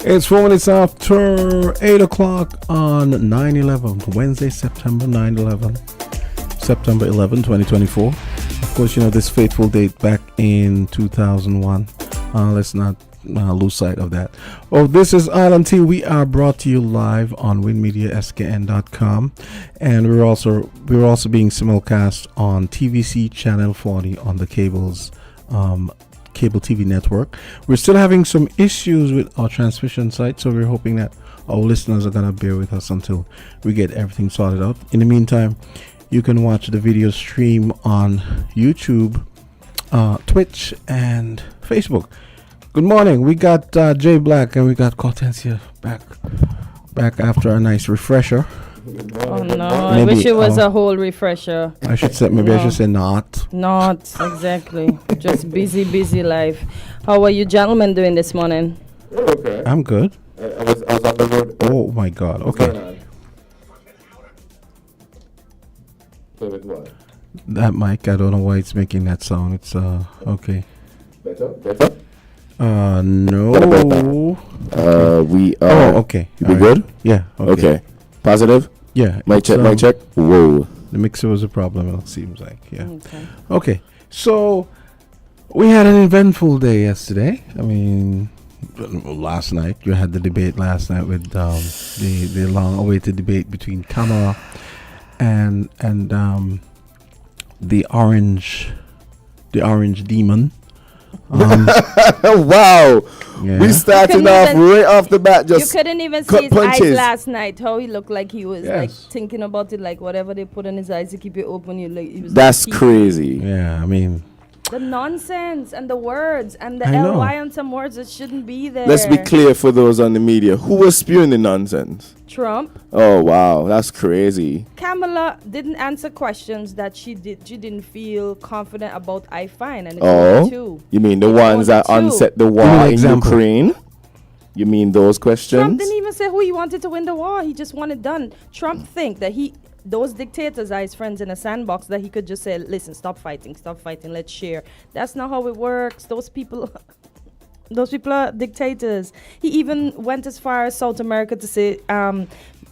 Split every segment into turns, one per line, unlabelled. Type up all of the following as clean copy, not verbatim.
It's 4 minutes after 8 o'clock on 9/11, Wednesday, September 9/11, September 11, 2024. Of course, you know this fateful date back in 2001. Let's not lose sight of that. Oh, this is Island T. We are brought to you live on winmediaskn.com, and we're also being simulcast on TVC Channel 40 on the cable TV network. We're still having some issues with our transmission site, so we're hoping that our listeners are gonna bear with us until we get everything sorted out. In the meantime, you can watch the video stream on YouTube, Twitch, and Facebook. Good morning. We got Jay Black and we got Kortensia back after a nice refresher.
Oh no! I wish it was a whole refresher.
I should say I should say not.
Not exactly. Just busy life. How are you gentlemen doing this morning?
Okay.
I'm good.
I was on the road.
Oh my God. Okay.
So with what?
That mic, I don't know why it's making that sound. It's okay.
Better?
No.
We are.
Oh, okay.
You be good?
Yeah.
Okay. Positive?
Yeah.
Mic check. Whoa.
The mixer was a problem, it seems like. Yeah. Okay. So we had an eventful day yesterday. I mean, last night you had the debate last night with the long-awaited debate between Kamala and the orange demon.
Wow.
Yeah.
We started off right off the bat. Just
you couldn't even
cut
see his
punches.
eyes last night. How he looked like he was like
Yes.
thinking about it, like whatever they put in his eyes to keep it open. You like, he was
That's
like,
crazy.
Yeah, I mean,
the nonsense and the words and the
I know.
ly on some words that shouldn't be there.
Let's be clear for those on the media. Who was spewing the nonsense?
Trump.
Oh, wow. That's crazy.
Kamala didn't answer questions that she didn't feel confident about. I find and it's
Oh,
only two.
you mean the
It's
ones that
only two.
unset the
Give me
war
an
in
example.
Ukraine? You mean those questions?
Trump didn't even say who he wanted to win the war. He just wanted done. Trump think that those dictators are his friends in a sandbox, that he could just say, listen, stop fighting, let's share. That's not how it works. Those people are dictators. He even went as far as South America to say,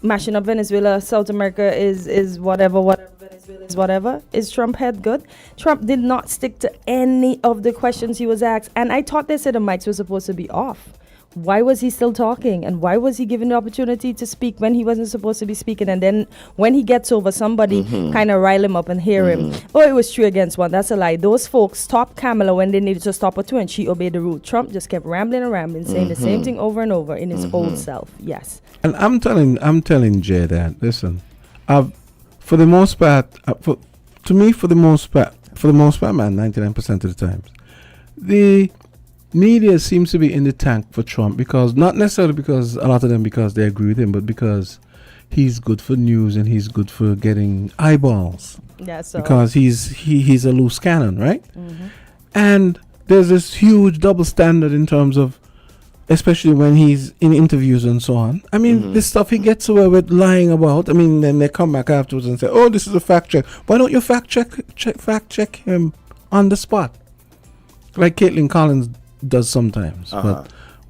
mashing up Venezuela, South America is whatever, Venezuela is whatever. Is Trump head good? Trump did not stick to any of the questions he was asked. And I thought they said the mics were supposed to be off. Why was he still talking? And why was he given the opportunity to speak when he wasn't supposed to be speaking? And then when he gets over, somebody kind of rile him up and hear him. Oh, it was 3 against 1. That's a lie. Those folks stopped Kamala when they needed to stop her too, and she obeyed the rule. Trump just kept rambling, saying the same thing over and over in his old self. Yes.
and I'm telling Jay that, listen, for the most part, for the most part, man, 99% of the times, the media seems to be in the tank for Trump, because not necessarily because a lot of them because they agree with him, but because he's good for news and he's good for getting eyeballs.
Yeah. So
Because he's a loose cannon, right? And there's this huge double standard in terms of, especially when he's in interviews and so on. I mean, this stuff he gets away with lying about. I mean, then they come back afterwards and say, "Oh, this is a fact check." Why don't you fact check him on the spot, like Caitlin Collins does sometimes?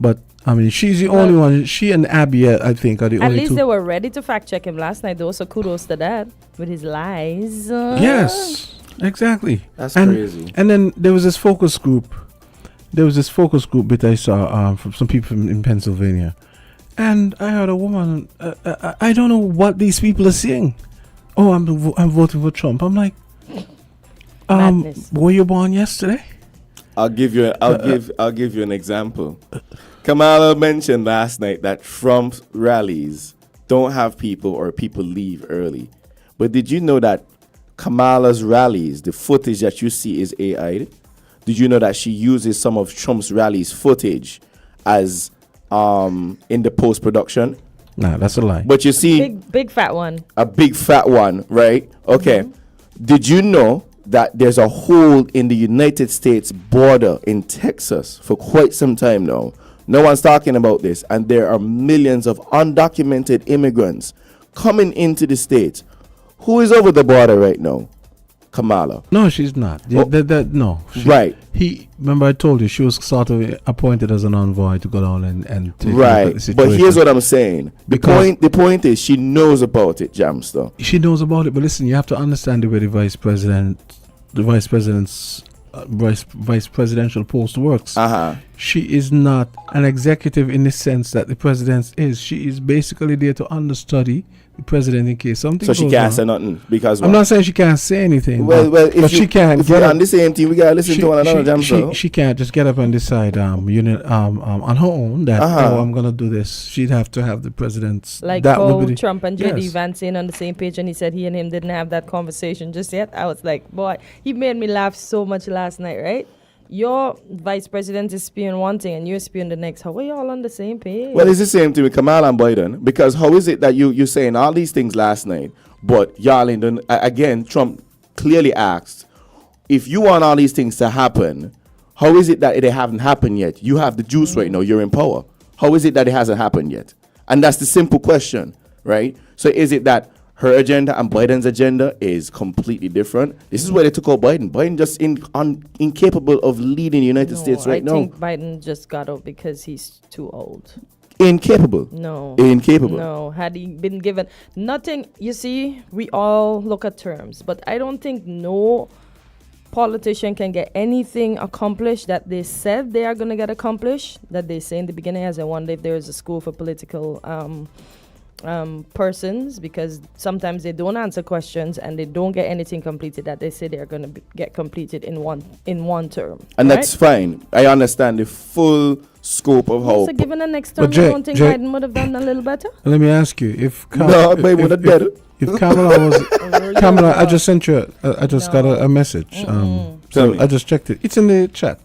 But I mean, she's the only one. She and Abby, I think, are the
at
only
least
two.
they were ready to fact check him last night, though. So kudos to that with his lies.
Yes, exactly.
That's
and,
crazy.
And then there was this focus group. Bit I saw from some people in Pennsylvania, and I heard a woman. I don't know what these people are saying. Oh, I'm voting for Trump. I'm like,
Madness.
were you born yesterday?
I'll give you an example. Kamala mentioned last night that Trump's rallies don't have people, or people leave early. But did you know that Kamala's rallies, the footage that you see, is AI'd? Did you know that she uses some of Trump's rallies footage as in the post-production?
Nah, that's a lie.
But you see
Big fat one.
a big fat one, right? Okay. Did you know that there's a hole in the United States border in Texas for quite some time now? No one's talking about this, and there are millions of undocumented immigrants coming into the States. Who is over the border right now? Kamala.
No, she's not.
Oh.
No.
Right.
Remember I told you she was sort of appointed as an envoy to go down and take a look at the
Right.
situation.
But here's what I'm saying. The point is she knows about it, Jamsta.
She knows about it, but listen, you have to understand the way the vice presidential post works. She is not an executive in the sense that the president is. She is basically there to understudy the president in case something.
So she
goes
can't
wrong.
say nothing because
I'm not saying she can't say anything.
Well,
but she can't.
If we're on the same team, we gotta listen to one another, Jamsta.
She can't just get up and decide on her own that I'm gonna do this. She'd have to have the president's
Like
that
how
would be
Trump and JD
yes.
Vance in on the same page, and he said he and him didn't have that conversation just yet. I was like, boy, he made me laugh so much last night, right? Your vice president is spewing one thing and you're spewing the next. How are you all on the same page?
Well, it's the same thing with Kamala and Biden, because how is it that you saying all these things last night, but y'all in the, again, Trump clearly asked, if you want all these things to happen, how is it that it haven't happened yet? You have the juice right now, you're in power. How is it that it hasn't happened yet? And that's the simple question, right? So is it that her agenda and Biden's agenda is completely different? This is where they took out Biden. Biden just incapable of leading the United States right now.
I think Biden just got out because he's too old.
Incapable.
No.
Incapable.
No. Had he been given nothing, you see, we all look at terms, but I don't think no politician can get anything accomplished that they said they are going to get accomplished, that they say in the beginning, as I wonder if there is a school for political persons, because sometimes they don't answer questions and they don't get anything completed that they say they're going to get completed in one term.
And
right?
that's fine. I understand the full scope of how.
So given the next term,
But
you don't think Biden would have done a little better?
Let me ask you, if if Kamala was Kamala, I just sent you. I just got a message. So I just checked it. It's in the chat.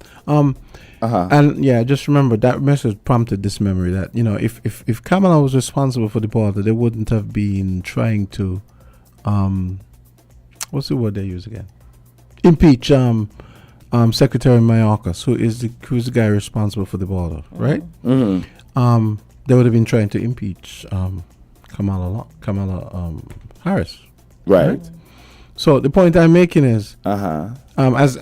And yeah, just remember that message prompted this memory that if Kamala was responsible for the border, they wouldn't have been trying to what's the word they use again? Impeach Secretary Mayorkas, who's the guy responsible for the border, right? They would have been trying to impeach Kamala Harris,
right?
So the point I'm making is,
Uh-huh.
As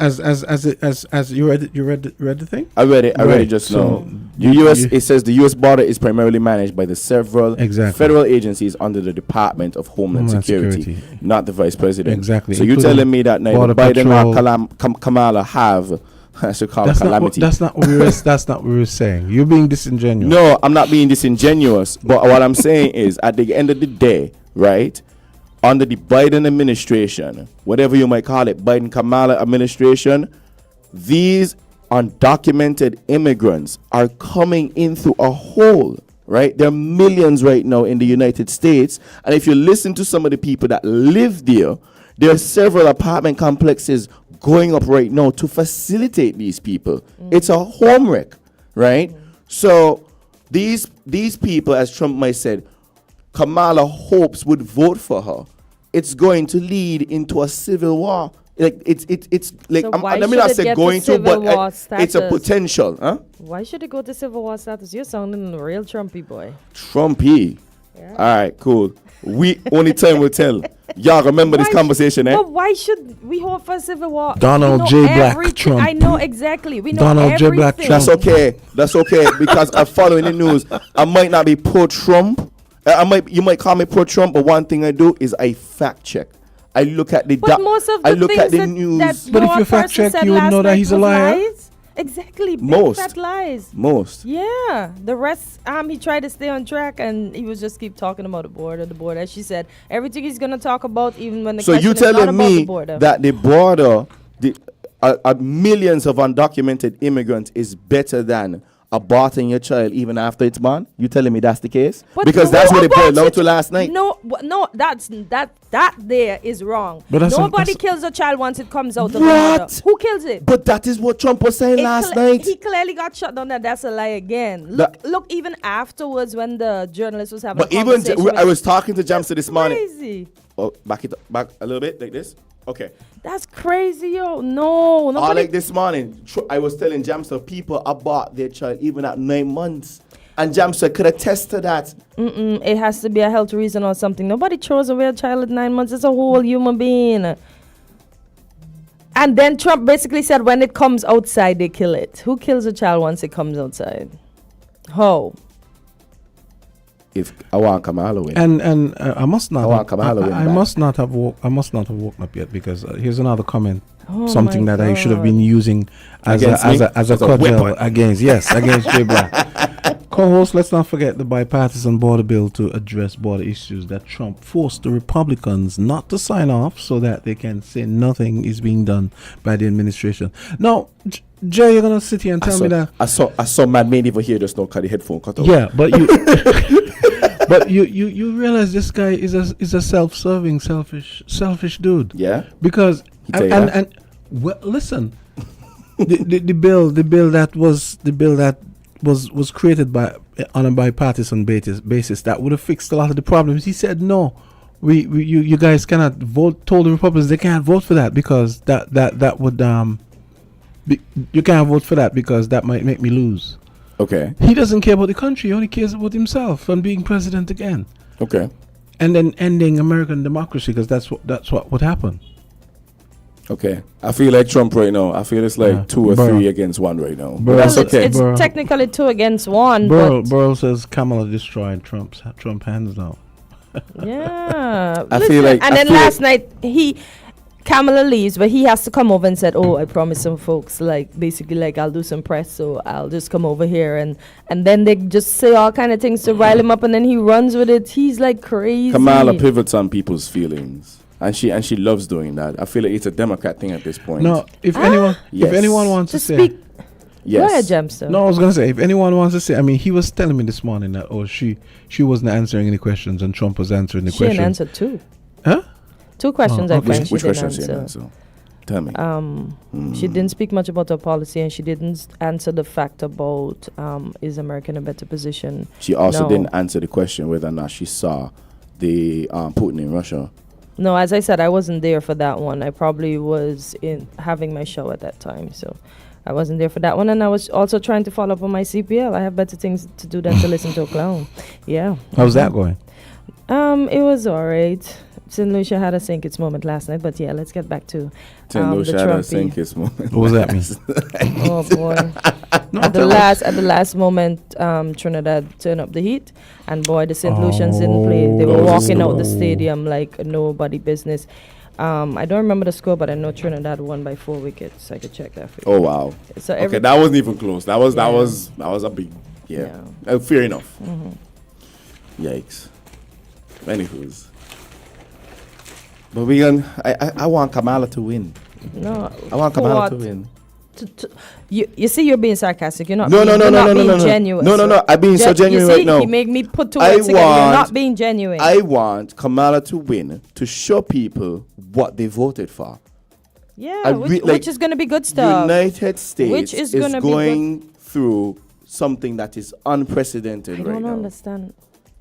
you read the thing.
I read it. I read it just
So
now. The U.S. It says the U.S. border is primarily managed by the several federal agencies under the Department of Homeland Security, not the Vice President.
Exactly.
So you're telling me that neither Biden or Kamala have, I should call it calamity.
That's not what we were saying. You're being disingenuous.
No, I'm not being disingenuous. But what I'm saying is, at the end of the day, right? Under the Biden administration, whatever you might call it, Biden-Kamala administration, these undocumented immigrants are coming in through a hole, right? There are millions right now in the United States. And if you listen to some of the people that live there, there are several apartment complexes going up right now to facilitate these people. It's a home wreck, right? So these people, as Trump might said, Kamala hopes would vote for her. It's going to lead into a civil war. Like it's like,
So
let me not say going to, but it's a potential. Huh?
Why should it go to civil war status? You're sounding a real Trumpy boy.
Trumpy. Yeah. All right, cool. We only time will tell. Y'all remember this conversation, eh?
But why should we hope for civil war?
Donald J. Black Trump.
I know exactly. We know
Donald
everything.
J. Black Trump.
That's okay. That's okay because I'm following the news. I might not be pro-Trump. You might call me pro-Trump, but one thing I do is I fact check. I look at the
most of the
I look
things
at the news.
that
But if you fact check, you would know that he's a liar.
Lies. Exactly.
Most.
Big fat lies.
Most.
Yeah. The rest, he tried to stay on track and he was just keep talking about the border. As she said, everything he's going to talk about, even when the
So
question
you
is not
telling
about
me
the border.
that the border, millions of undocumented immigrants is better than aborting your child even after it's born? You telling me that's the case?
But
because that's what they boiled down to last night.
No, that there is wrong.
But
nobody kills a child once it comes out of the mother. Who kills it?
But that is what Trump was saying last night.
He clearly got shut down. That's a lie again. Look, even afterwards when the journalist was having.
But I was talking to Jamsta this morning.
Crazy.
Oh, back a little bit like this. Okay.
That's crazy, yo. No, nobody.
Like this morning, I was telling Jamsta people abort their child even at 9 months. And Jamsta could attest to that.
It has to be a health reason or something. Nobody throws away a child at 9 months. It's a whole human being. And then Trump basically said when it comes outside, they kill it. Who kills a child once it comes outside? How?
If I want Kamala win.
And I must not.
I want Kamala win
I
back.
must not have woken up yet because here's another comment.
Oh
Something
my
that I should have
God.
been using as
Against me?
as a
As a
cudgel
weapon.
against Jay Black. Co-host, let's not forget the bipartisan border bill to address border issues that Trump forced the Republicans not to sign off so that they can say nothing is being done by the administration. Now, Jay, you're gonna sit here and tell me that.
I saw man made even hear just now cut the headphone cut off.
Yeah, but you but you realize this guy is a self-serving, selfish dude.
Yeah.
Because
He tell you that?
and well, listen, the bill that was created by on a bipartisan basis that would have fixed a lot of the problems. He said no, you guys cannot vote. Told the Republicans they can't vote for that because that would you can't vote for that because that might make me lose.
Okay.
He doesn't care about the country. He only cares about himself and being president again,
Okay.
and then ending American democracy because that's what would happen.
Okay. I feel like Trump right now. I feel it's like
Yeah.
2 or
Burl.
3 against 1 right now.
Burl.
But that's
Well,
okay.
It's
Burl.
technically 2 against 1.
Burl says Kamala destroyed Trump hands down.
Yeah.
I
Listen,
feel like-
and
I
then
feel
last night Kamala leaves, but he has to come over and said, "Oh, I promised some folks, like basically, like I'll do some press, so I'll just come over here," and then they just say all kind of things to rile him up, and then he runs with it. He's like crazy.
Kamala pivots on people's feelings. And she loves doing that. I feel like it's a Democrat thing at this point.
No, if
Yes.
anyone wants
to
to say,
speak.
Yes.
Go ahead, Jamsta.
no, I was gonna say if anyone wants to say, I mean, he was telling me this morning that she wasn't answering any questions and Trump was answering the
She didn't
questions.
answer 2.
Huh?
2 questions.
Oh,
I
okay.
think
Which
she didn't
questions she
answer.
answer? Tell me.
She didn't speak much about her policy, and she didn't answer the fact about is America in a better position.
She also
No.
didn't answer the question whether or not she saw the Putin in Russia.
No, as I said, I wasn't there for that one. I probably was in having my show at that time, so I wasn't there for that one. And I was also trying to follow up on my CPL. I have better things to do than to listen to a clown. Yeah.
How's that going?
It was alright. St. Lucia had a sink its moment last night, but yeah, let's get back to
St.
the
Lucia had a
Trumpy.
sink his moment.
What was that mean?
Oh boy. At the last moment, Trinidad turned up the heat, and boy, the St. Lucians didn't play. They were
Oh.
walking out the stadium like nobody business. I don't remember the score, but I know Trinidad won by 4 wickets. I could check that for you.
Oh wow.
So
Okay, that wasn't even close. That was a big
Yeah.
fair enough. Yikes. Anywho's. But I want Kamala to win.
No,
I want
for
Kamala
what?
to win.
You see, you're being sarcastic. You're not.
No,
being,
no,
you're
no,
not
no, no,
being
no, no.
genuine.
No. I'm being so genuine
you see,
right now.
He made me put 2
I
words together. You're
want-
not being genuine.
I want Kamala to win to show people what they voted for.
yeah, which
like,
is going to be good stuff.
United States
Which is
is
gonna be
going through something that is unprecedented
I
right
don't
now.
understand.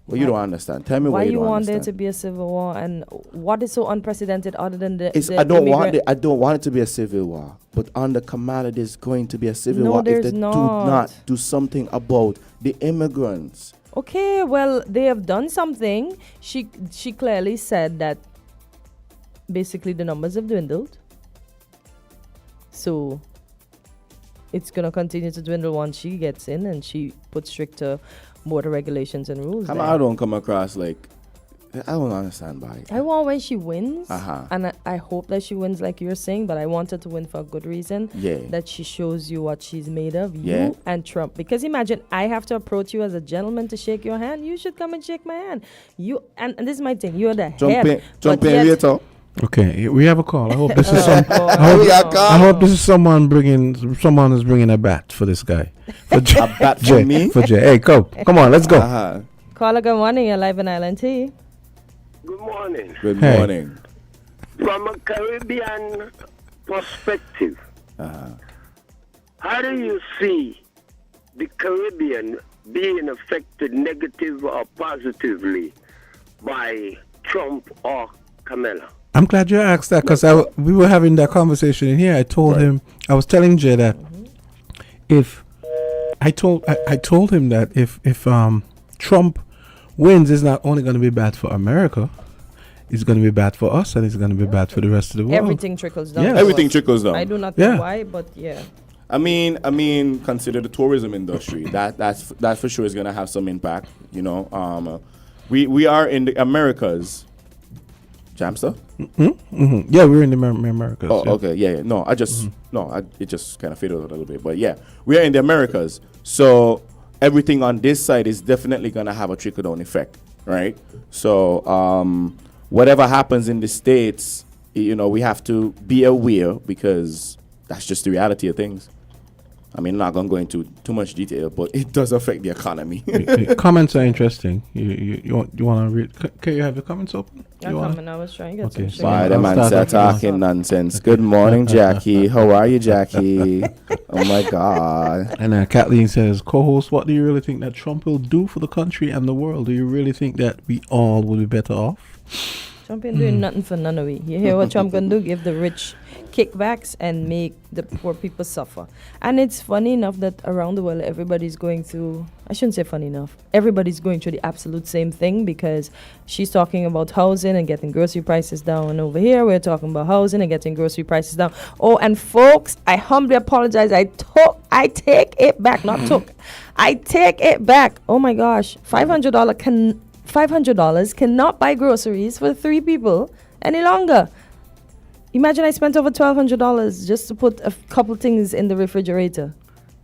Well, you don't understand. Tell me
Why
why you
you
don't
want there
understand.
to be a civil war, and what is so unprecedented other than the?
It's,
the
I don't want
immigrant-
it. I don't want it to be a civil war. But under Kamala, there's going to be a civil
No,
war if
there's
they do
not.
not do something about the immigrants.
Okay, well, they have done something. She clearly said that basically the numbers have dwindled. So it's going to continue to dwindle once she gets in and she puts stricter border regulations and rules.
Kamala
there.
don't come across like I don't understand by it.
I want when she wins,
Uh-huh.
and I hope that she wins like you're saying, but I want her to win for a good reason.
Yeah.
That she shows you what she's made of,
Yeah.
you and Trump. Because imagine I have to approach you as a gentleman to shake your hand. You should come and shake my hand. You and this is my thing. You're the head.
Jump
but
in
yet-
later.
Okay, we have a call. I hope this is
Oh,
some.
God.
I hope,
We are
I
call.
hope this is someone is bringing a bat for this guy. For Jay,
A bat for
Jay,
me?
for Jay. Hey, come on, let's go.
Uh-huh.
Caller, good morning. You're live in Island Tea.
Good morning.
Good
Hey.
morning.
From a Caribbean perspective, how do you see the Caribbean being affected negatively or positively by Trump or Kamala?
I'm glad you asked that because we were having that conversation in here. I was telling Jay that if I told him that if Trump wins, it's not only going to be bad for America, it's going to be bad for us, and it's going to be bad for the rest of the world.
Everything trickles down.
Yes.
to
Everything
us.
trickles down.
I do not
Yeah.
know why, but yeah.
I mean, consider the tourism industry. That for sure is gonna have some impact. You know, we are in the Americas. Jamsta?
Yeah, we're in the Americas.
Oh,
yeah.
okay, yeah. No, it just kind of faded out a little bit, but yeah, we are in the Americas. So everything on this side is definitely gonna have a trickle down effect, right? So whatever happens in the States, you know, we have to be aware because that's just the reality of things. I mean, I'm not going to go into too much detail, but it does affect the economy.
Comments are interesting. You want to read? Can you have the comments open?
I'm coming. I was trying to get
Okay,
some
so
Why
sugar.
the
I'll
man
start
said
with you now.
talking nonsense. Good morning, Jackie. How are you, Jackie? Oh my God.
And Kathleen says, co-host, what do you really think that Trump will do for the country and the world? Do you really think that we all will be better off?
Trump ain't doing nothing for none of we. You hear what Trump gonna do? Give the rich kickbacks and make the poor people suffer. And it's funny enough that around the world everybody's going through, I shouldn't say funny enough, everybody's going through the absolute same thing, because she's talking about housing and getting grocery prices down, and over here we're talking about housing and getting grocery prices down. Oh, and folks, I humbly apologize. I take it back. I take it back. Oh my gosh, $500 cannot buy groceries for 3 people any longer. Imagine I spent over $1,200 just to put a couple things in the refrigerator.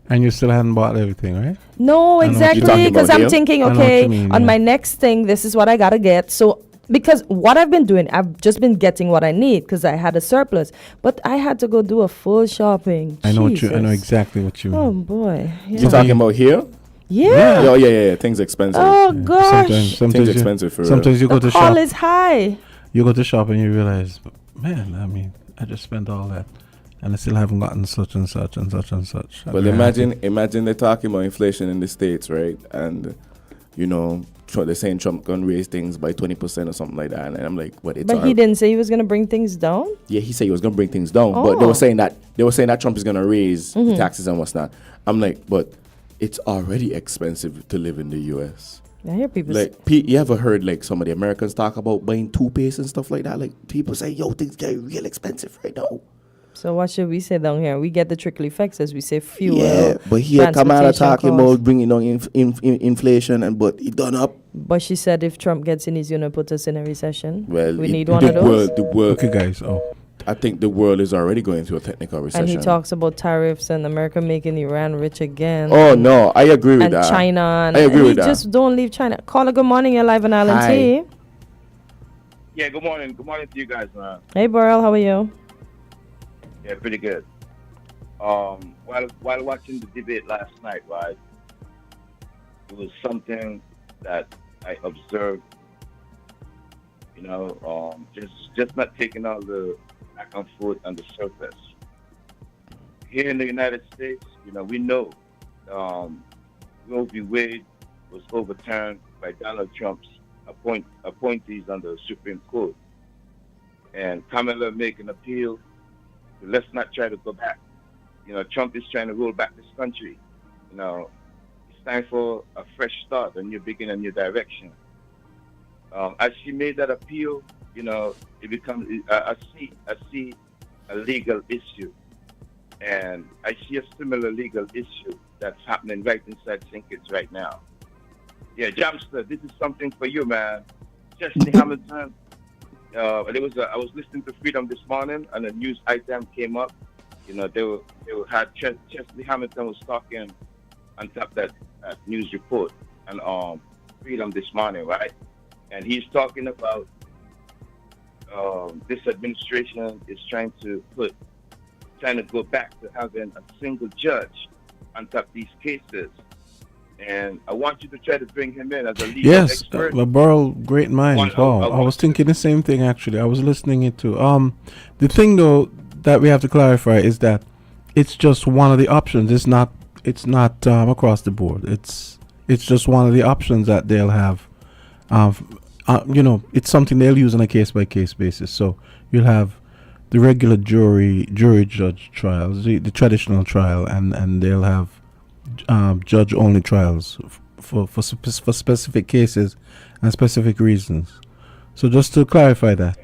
And you still hadn't bought everything, right?
No,
I know what you're
exactly,
talking
because
about
I'm
here.
thinking,
I know what
okay,
you mean,
on
yeah.
my next thing, this is what I gotta get. So, because what I've been doing, I've just been getting what I need because I had a surplus. But I had to go do a full shopping.
I know
Jesus.
exactly what you mean.
Oh boy.
You talking about here?
Yeah.
Oh, yeah. Things expensive.
Oh gosh.
Sometimes
Things
you,
expensive for
sometimes you go to
The
shop.
call is high.
You go to shop and you realize, man, I mean, I just spent all that, and I still haven't gotten such and such and such and such.
Well, imagine they're talking about inflation in the States, right? And, you know, they're saying Trump gonna raise things by 20% or something like that. And I'm like, what?
But he didn't say he was gonna bring things down.
Yeah, he said he was gonna bring things down, but they
Oh.
were saying that Trump is gonna raise the taxes and what's not. I'm like, but it's already expensive to live in the U.S.
I hear people
Like, you ever heard like some of the Americans talk about buying toothpaste and stuff like that? Like, people say, yo, things get real expensive right now.
So what should we say down here? We get the trickle effects, as we say, fuel.
Yeah, but here Kamala
transportation
talking
costs.
about bringing down inflation, but it done up.
But she said if Trump gets in, he's gonna put us in a recession.
Well,
we need one of those.
The world.
Okay, guys. Oh,
I think the world is already going through a technical recession.
And he talks about tariffs and America making Iran rich again.
Oh no, I agree with
And
that.
China. And
I agree
and
with that.
Just don't leave China. Caller, good morning. You're live on Island
Hi.
T.
Yeah, good morning. Good morning to you guys, man.
Hey, Burrell, how are you?
Yeah, pretty good. While watching the debate last night, right, it was something that I observed. You know, just not taking all the back and forth on the surface. Here in the United States, you know, we know Roe v. Wade was overturned by Donald Trump's appointees on the Supreme Court, and Kamala make an appeal. Let's not try to go back. You know, Trump is trying to roll back this country. You know, it's time for a fresh start, a new beginning, a new direction. As she made that appeal, you know, it becomes I see a legal issue, and I see a similar legal issue that's happening right inside St. Kitts right now. Yeah, Jamsta, this is something for you, man. Chesley Hamilton. I was listening to Freedom this morning, and a news item came up. You know, they had Chesley Hamilton was talking on top that news report and Freedom this morning, right? And he's talking about this administration is trying to go back to having a single judge on top of these cases. And I want you to try to bring him in as a legal expert.
Burrell, great minds. Wow, I was thinking the same thing actually. I was listening it too. The thing though that we have to clarify is that it's just one of the options. It's not across the board. It's just one of the options that they'll have. You know, it's something they'll use on a case by case basis. So you'll have the regular jury judge trials, the traditional trial, and they'll have judge only trials for specific cases and specific reasons. So just to clarify that.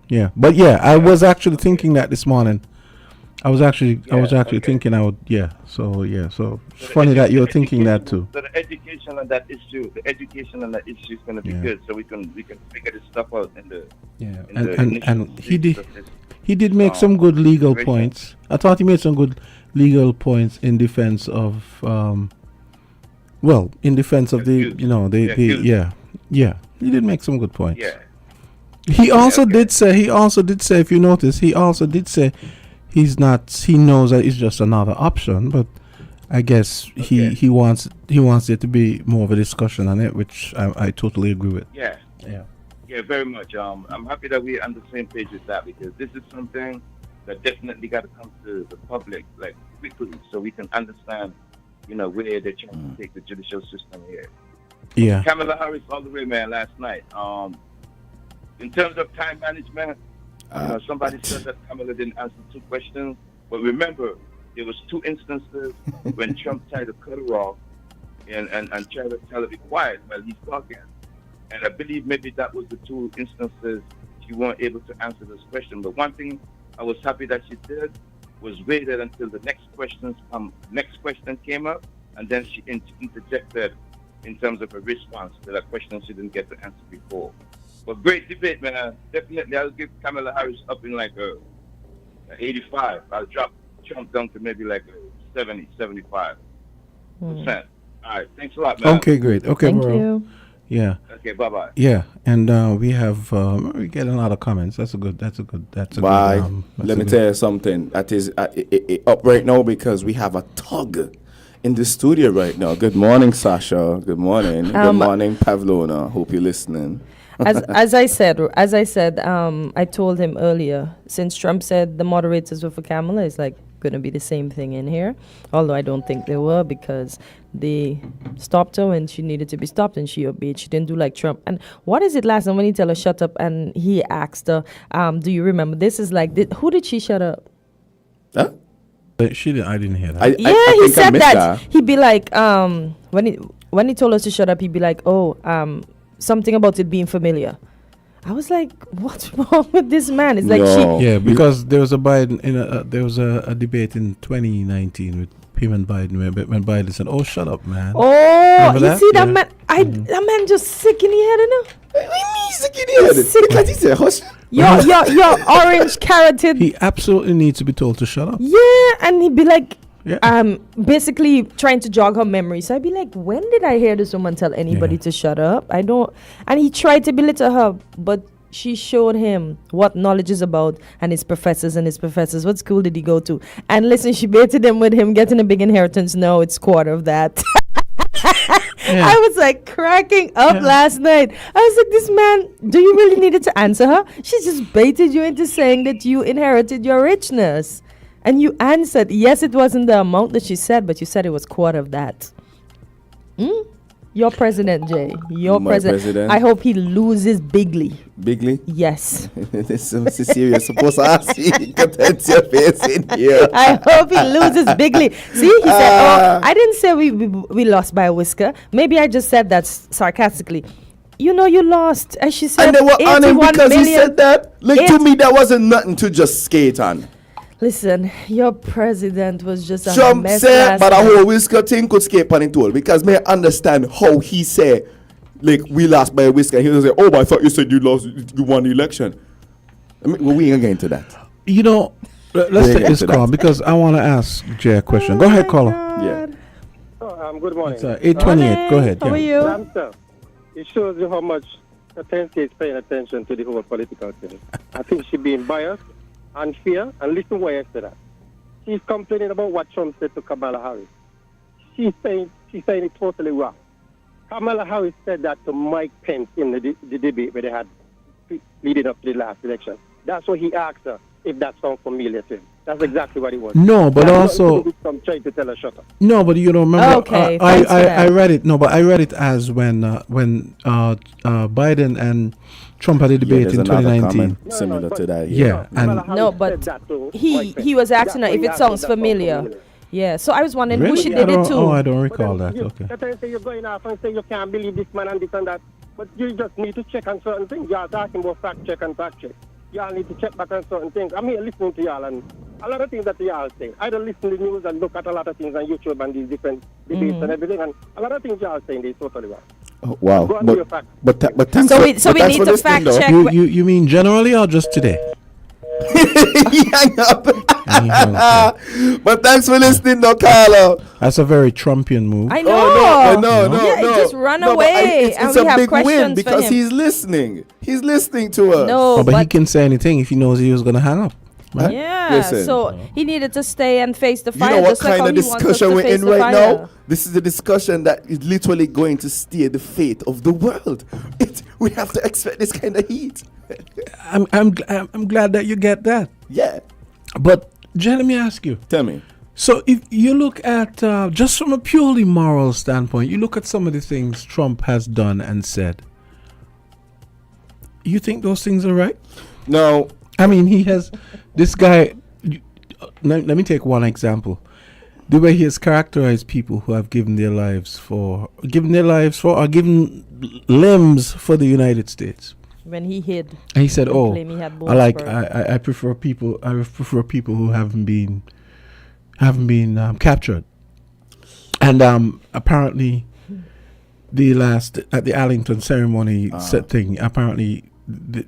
Yeah. But yeah, I was actually thinking that this morning. I was actually thinking I would, yeah. So it's funny that you're thinking that too.
So the education on that issue is going to be good. So we can figure this stuff out in the
and he did make some good legal points. I thought he made some good legal points in defense of he did make some good points.
Yeah.
He also did say if you notice, he also did say he knows that it's just another option, but I guess he wants there to be more of a discussion on it, which I totally agree with.
Yeah, very much. I'm happy that we're on the same page with that, because this is something that definitely got to come to the public like quickly, so we can understand, where they're trying to take the judicial system here.
Yeah.
Kamala Harris all the way, man, last night. In terms of time management, somebody said that Kamala didn't answer 2 questions. But remember, there was 2 instances when Trump tried to cut her off and tried to tell her to be quiet while he's talking. And I believe maybe that was the 2 instances she weren't able to answer this question. But one thing I was happy that she did was waited until the next question came up, and then she interjected in terms of a response to that question she didn't get to answer before. But great debate, man. Definitely, I'll give Kamala Harris up in like a 85. I'll drop Trump down to maybe like a 70, 75%. All right, thanks a lot, man.
Okay, great. Okay,
Thank
bro.
you.
Yeah.
Okay, bye-bye.
Yeah, and we have we get a lot of comments. That's a good.
Bye. Let me tell you something. That is up right now because we have a tug in the studio right now. Good morning, Sasha. Good morning. Good morning, Pavlona. Hope you're listening.
As I said, I told him earlier, since Trump said the moderators were for Kamala, it's like going to be the same thing in here. Although I don't think they were, because they stopped her when she needed to be stopped and she obeyed. She didn't do like Trump. And what is it last time when he tell her shut up and he asked her, do you remember? This is like, who did she shut up?
Huh?
She didn't. I didn't hear that.
He said that. He'd be like, when he told us to shut up, he'd be like, something about it being familiar. I was like, what's wrong with this man? It's like
because there was a Biden there was a debate in 2019 with him and Biden when Biden said, "Oh, shut up, man."
Oh, you see that man? That man just sick in the head, enough.
What do you mean sick in the head? Because he said, "Hush."
Your orange carroted.
He absolutely needs to be told to shut up.
Yeah, and he'd be like, basically trying to jog her memory. So I'd be like, when did I hear this woman tell anybody to shut up? I don't. And he tried to belittle her, but she showed him what knowledge is about and his professors. What school did he go to? And listen, she baited him with him getting a big inheritance. No, it's quarter of that. I was like cracking up last night. I was like, this man, do you really need to answer her? She just baited you into saying that you inherited your richness. And you answered, yes, it wasn't the amount that she said, but you said it was quarter of that. Your president, Jay. Your president. I hope he loses bigly.
Bigly?
Yes.
This is serious. Supposed to ask you. Kortensia face in here.
I hope he loses bigly. See, he said, I didn't say we lost by a whisker. Maybe I just said that sarcastically. You lost. And she said,
and they were on him because
million.
He said that. To me, that wasn't nothing to just skate on.
Listen, your president was just a
Trump
mess.
Said, but a whole whisker thing could skate on it all, because may I understand how he said, like, we lost by a whisker. He was like, oh, but I thought you said you won the election. I mean, well, we ain't going to that.
Let's take this call because I want to ask Jay a question. Go ahead, caller.
Yeah.
Good morning.
It's 828. Go ahead.
How are you?
Jamsta. It shows you how much Kortensia is paying attention to the whole political thing. I think she's being biased, unfair, and listen why I said that. She's complaining about what Trump said to Kamala Harris. She's saying it totally wrong. Kamala Harris said that to Mike Pence in the debate where they had leading up to the last election. That's what he asked her, if that sounds familiar to him. That's exactly what he wants.
No, but also
I'm trying to tell her shut up.
No, but you don't remember.
Okay,
I read it. No, but I read it as when Biden and Trump had a debate in 2019.
Similar to that.
Yeah, and
but he was asking her if it sounds familiar. Yeah, so I was wondering who she did it to.
Oh, I don't recall that. Okay.
You're going off and saying you can't believe this man and this and that. But you just need to check on certain things. Y'all talking about fact check and fact check. Y'all need to check back on certain things. I'm here listening to y'all, and a lot of things that y'all say. I don't listen to the news and look at a lot of things on YouTube and these different debates and everything, and a lot of things y'all saying is totally wrong.
Oh, wow.
Go and do your facts.
But thanks
So
for,
we
but
need
thanks for
to
listening,
fact
though.
check.
You mean generally or just today?
He hang up.
He hung up.
But thanks for listening, though, Carlo.
That's a very Trumpian move.
I know.
Oh, no.
Yeah, he just run
No, but
away,
it's
and
a
we have
big win
questions for
because
him.
he's listening. He's listening to us.
No,
Oh, but he can say anything if he knows he was going to hang up. Right?
Yeah,
Listen.
so he needed to stay and face the
You
fire.
know what
just like
kind
how
of
he wants us
discussion
to
we're
face
in
the
right
fire.
now? This is a discussion that is literally going to steer the fate of the world. We have to expect this kind of heat.
I'm glad that you get that.
Yeah.
But Jay, let me ask you.
Tell me.
So if you look at just from a purely moral standpoint, you look at some of the things Trump has done and said. You think those things are right?
No.
I mean, he has this guy. Let me take one example. The way he has characterized people who have given limbs for the United States.
When he hid.
And he said,
and
"Oh,
claimed he had
I prefer people. I prefer people who haven't been captured." And apparently, at the Arlington ceremony thing, apparently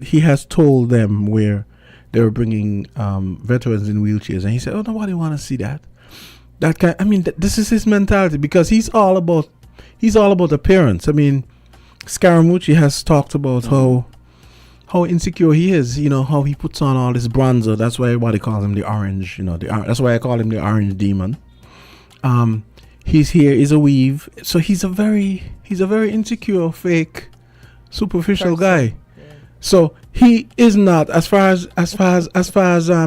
he has told them where they were bringing veterans in wheelchairs, and he said, "Oh, nobody want to see that." That kind. I mean, this is his mentality because he's all about appearance. I mean, Scaramucci has talked about how insecure he is. You know how he puts on all this bronzer. That's why everybody calls him the orange. You know, that's why I call him the orange demon. His hair is a weave, so he's a very insecure, fake, superficial guy. So he is not, as far as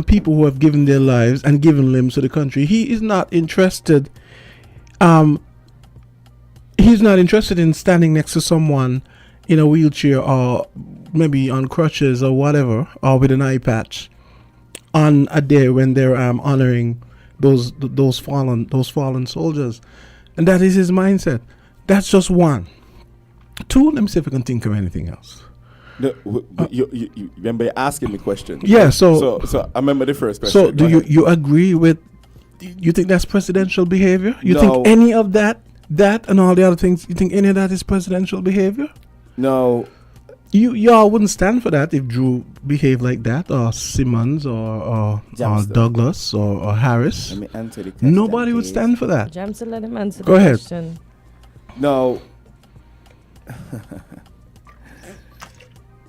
people who have given their lives and given limbs to the country, he is not interested. He's not interested in standing next to someone in a wheelchair or maybe on crutches or whatever, or with an eye patch, on a day when they're honoring those fallen soldiers, and that is his mindset. That's just one. Two. Let me see if I can think of anything else.
No, you remember you asking me questions?
Yeah.
So I remember the first question.
So do you agree with? You think that's presidential behavior? You
No.
think any of that and all the other things? You think any of that is presidential behavior?
No.
Y'all wouldn't stand for that if Drew behaved like that, or Simmons, or Douglas, or Harris.
Let me answer the question.
Nobody would stand for that.
Jamsta, let him answer
Go
the
ahead.
question.
No.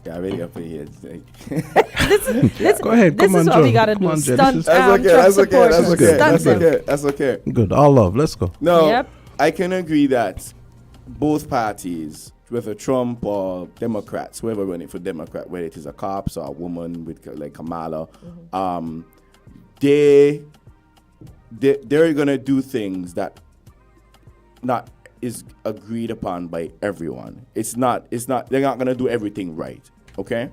Yeah, I really up here.
Go ahead.
This
Come on,
is what
Joe.
we gotta
Come
do.
on, Jay.
Stunt
This is
Trump supporters. Stunt them.
That's okay.
good. All love. Let's go.
No,
Yep.
I can agree that both parties, whether Trump or Democrats, whoever running for Democrat, whether it is a cops or a woman with like Kamala, they're gonna do things that not is agreed upon by everyone. It's not. They're not gonna do everything right. Okay.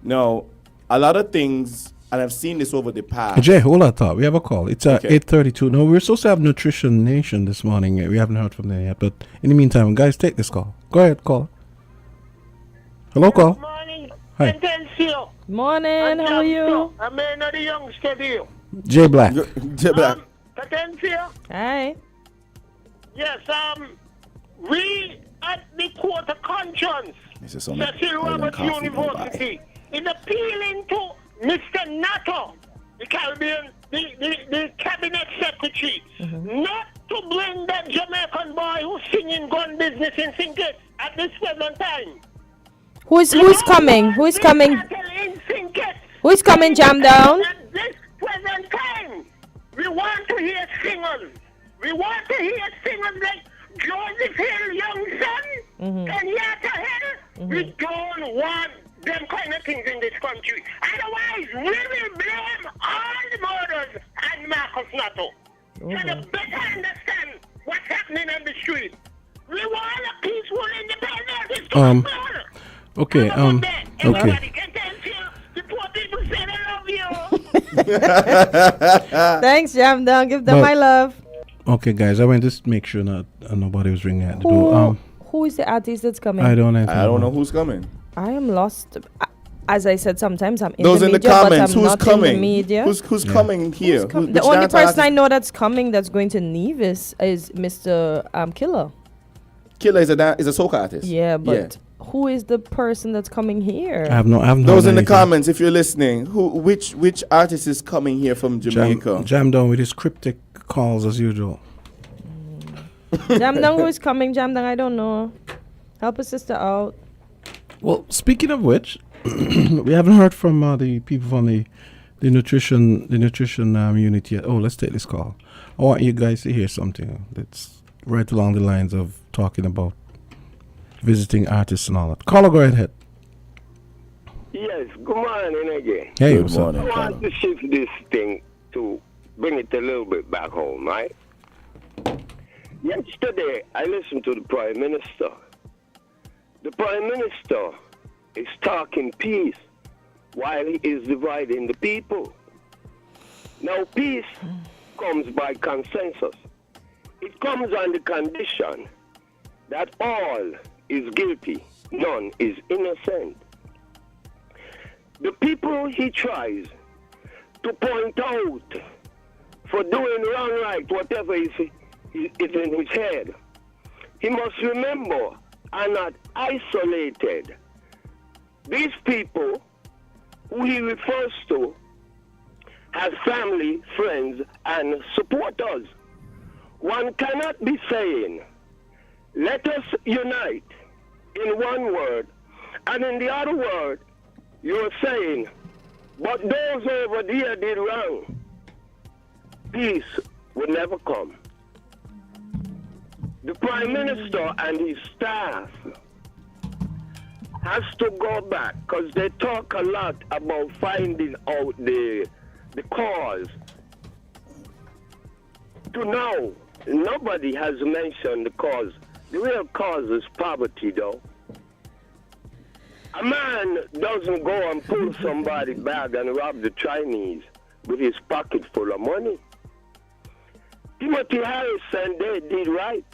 Now, a lot of things, and I've seen this over the past.
Jay, hold on, thought. We have a call. It's
Okay.
8:32. No, we're supposed to have Nutrition Nation this morning. We haven't heard from them yet. But in the meantime, guys, take this call. Go ahead, call. Hello, call.
Good morning.
Hi.
Kortensia.
Morning, how are you?
I may not the youngster deal.
Jay Black.
Jay Black.
Kortensia.
Hi.
Yes, we at the Court of Conscience,
This is some
Cecil
island
Roberts
coffee
University, is appealing to Mr. Nato, the Caribbean, the cabinet secretary, not to bring that Jamaican boy who's singing gun business in Sinkit at this present time.
Who's coming? Who's coming?
In Sinkit.
Who's coming, Jam Down?
At this present time, we want to hear singers. We want to hear singers like Joseph Hill, young son, Kenyatta Hill. We don't want them kind of things in this country. Otherwise, we will blame all the murders and Marcus Nato. So to better understand what's happening on the street. We want a peaceful independence. It's too much murder.
Okay.
Everybody can tell you, the poor people say they love you.
Thanks, Jam Down. Give them
But-
my love.
Okay, guys. I went to make sure nobody was ringing at the door.
Who is the artist that's coming?
I don't
know who's coming.
I am lost. As I said, sometimes I'm in
Those
the
in
media,
the comments,
but I'm
who's
not
coming?
in the media.
Who's coming here?
The only person I know that's coming that's going to Nevis is Mr. Killer.
Killer is a soca artist.
Yeah, but who is the person that's coming here?
I have no.
Those in the comments, if you're listening, which artist is coming here from Jamaica?
Jam down with his cryptic calls as usual.
Jam down, who is coming? Jam down, I don't know. Help a sister out.
Well, speaking of which, we haven't heard from the people from the nutrition unit yet. Oh, let's take this call. I want you guys to hear something that's right along the lines of talking about visiting artists and all that. Caller, go ahead.
Yes, good morning again.
Hey,
Good
what's
morning.
up?
I want to shift this thing to bring it a little bit back home, right? Yesterday, I listened to the Prime Minister. The Prime Minister is talking peace while he is dividing the people. Now, peace comes by consensus. It comes on the condition that all is guilty, none is innocent. The people he tries to point out for doing wrong, right, whatever is in his head, he must remember are not isolated. These people who he refers to as family, friends, and supporters. One cannot be saying, let us unite in one word, and in the other word, you're saying, but those over there did wrong. Peace will never come. The Prime Minister and his staff has to go back because they talk a lot about finding out the cause. To now, nobody has mentioned the cause. The real cause is poverty, though. A man doesn't go and pull somebody's bag and rob the Chinese with his pocket full of money. Timothy Harris and they did right.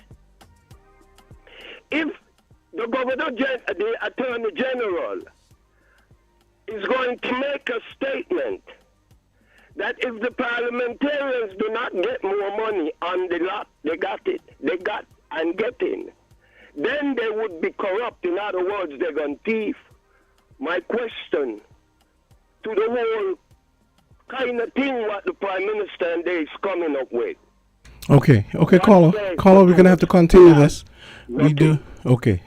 If the the Attorney General is going to make a statement that if the parliamentarians do not get more money on the lot they got and getting, then they would be corrupt. In other words, they're going to thief. My question to the whole kind of thing what the Prime Minister and they is coming up with.
Okay, caller, we're gonna have to continue this. We do. Okay.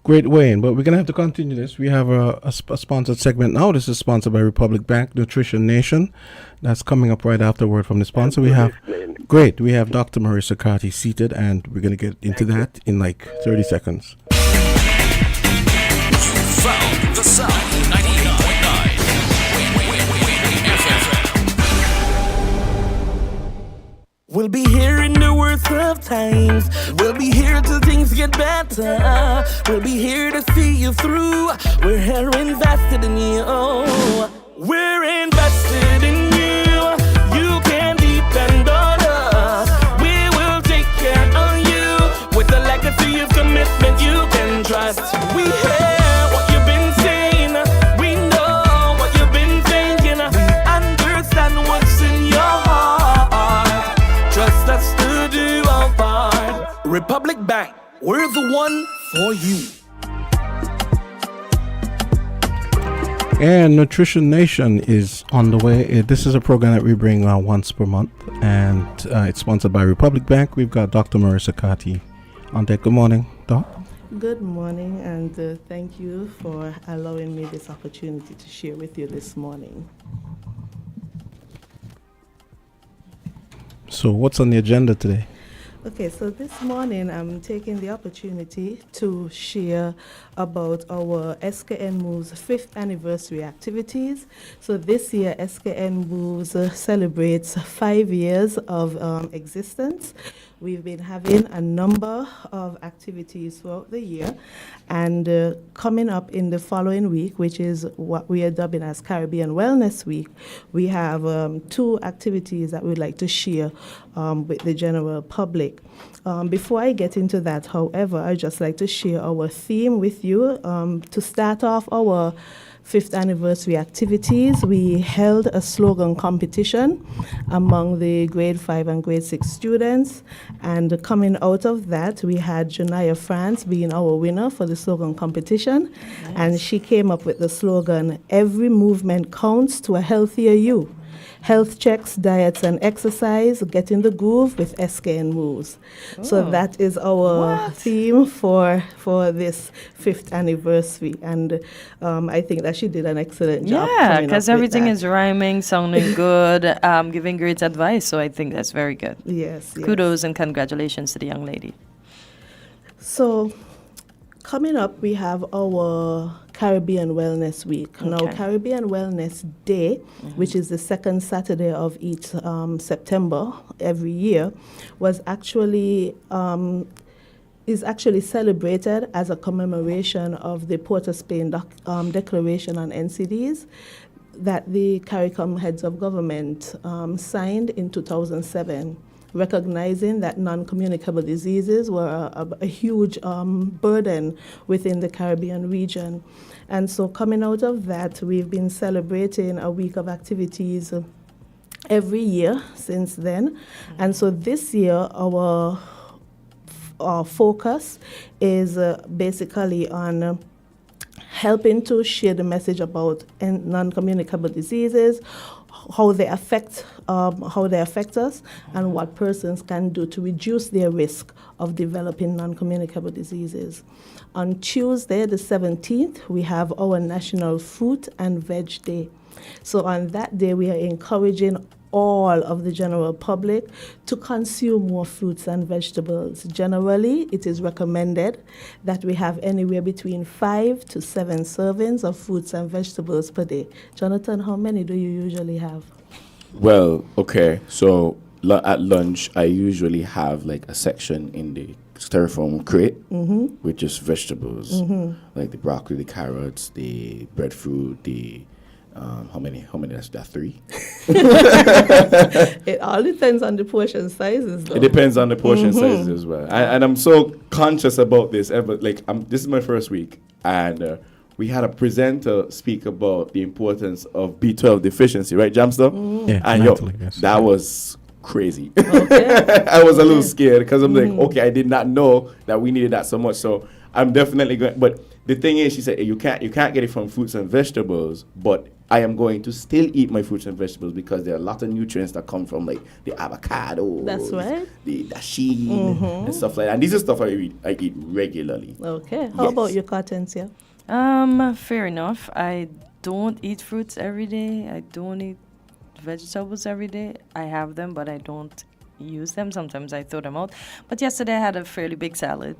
Great, Wayne, but we're gonna have to continue this. We have a sponsored segment now. This is sponsored by Republic Bank Nutrition Nation. That's coming up right after word from the sponsor. We have Dr. Marissa Carty seated, and we're gonna get into that in like 30 seconds.
Found the Sound 98.9 FM.
We'll be here in the worst of times. We'll be here till things get better. We'll be here to see you through. We're here invested in you. We're invested in you. You can depend on us. We will take care of you with a legacy of commitment you can trust. We hear what you've been saying. We know what you've been thinking. We understand what's in your heart. Trust us to do our part. Republic Bank, we're the one for you.
And Nutrition Nation is on the way. This is a program that we bring once per month, and it's sponsored by Republic Bank. We've got Dr. Marissa Carty on deck. Good morning, Doc.
Good morning, and thank you for allowing me this opportunity to share with you this morning.
So what's on the agenda today?
Okay, so this morning I'm taking the opportunity to share about our SKN Moves 5th anniversary activities. So this year SKN Moves celebrates 5 years of existence. We've been having a number of activities throughout the year, and coming up in the following week, which is what we are dubbing as Caribbean Wellness Week, we have 2 activities that we'd like to share with the general public. Before I get into that, however, I'd just like to share our theme with you. To start off our 5th anniversary activities, we held a slogan competition among the grade 5 and grade 6 students, and coming out of that, we had Janaya France being our winner for the slogan competition. Nice. And she came up with the slogan, "Every movement counts to a healthier you. Health checks, diets, and exercise, get in the groove with SKN Moves." Oh. So that is our theme for this 5th anniversary. And I think that she did an excellent job.
Yeah, because everything is rhyming, sounding good, giving great advice. So I think that's very good.
Yes.
Kudos and congratulations to the young lady.
So coming up, we have our Caribbean Wellness Week. Okay. Now, Caribbean Wellness Day, which is the 2nd Saturday of each September every year, is actually celebrated as a commemoration of the Port of Spain Declaration on NCDs that the CARICOM heads of government signed in 2007. Recognizing that non-communicable diseases were a huge burden within the Caribbean region. And so coming out of that, we've been celebrating a week of activities every year since then. And so this year, our focus is basically on helping to share the message about non-communicable diseases, how they affect us, and what persons can do to reduce their risk of developing non-communicable diseases. On Tuesday, the 17th, we have our National Fruit and Veg Day. So on that day, we are encouraging all of the general public to consume more fruits and vegetables. Generally, it is recommended that we have anywhere between 5 to 7 servings of fruits and vegetables per day. Jonathan, how many do you usually have?
Well, okay, so at lunch, I usually have like a section in the styrofoam crate with just vegetables, like the broccoli, the carrots, the breadfruit, the how many? That's that 3.
It all depends on the portion sizes, though.
It depends on the portion sizes as well. And I'm so conscious about this. This is my first week, and we had a presenter speak about the importance of B12 deficiency, right, Jamsta?
Yeah,
and that was crazy.
Okay.
I was a little scared because I'm like, okay, I did not know that we needed that so much. So I'm definitely going. But the thing is, she said you can't get it from fruits and vegetables, but I am going to still eat my fruits and vegetables because there are a lot of nutrients that come from like the avocado.
That's right.
The dasheen and stuff like that. And these are stuff I eat regularly.
Okay. How about your Kortensia?
Fair enough. I don't eat fruits every day. I don't eat vegetables every day. I have them, but I don't use them. Sometimes I throw them out. But yesterday I had a fairly big salad,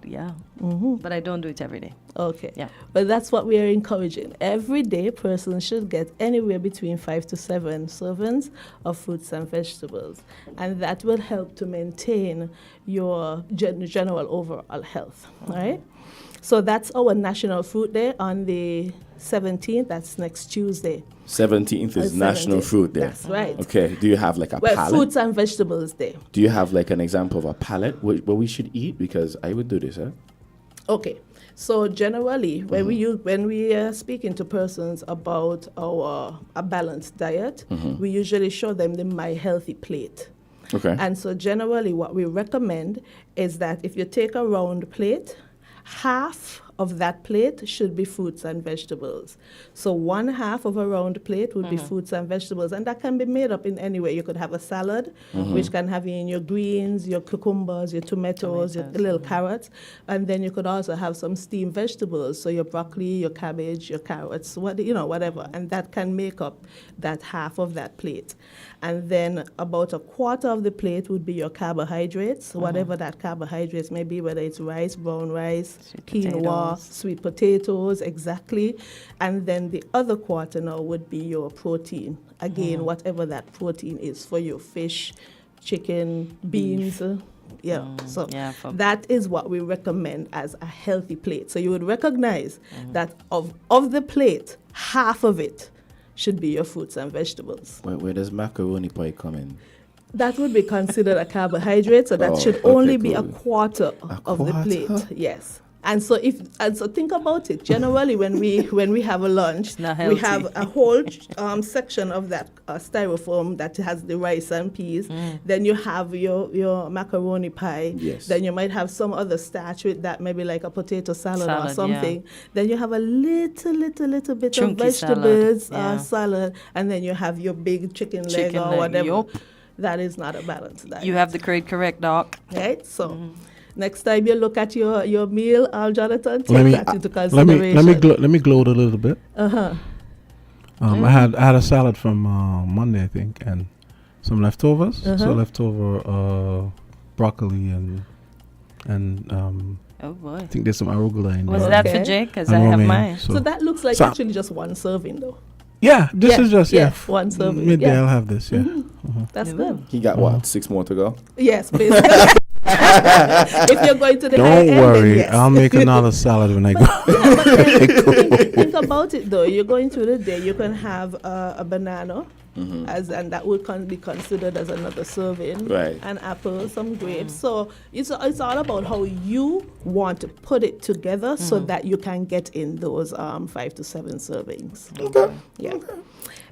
but I don't do it every day.
Okay.
Yeah.
But that's what we are encouraging. Every day, persons should get anywhere between 5 to 7 servings of fruits and vegetables. And that will help to maintain your general overall health, all right? So that's our National Fruit Day on the 17th. That's next Tuesday.
17th is National Fruit Day.
That's right.
Okay. Do you have like a palette?
Fruits and Vegetables Day.
Do you have like an example of a palette what we should eat? Because I would do this, huh?
Okay. So generally, when we are speaking to persons about a balanced diet, we usually show them the My Healthy Plate.
Okay.
And so generally what we recommend is that if you take a round plate, half of that plate should be fruits and vegetables. So 1/2 of a round plate would be fruits and vegetables, and that can be made up in any way. You could have a salad, which can have in your greens, your cucumbers, your tomatoes, your little carrots, and then you could also have some steamed vegetables, so your broccoli, your cabbage, your carrots, whatever, and that can make up that half of that plate. And then about 1/4 of the plate would be your carbohydrates, whatever that carbohydrates may be, whether it's rice, brown rice, quinoa, sweet potatoes, exactly. And then the other 1/4 now would be your protein. Again, whatever that protein is for you, fish, chicken, beans, Yeah. So
yeah,
that is what we recommend as a healthy plate. So you would recognize that of the plate, half of it should be your fruits and vegetables.
Where does macaroni pie come in?
That would be considered a carbohydrate, so that
Oh,
should
okay,
only be a
cool.
quarter of the plate. Yes. And so think about it. Generally, when we have a lunch,
not
we
healthy.
have a whole section of that styrofoam that has the rice and peas. Then you have your macaroni pie.
Yes.
Then you might have some other starch with that, maybe like a potato salad or
Salad,
something. Then you have a little bit
Chunky
of vegetables
salad, yeah.
salad, and then you have your big chicken leg or whatever.
Yup.
That is not a balanced diet.
You have the grade correct, Doc.
Right? So next time you look at your meal, Jonathan, take
Let me
that into consideration.
let me gloat a little bit. I had a salad from Monday, I think, and some leftovers. So leftover broccoli and
Oh boy.
I think there's some arugula in
Was
there.
that
Okay.
for Jake? Because
And
I have
romaine,
mine.
So that looks like
So-
actually just one serving, though.
Yeah, this is just
one serving.
midday.
Yeah.
I'll have this. Yeah.
That's good.
He got what? 6 more to go?
Yes, basically. If you're going to the high
Don't
end,
worry,
then yes.
I'll make another salad when I go.
Think about it though. You're going through the day. You can have a banana, and that would be considered as another serving.
Right.
An apple, some grapes. So it's all about how you want to put it together so that you can get in those 5 to 7 servings.
Okay.
Yeah.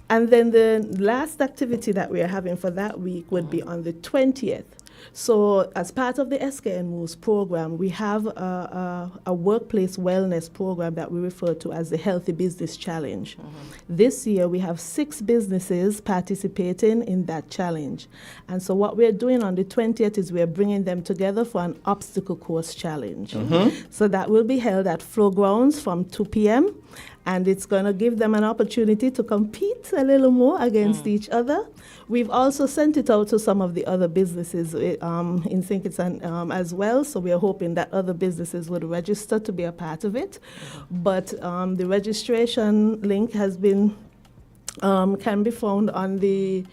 And then the last activity that we are having for that week would be on the 20th. So as part of the SKN Moves program, we have a workplace wellness program that we refer to as the Healthy Business Challenge. This year, we have 6 businesses participating in that challenge. And so what we're doing on the 20th is we're bringing them together for an obstacle course challenge. So that will be held at Flow Grounds from 2 p.m. And it's going to give them an opportunity to compete a little more against each other. We've also sent it out to some of the other businesses in St. Kitts as well. So we are hoping that other businesses would register to be a part of it. But the registration link has been can be found on the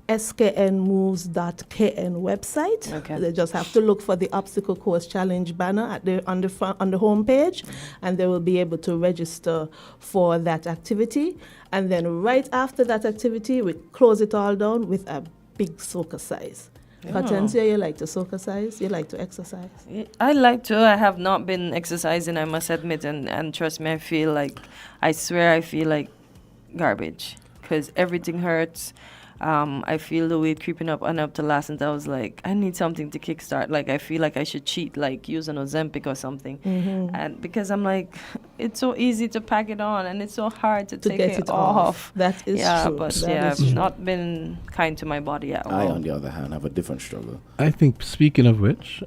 sknmoves.kn website.
Okay.
They just have to look for the Obstacle Course Challenge banner on the home page, and they will be able to register for that activity. And then right after that activity, we close it all down with a big soaker size. Kortensia, you like to soaker size? You like to exercise?
I like to. I have not been exercising, I must admit, and trust me, I swear I feel like garbage because everything hurts. I feel the weight creeping up and up to last, and I was like, I need something to kickstart. Like, I feel like I should cheat, like use an Ozempic or something. And because I'm like, it's so easy to pack it on, and it's so hard to take
get
it
it
off.
That is true.
But
That is
I've
true.
not been kind to my body at all.
I, on the other hand, have a different struggle.
I think, speaking of which,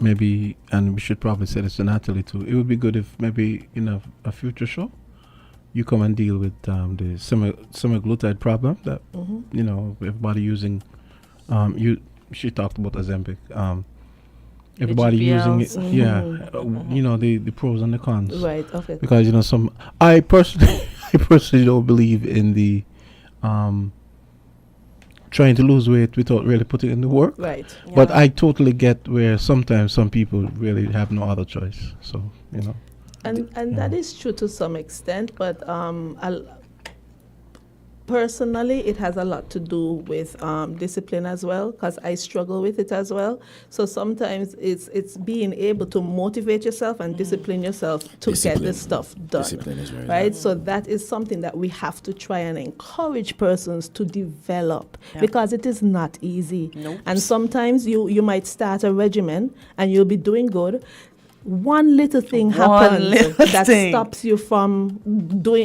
maybe, and we should probably say this to Natalie too, it would be good if maybe in a future show, you come and deal with the semaglutide problem that, everybody using, she talked about Ozempic, everybody using it, the pros and the cons.
Right, okay.
Because, I personally don't believe in the, trying to lose weight without really putting in the work.
Right.
But I totally get where sometimes some people really have no other choice. So,
And that is true to some extent, but personally, it has a lot to do with discipline as well, because I struggle with it as well. So sometimes it's being able to motivate yourself and discipline yourself to get this stuff done.
Discipline is very
right? So that is something that we have to try and encourage persons to develop, because it is not easy.
Nope.
And sometimes you might start a regimen and you'll be doing good. One little thing happens that stops you from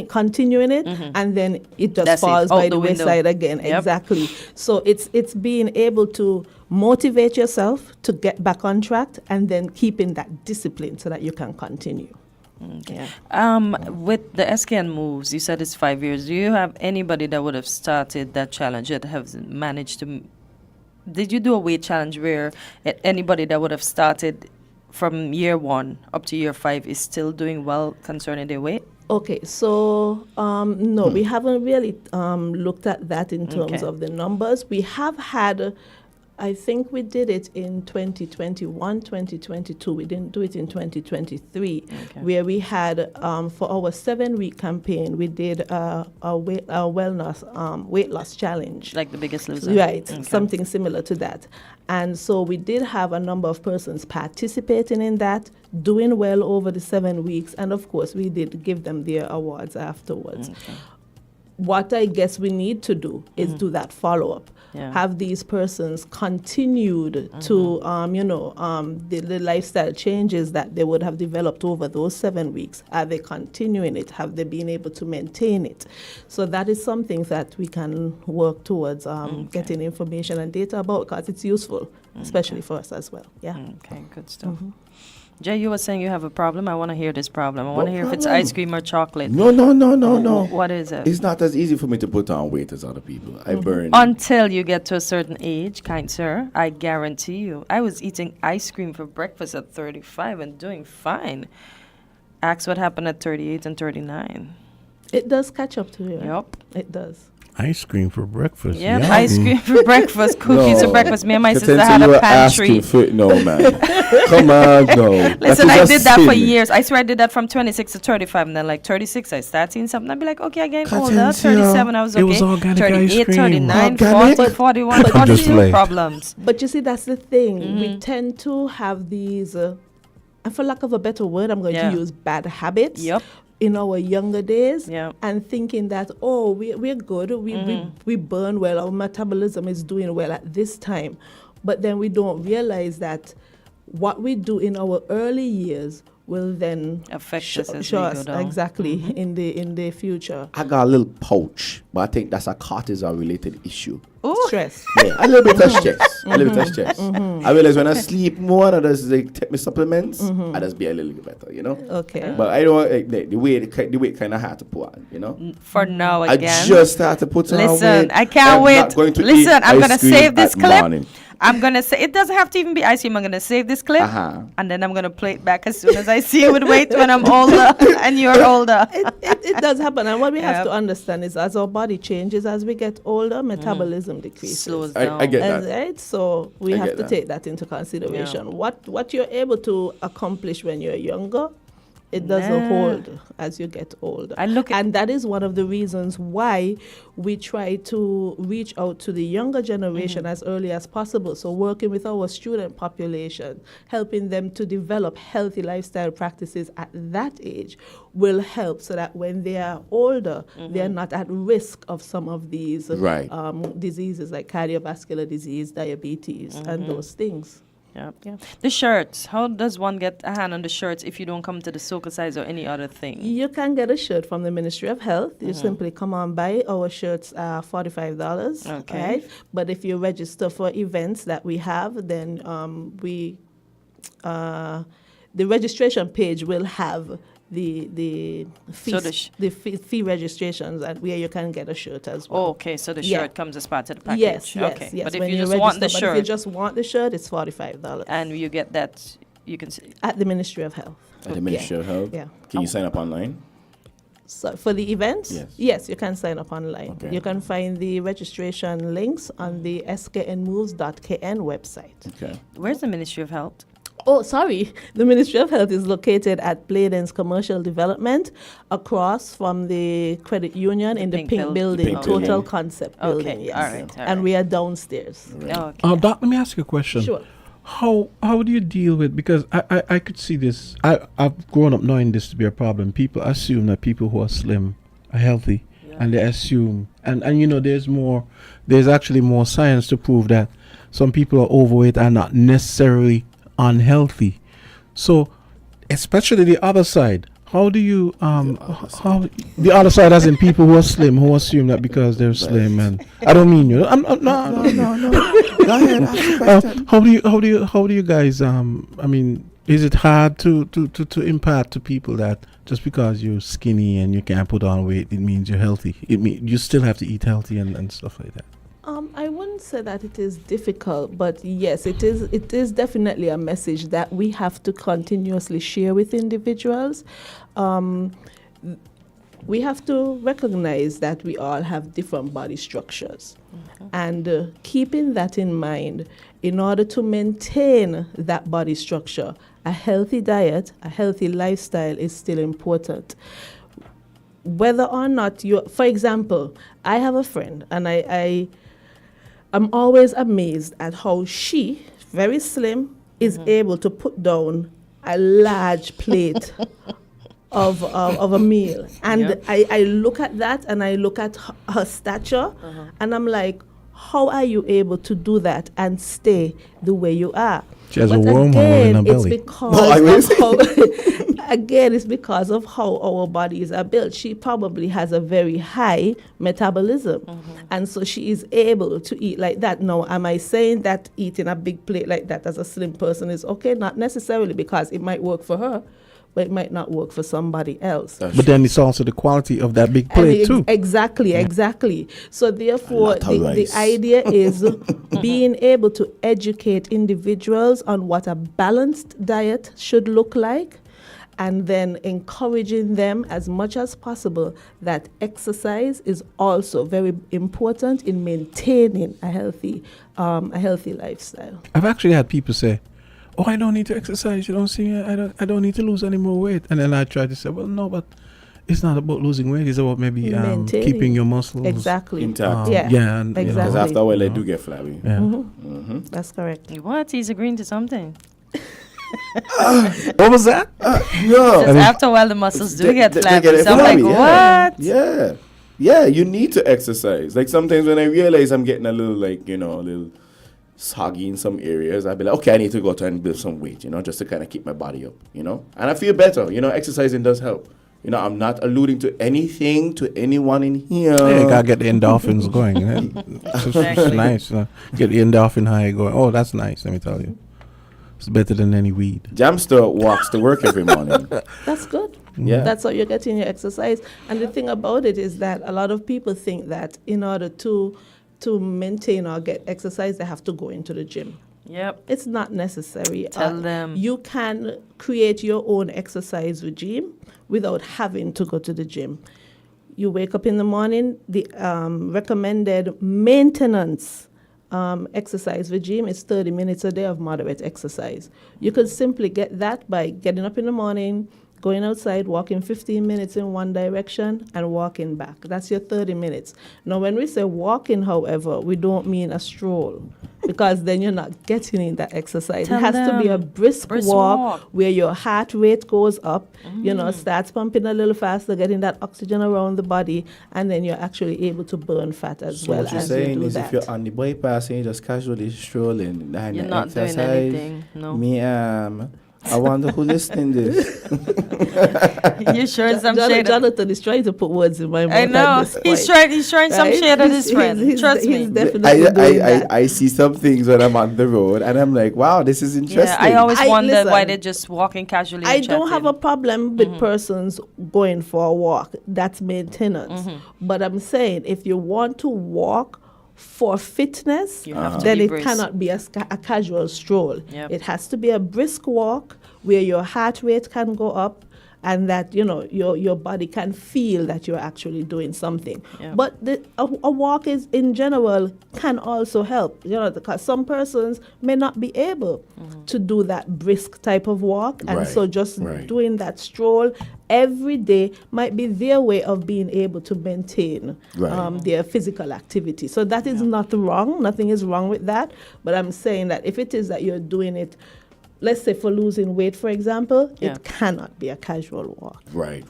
continuing it, and then it just falls by the wayside again.
Yep.
Exactly. So it's being able to motivate yourself to get back on track, and then keeping that discipline so that you can continue.
Okay. With the SKN Moves, you said it's 5 years. Do you have anybody that would have started that challenge that has managed to? Did you do a weight challenge where anybody that would have started from year 1 up to year 5 is still doing well concerning their weight?
Okay, so no, we haven't really looked at that in terms of the numbers. We have had I think we did it in 2021, 2022. We didn't do it in 2023, where we had, for our 7-week campaign, we did a wellness weight loss challenge.
Like the Biggest Loser.
Right, something similar to that. And so we did have a number of persons participating in that, doing well over the 7 weeks. And of course, we did give them their awards afterwards. What I guess we need to do is do that follow-up. Have these persons continued to, the lifestyle changes that they would have developed over those 7 weeks. Are they continuing it? Have they been able to maintain it? So that is something that we can work towards getting information and data about, because it's useful, especially for us as well. Yeah.
Okay, good stuff. Jay, you were saying you have a problem. I want to hear this problem. I want to hear if it's ice cream or chocolate.
No.
What is it?
It's not as easy for me to put on weight as other people. I burn.
Until you get to a certain age, kind sir, I guarantee you. I was eating ice cream for breakfast at 35 and doing fine. Ask what happened at 38 and 39.
It does catch up to you.
Yep.
It does.
Ice cream for breakfast.
Yep, ice cream for breakfast, cookies for breakfast. Me and my sister had a pantry.
No, man. Come on, no.
Listen, I did that for years. I swear I did that from 26 to 35. And then like 36, I started seeing something. I'd be like, okay, again, older. 37, I was okay.
It was organic
38,
ice cream.
39,
Organic?
40, 41, 42 problems.
But you see, that's the thing. We tend to have these, and for lack of a better word, I'm going to use bad habits. In our younger days, and thinking that, oh, we're good, we burn well, our metabolism is doing well at this time. But then we don't realize that what we do in our early years will then
affect us as
show
we
us
go down.
exactly in the future.
I got a little pouch, but I think that's a cortisol related issue.
Stress.
Yeah, a little bit of stress. A little bit of stress. I realize when I sleep more and I just take my supplements, I just be a little bit better, you know?
Okay.
But I don't the weight kind of hard to put on, you know?
For now again.
I just started to put on weight.
Listen, I can't wait. Listen, I'm going to save this clip.
Morning.
I'm going to say, it doesn't have to even be ice cream. I'm going to save this clip, and then I'm going to play it back as soon as I see you with weight when I'm older and you're older.
It does happen. And what we have to understand is as our body changes, as we get older, metabolism decreases.
Slows down.
I get that.
Right? So we have to take that into consideration. What you're able to accomplish when you're younger, it doesn't hold as you get older. And that is one of the reasons why we try to reach out to the younger generation as early as possible. So working with our student population, helping them to develop healthy lifestyle practices at that age will help so that when they are older, they are not at risk of some of these diseases like cardiovascular disease, diabetes, and those things.
Yeah. The shirts. How does one get a hand on the shirts if you don't come to the Soca size or any other thing?
You can get a shirt from the Ministry of Health. You simply come on by. Our shirts are $45.
Okay.
Right? But if you register for events that we have, then the registration page will have the fee registrations and where you can get a shirt as well.
Oh, okay, so the shirt comes as part of the package.
Yes.
But if
when
you just want the shirt,
if you just want the shirt, it's $45.
And you get that, you can see
at the Ministry of Health.
At the Ministry of Health.
Yeah.
Can you sign up online?
So for the events, yes, you can sign up online.
Okay.
You can find the registration links on the sknmoves.kn website.
Okay.
Where's the Ministry of Health?
Oh, sorry. The Ministry of Health is located at Bladen's Commercial Development across from the credit union in the Pink Building, Total Concept Building. Yes.
All right.
And we are downstairs.
Right. Okay.
Doc, let me ask you a question.
Sure.
How do you deal with, because I could see this, I've grown up knowing this to be a problem. People assume that people who are slim are healthy, and they assume, and you know, there's actually more science to prove that some people are overweight are not necessarily unhealthy. So especially the other side, how do you how the other side, as in people who are slim, who assume that because they're slim, and I don't mean you, no. Go ahead. How do you guys I mean, is it hard to impart to people that just because you're skinny and you can't put on weight, it means you're healthy? It means you still have to eat healthy and stuff like that?
I wouldn't say that it is difficult, but yes, it is definitely a message that we have to continuously share with individuals. we have to recognize that we all have different body structures. And keeping that in mind, in order to maintain that body structure, a healthy diet, a healthy lifestyle is still important. Whether or not for example, I have a friend, and I'm always amazed at how she, very slim, is able to put down a large plate of a meal. And I look at that, and I look at her stature, and I'm like, how are you able to do that and stay the way you are?
She has a wormhole in her belly.
It's because of how our bodies are built. She probably has a very high metabolism. And so she is able to eat like that. Now, am I saying that eating a big plate like that as a slim person is okay? Not necessarily, because it might work for her, but it might not work for somebody else.
But then it's also the quality of that big plate too.
Exactly. So therefore, the idea is being able to educate individuals on what a balanced diet should look like, and then encouraging them as much as possible that exercise is also very important in maintaining a healthy lifestyle.
I've actually had people say, "Oh, I don't need to exercise. You don't see me. I don't need to lose any more weight." And then I try to say, "Well, no, but it's not about losing weight. It's about maybe keeping your muscles
intact."
And,
exactly.
Because after a while, they do get flabby.
Yeah.
That's correct.
What? He's agreeing to something.
What was that?
No.
After a while, the muscles do get flabby. So I'm like, what?
Yeah, you need to exercise. Like sometimes when I realize I'm getting a little, like, a little soggy in some areas, I'd be like, okay, I need to go out and build some weight, just to kind of keep my body up, And I feel better. Exercising does help. I'm not alluding to anything to anyone in here.
Yeah, you gotta get the endorphins going. It's nice. Get the endorphin high going. Oh, that's nice, let me tell you. It's better than any weed.
Jamsta walks to work every morning.
That's good.
Yeah.
That's how you're getting your exercise. And the thing about it is that a lot of people think that in order to maintain or get exercise, they have to go into the gym.
Yep.
It's not necessary.
Tell them.
You can create your own exercise regime without having to go to the gym. You wake up in the morning, the recommended maintenance exercise regime is 30 minutes a day of moderate exercise. You could simply get that by getting up in the morning, going outside, walking 15 minutes in one direction, and walking back. That's your 30 minutes. Now, when we say walking, however, we don't mean a stroll, because then you're not getting in that exercise. It has to be a brisk walk where your heart rate goes up, starts pumping a little faster, getting that oxygen around the body, and then you're actually able to burn fat as well as you do that.
What you're saying is if you're on the bypass and you're just casually strolling, and
you're not doing anything. No.
I wonder who listening this.
You're showing some shade.
Jonathan is trying to put words in my mouth.
I know. He's showing some shade at his friend. Trust me.
He's definitely doing that.
I see some things when I'm on the road, and I'm like, wow, this is interesting.
Yeah, I always wondered why they're just walking casually.
I don't have a problem with persons going for a walk. That's maintenance. But I'm saying if you want to walk for fitness, then it cannot be a casual stroll.
Yep.
It has to be a brisk walk where your heart rate can go up, and that your body can feel that you're actually doing something.
Yep.
But a walk is in general can also help, because some persons may not be able to do that brisk type of walk, and so just doing that stroll every day might be their way of being able to maintain their physical activity. So that is not wrong. Nothing is wrong with that. But I'm saying that if it is that you're doing it, let's say for losing weight, for example, it cannot be a casual walk.
Right.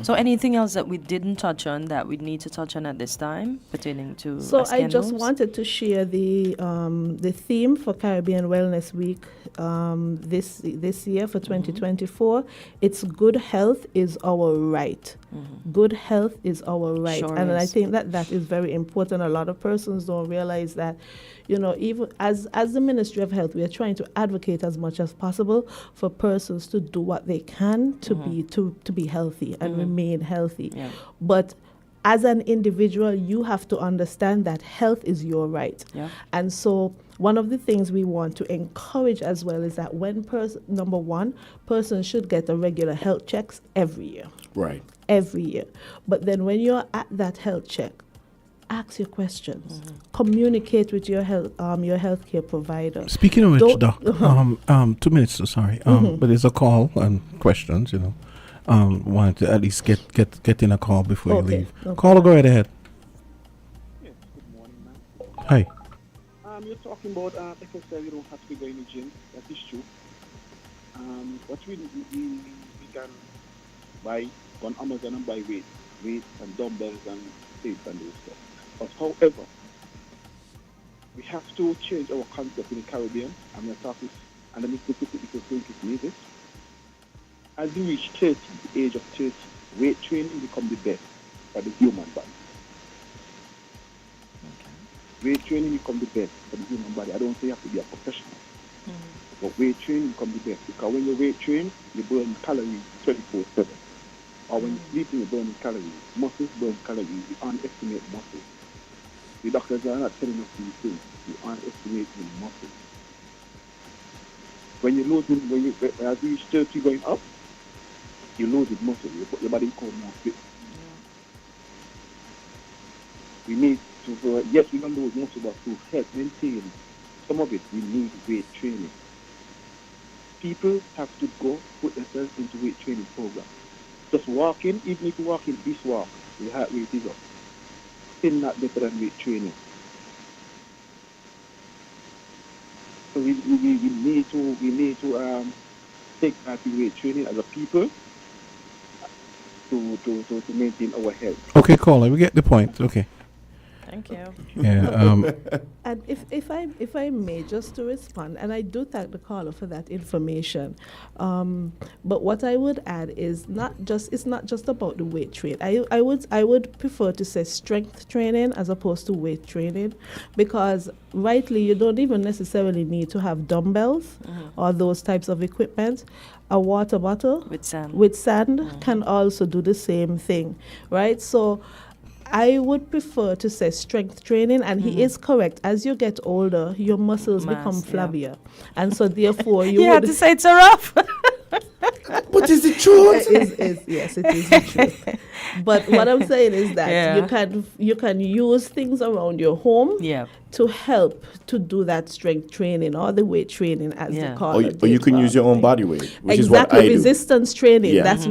So anything else that we didn't touch on that we need to touch on at this time pertaining to
I just wanted to share the theme for Caribbean Wellness Week this year for 2024. It's good health is our right. Good health is our right.
Sure
and
is.
I think that is very important. A lot of persons don't realize that, even as the Ministry of Health, we are trying to advocate as much as possible for persons to do what they can to be healthy and remain healthy.
Yeah.
But as an individual, you have to understand that health is your right.
Yeah.
And so one of the things we want to encourage as well is that number one, persons should get a regular health checks every year.
Right.
Every year. But then when you're at that health check, ask your questions. Communicate with your healthcare provider.
Speaking of which,
Don't-
Doc, 2 minutes, sorry. But there's a call and questions, wanted to at least get in a call before you
Okay,
leave.
okay.
Caller, go right ahead.
Yes, good morning, ma'am.
Hi.
You're talking about exercise, you don't have to go in the gym. That is true. What we can buy on Amazon and buy weights and dumbbells and plates and those stuff. But however, we have to change our concept in the Caribbean. I'm not talking, and let me specifically think it's needed. As you reach 30, the age of 30, weight training becomes the best for the human body. Weight training becomes the best for the human body. I don't say you have to be a professional. But weight training becomes the best. Because when you weight train, you burn calories 24/7. Or when you sleep, you burn calories. Muscles burn calories. You underestimate muscles. The doctors are not telling us these things. You underestimate the muscles. When you lose, as you reach 30 going up, you lose the muscle. Your body becomes more fit. We need to, yes, we don't lose muscle, but to help maintain some of it, we need weight training. People have to go put themselves into weight training program. Just walking, even if you walk in this walk, your heart rate is up. Still not better than weight training. So we need to take part in weight training as a people to maintain our health.
Okay, caller, we get the point. Okay.
Thank you.
Yeah.
And if I may, just to respond, and I do thank the caller for that information. But what I would add is it's not just about the weight training. I would prefer to say strength training as opposed to weight training, because rightly you don't even necessarily need to have dumbbells or those types of equipment. A water bottle with sand can also do the same thing, right? So I would prefer to say strength training, and he is correct. As you get older, your muscles become flabbier, and so therefore you
have to say it's a rough.
But is it true?
Yes, it is the truth. But what I'm saying is that you can use things around your home to help to do that strength training or the weight training, as they call it.
Or you can use your own body weight, which is
exactly,
what I do.
Resistance training.
Yeah.
That's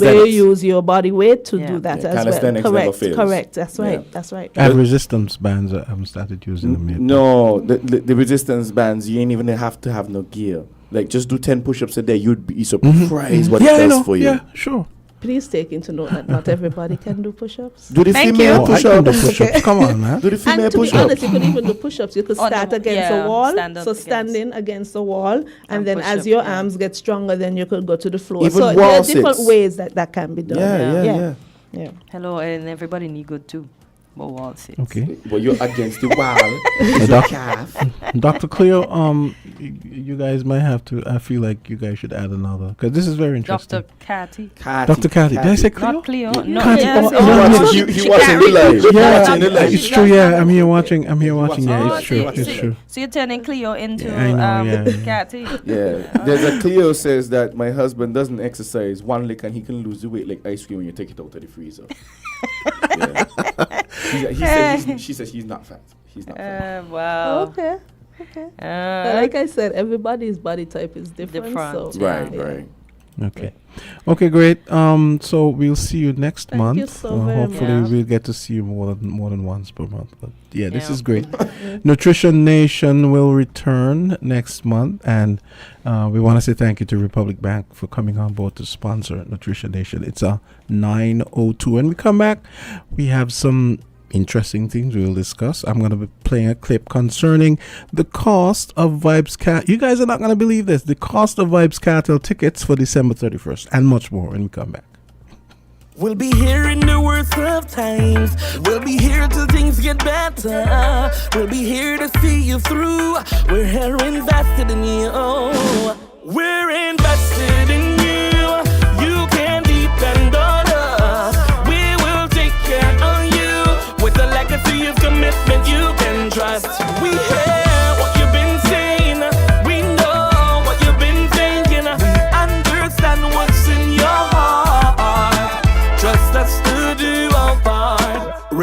where you use your body weight to do that as well.
Calisthenics never fails.
Correct. That's right. That's right.
And resistance bands, I haven't started using them yet.
No, the resistance bands, you ain't even have to have no gear. Like, just do 10 push-ups a day. You'd be surprised what it does for you.
Yeah, sure.
Please take into note that not everybody can do push-ups.
Do the female
push-ups? Come on, man.
Do the female
and to
push-ups.
be honest, you could even do push-ups. You could start against a wall. Standing against the wall. And then as your arms get stronger, then you could go to the floor.
Even
so there are different ways that can be done.
Yeah.
Hello, and everybody need good too. But wall sits.
Okay.
But you're against the wall.
Dr. Cleo, you guys might have to, I feel like you guys should add another, because this is very interesting.
Dr. Cathy.
Dr. Cathy. Did I say Cleo?
Not Cleo. No,
He watching the live.
Yeah, it's true. Yeah, I'm here watching. Yeah, it's true. It's true.
So you're turning Cleo into Cathy.
Yeah. There's a Cleo says that my husband doesn't exercise one lick and he can lose the weight like ice cream when you take it out of the freezer. She says he's not fat. He's not fat.
Wow.
Okay. But like I said, everybody's body type is different. So
Right.
Okay, great. So we'll see you next month.
You so very
hopefully
much.
we'll get to see you more than once per month. But yeah, this is great. Nutrition Nation will return next month, and we want to say thank you to Republic Bank for coming on board to sponsor Nutrition Nation. It's a 9:02. When we come back, we have some interesting things we'll discuss. I'm going to be playing a clip concerning the cost of Vibes Cartel. You guys are not going to believe this. The cost of Vibes Cartel tickets for December 31st and much more when we come back.
We'll be here in the worst of times. We'll be here till things get better. We'll be here to see you through. We're here invested in you. We're invested in you. You can depend on us. We will take care of you.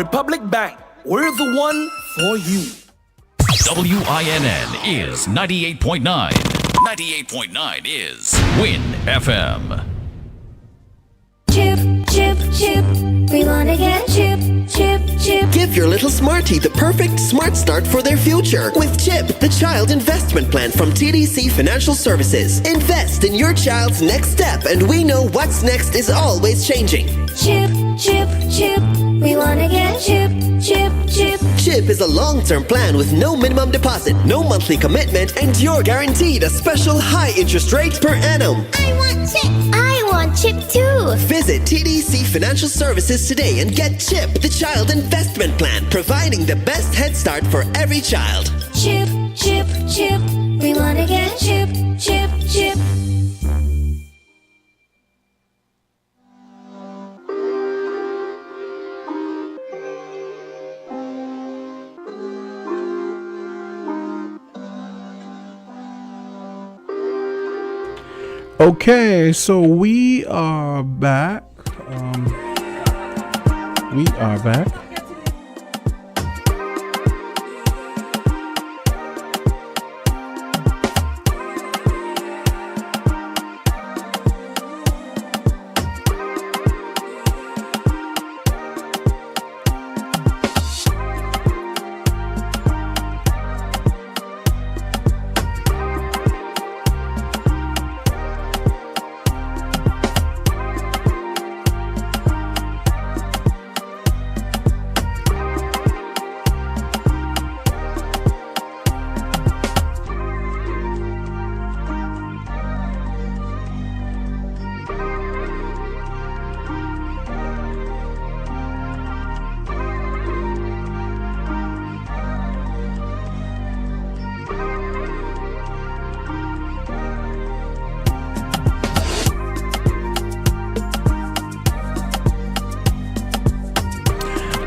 Republic Bank. We're the one for you.
WINN is 98.9. 98.9 is Win FM.
Chip, chip, chip. We wanna get chip, chip, chip.
Give your little smartie the perfect smart start for their future with CHIP, the child investment plan from TVC Financial Services. Invest in your child's next step, and we know what's next is always changing.
Chip, chip, chip. We wanna get chip, chip, chip.
CHIP is a long-term plan with no minimum deposit, no monthly commitment, and you're guaranteed a special high interest rate per annum.
I want chip. I want chip too.
Visit TDC Financial Services today and get CHIP, the child investment plan, providing the best head start for every child.
Chip, chip, chip. We wanna get chip, chip, chip.
Okay, so we are back. We are back.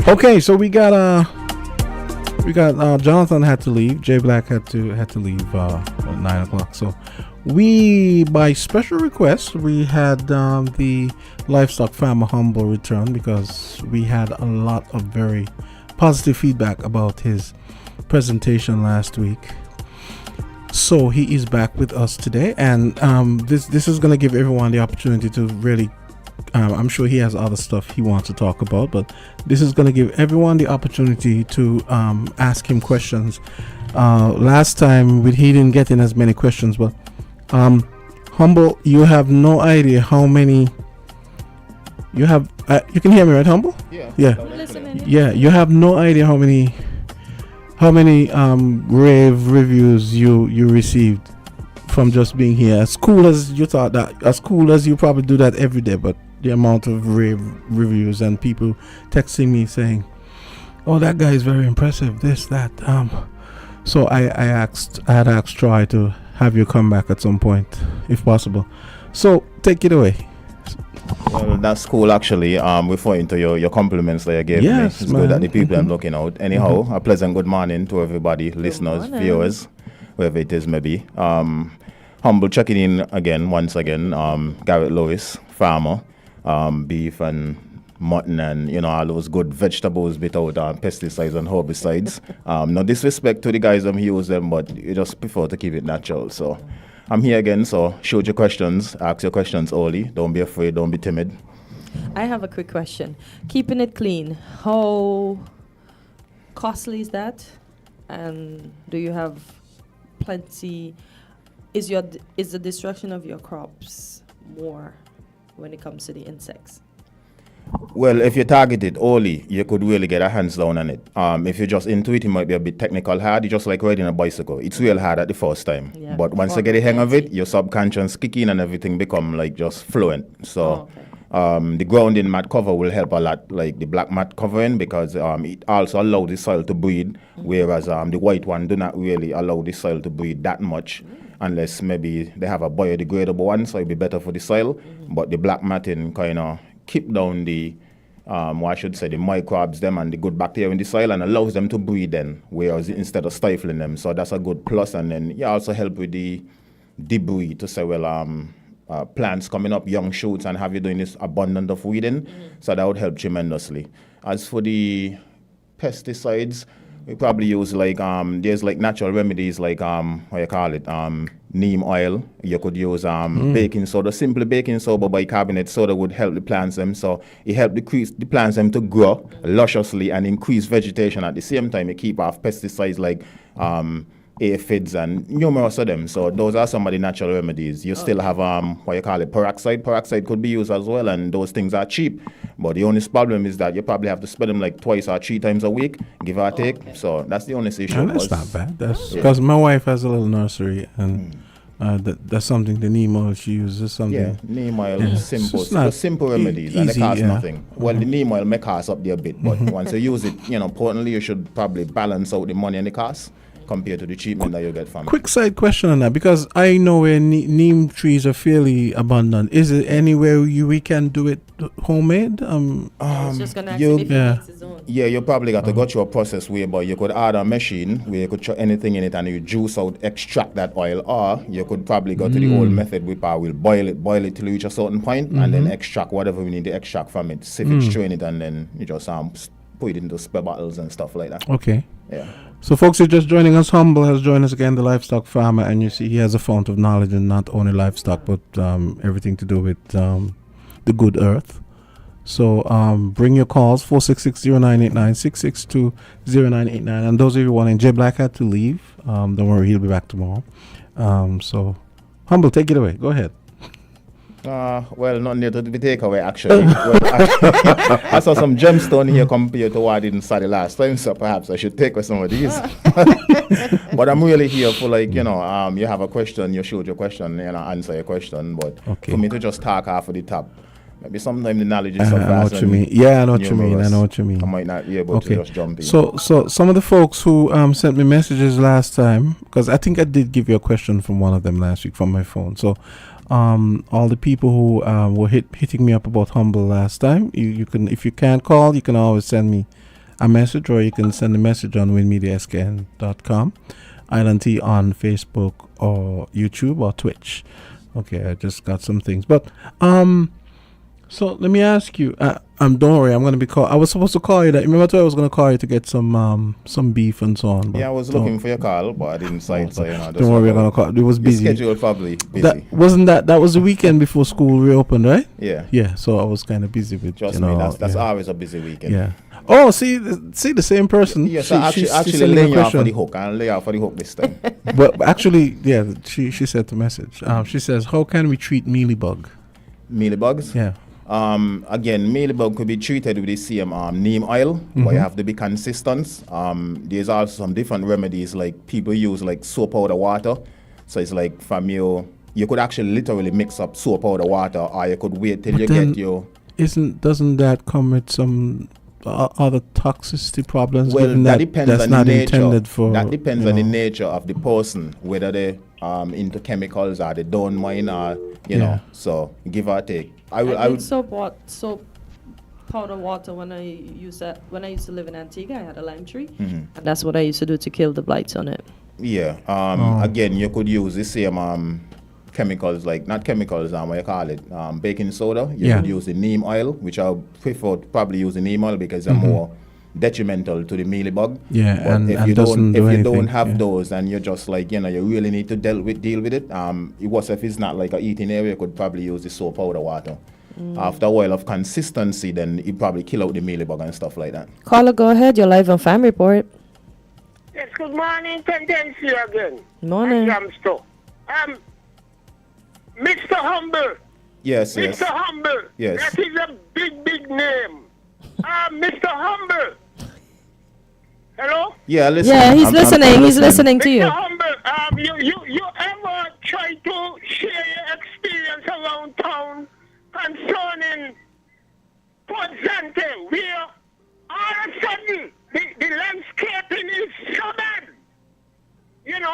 Okay, so we got Jonathan had to leave. Jay Black had to leave at 9:00. So we, by special request, we had the Livestock farmer Humble return because we had a lot of very positive feedback about his presentation last week. So he is back with us today, and this is going to give everyone the opportunity to really. I'm sure he has other stuff he wants to talk about, but this is going to give everyone the opportunity to ask him questions. Last time he didn't get in as many questions, but Humble, you have no idea how many you have. You can hear me, right, Humble? Yeah. Yeah. You have no idea how many rave reviews you received from just being here. As cool as you thought that, as cool as you probably do that every day, but the amount of rave reviews and people texting me saying, "Oh, that guy is very impressive." This, that. So I had asked Troy to have you come back at some point, if possible. So take it away.
Well, that's cool, actually. Referring to your compliments that you gave me, it's good that the people I'm looking out. Anyhow, a pleasant good morning to everybody, listeners, viewers, wherever it is, maybe. Humble checking in again, once again. Garrett Lewis, farmer, beef and mutton and all those good vegetables without pesticides and herbicides. No disrespect to the guys who use them, but you just prefer to keep it natural. So I'm here again, so shoot your questions, ask your questions early. Don't be afraid, don't be timid.
I have a quick question. Keeping it clean, how costly is that? And do you have plenty? Is the destruction of your crops more when it comes to the insects?
Well, if you target it early, you could really get a hands down on it. If you're just into it, it might be a bit technical hard. It's just like riding a bicycle. It's real hard at the first time. Yeah, but once you get the hang of it, your subconscious kick in and everything become like just fluent. So the grounding mat cover will help a lot, like the black mat covering, because it also allows the soil to breathe, whereas the white one do not really allow the soil to breathe that much. Unless maybe they have a biodegradable one, so it'll be better for the soil. But the black matting kind of keep down the, the microbes, them and the good bacteria in the soil, and allows them to breathe then, whereas instead of stifling them. So that's a good plus. And then you also help with the debris to say, well, plants coming up, young shoots, and have you doing this abundant of weeding. So that would help tremendously. As for the pesticides, we probably use like there's like natural remedies like what you call it, neem oil. You could use baking soda, simply baking soda, bicarbonate soda would help the plants them. So it help decrease the plants them to grow lusciously and increase vegetation at the same time. You keep off pesticides like aphids and numerous of them. So those are some of the natural remedies. You still have what you call it, peroxide. Peroxide could be used as well, and those things are cheap. But the only problem is that you probably have to spend them like 2 or 3 times a week, give or take. So that's the only issue.
And that's not bad. That's because my wife has a little nursery, and that's something the neem oil she uses. Something.
Yeah, neem oil is simple. So simple remedies, and they cost nothing. Well, the neem oil may cost up there a bit, but once you use it, importantly, you should probably balance out the money and the cost compared to the treatment that you get from it.
Quick side question on that, because I know where neem trees are fairly abundant. Is it anywhere we can do it homemade?
I was just gonna ask him if he makes his own.
Yeah, you probably got to go through a process whereby you could add a machine where you could throw anything in it and you juice out, extract that oil, or you could probably go to the old method where we'll boil it till you reach a certain point and then extract whatever we need to extract from it, sieve it, strain it, and then you just put it into spare bottles and stuff like that.
Okay.
Yeah.
So folks, you're just joining us. Humble has joined us again, the livestock farmer, and you see he has a fount of knowledge in not only livestock but everything to do with the good earth. So bring your calls, 466-0989, 662-0989. And those of you wanting, Jay Black had to leave. Don't worry, he'll be back tomorrow. So Humble, take it away. Go ahead.
Well, not near to the takeaway, actually. I saw some gemstone here compared to what I didn't study last time, so perhaps I should take with some of these. But I'm really here for, like, you have a question, you shoot your question, answer your question. But for me to just talk half of the top, maybe sometimes the knowledge is so fast.
I know what you mean. Yeah, I know what you mean.
I might not be able to just jump in.
So some of the folks who sent me messages last time, because I think I did give you a question from one of them last week from my phone. So all the people who were hitting me up about Humble last time, you can, if you can't call, you can always send me a message, or you can send a message on winmediaskn.com, Island T on Facebook or YouTube or Twitch. Okay, I just got some things, but so let me ask you. Don't worry, I'm gonna be call. I was supposed to call you. Remember, I was gonna call you to get some beef and so on.
Yeah, I was looking for your call, but I didn't sign. So
don't worry, I'm gonna call. It was busy.
Your schedule probably busy.
That was the weekend before school reopened, right?
Yeah.
Yeah. So I was kind of busy with.
Trust me, that's always a busy weekend.
Yeah. Oh, see the same person.
Yes, yeah, so actually laying you out for the hook. I'll lay out for the hook this time.
But actually, yeah, she said the message. She says, how can we treat mealybug?
Mealybugs?
Yeah.
Again, mealybug could be treated with the same neem oil, but you have to be consistent. There's also some different remedies, like people use like soap powder water. So it's like from you could actually literally mix up soap powder water, or you could wait till get your.
Doesn't that come with some other toxicity problems?
Well, that depends on the nature.
That
depends on the nature of the person, whether they into chemicals or they don't mind, or you know. So give or take. I would
soap powder water when I used to live in Antigua. I had a lime tree, and that's what I used to do to kill the blights on it.
Yeah. Again, you could use the same chemicals, like not chemicals, what you call it, baking soda. You could use the neem oil, which I prefer to probably use the neem oil because they're more detrimental to the mealybug.
Yeah,
but
and
if you don't have those, and you're just like, you really need to deal with it. If it's not like a eating area, you could probably use the soap powder water. After a while of consistency, then it probably kill out the mealybug and stuff like that.
Caller, go ahead. You're live on Fam Report.
Yes, good morning, Kortensia again.
Morning.
Jamsta. Mr. Humble.
Yes.
Mr. Humble.
Yes.
That is a big, big name. Mr. Humble. Hello?
Yeah, listen.
Yeah, he's listening. He's listening to you.
Mr. Humble, you ever try to share your experience around town concerning Kortensia, where all of a sudden the landscaping is so bad, and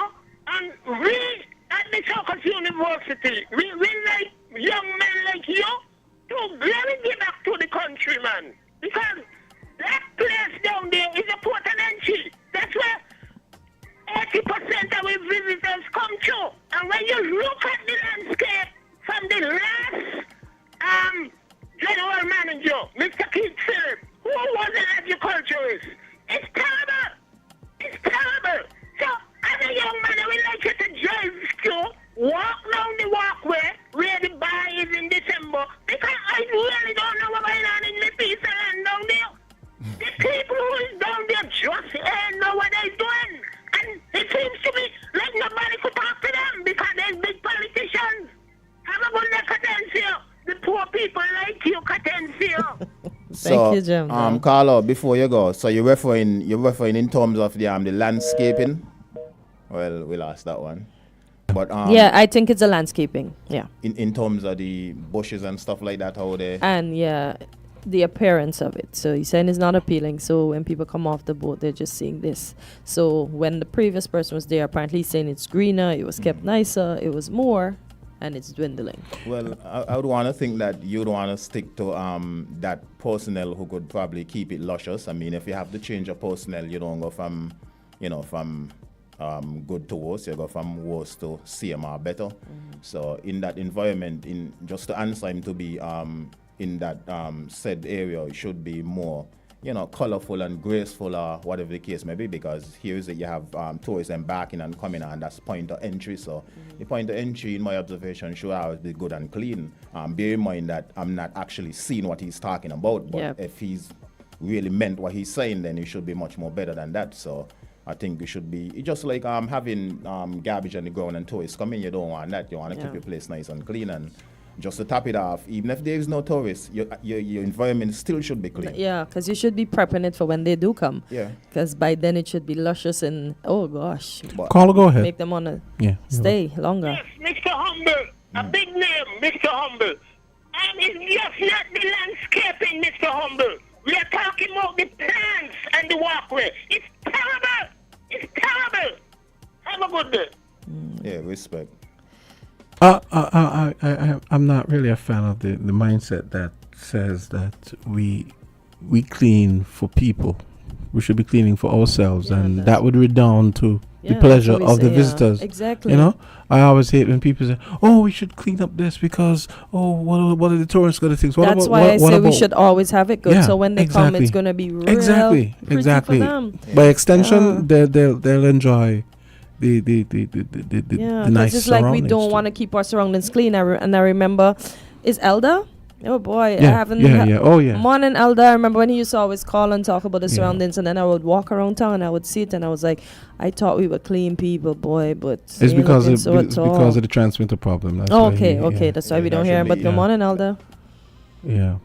we at the Focus University, we like young men like you to really get back to the country, man, because that place down there is a Kortensia. That's where 80% of our visitors come to. And when you look at the landscape from the last general manager, Mr. Keith Phillips, who was an agriculturist. It's terrible. It's terrible. So, as a young man, I would like you to drive to walk down the walkway where the bar is in December, because I really don't know what's going on in the piece of land down there. The people who is down there just ain't know what they're doing. And it seems to me like nobody could talk to them because there's big politicians. Have a good day, Kortensia. The poor people like you, Kortensia.
So,
you, Jim.
Carlo, before you go, so you're referring in terms of the landscaping. Well, we'll ask that one. But
yeah, I think it's a landscaping. Yeah.
In terms of the bushes and stuff like that, how they
And yeah, the appearance of it. So he's saying it's not appealing. So when people come off the boat, they're just seeing this. So when the previous person was there, apparently he's saying it's greener, it was kept nicer, it was more, and it's dwindling.
Well, I would want to think that you'd want to stick to that personnel who could probably keep it luscious. I mean, if you have to change a personnel, you don't go from good to worse, you go from worse to same or better. So in that environment, just to answer him to be in that said area, it should be more, colorful and graceful or whatever the case may be, because here is it, you have tourists embarking and coming on, that's point of entry. So the point of entry, in my observation, should always be good and clean. Bear in mind that I'm not actually seeing what he's talking about, but if he's really meant what he's saying, then it should be much more better than that. So I think it should be it's just like having garbage on the ground and tourists come in. You don't want that. You want to keep your place nice and clean, and just to top it off, even if there is no tourists, your environment still should be clean.
Yeah, because you should be prepping it for when they do come.
Yeah.
Because by then it should be luscious and, oh gosh.
Carla, go ahead.
Make them want to stay longer.
Yes, Mr. Humble, a big name, Mr. Humble. And it's just not the landscaping, Mr. Humble. We are talking about the plants and the walkway. It's terrible. It's terrible. Have a good day.
Yeah, respect.
I'm not really a fan of the mindset that says that we clean for people. We should be cleaning for ourselves, and that would redound to the pleasure of the visitors.
Exactly.
I always hate when people say, "Oh, we should clean up this because what are the tourists going to think?"
That's why I say we should always have it good. So when they come, it's going to be real
exactly
for them.
By extension, they'll enjoy the nice
it's like we don't
too.
want to keep our surroundings clean. I remember, is Elder? Oh boy, I haven't. Morning, Elder. I remember when he used to always call and talk about the surroundings, and then I would walk around town and I would see it, and I was like, I thought we were clean people, boy, but
it's because of the transmitter problem. That's
okay. That's why we don't hear him. But good morning, Elder.
Yeah.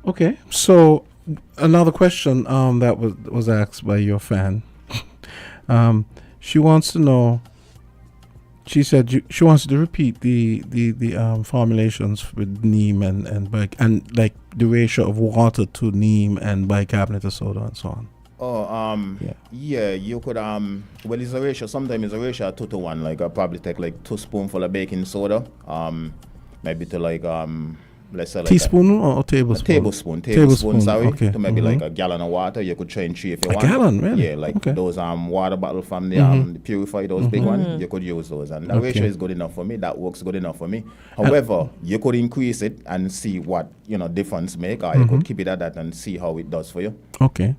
Okay. So another question that was asked by your fan. She wants to know. She said she wants to repeat the formulations with neem and like the ratio of water to neem and bicarbonate of soda and so on.
You could well, it's a ratio. Sometimes it's a ratio of 2 to 1. Like I probably take like 2 spoonful of baking soda, maybe to like let's say like
teaspoon or tablespoon?
Tablespoon, sorry.
Okay.
To maybe like a gallon of water. You could train 3 if you want.
A gallon, really?
Yeah, like those water bottle from the purify, those big ones. You could use those, and the ratio is good enough for me. That works good enough for me. However, you could increase it and see what difference make, or you could keep it at that and see how it does for you.
Okay.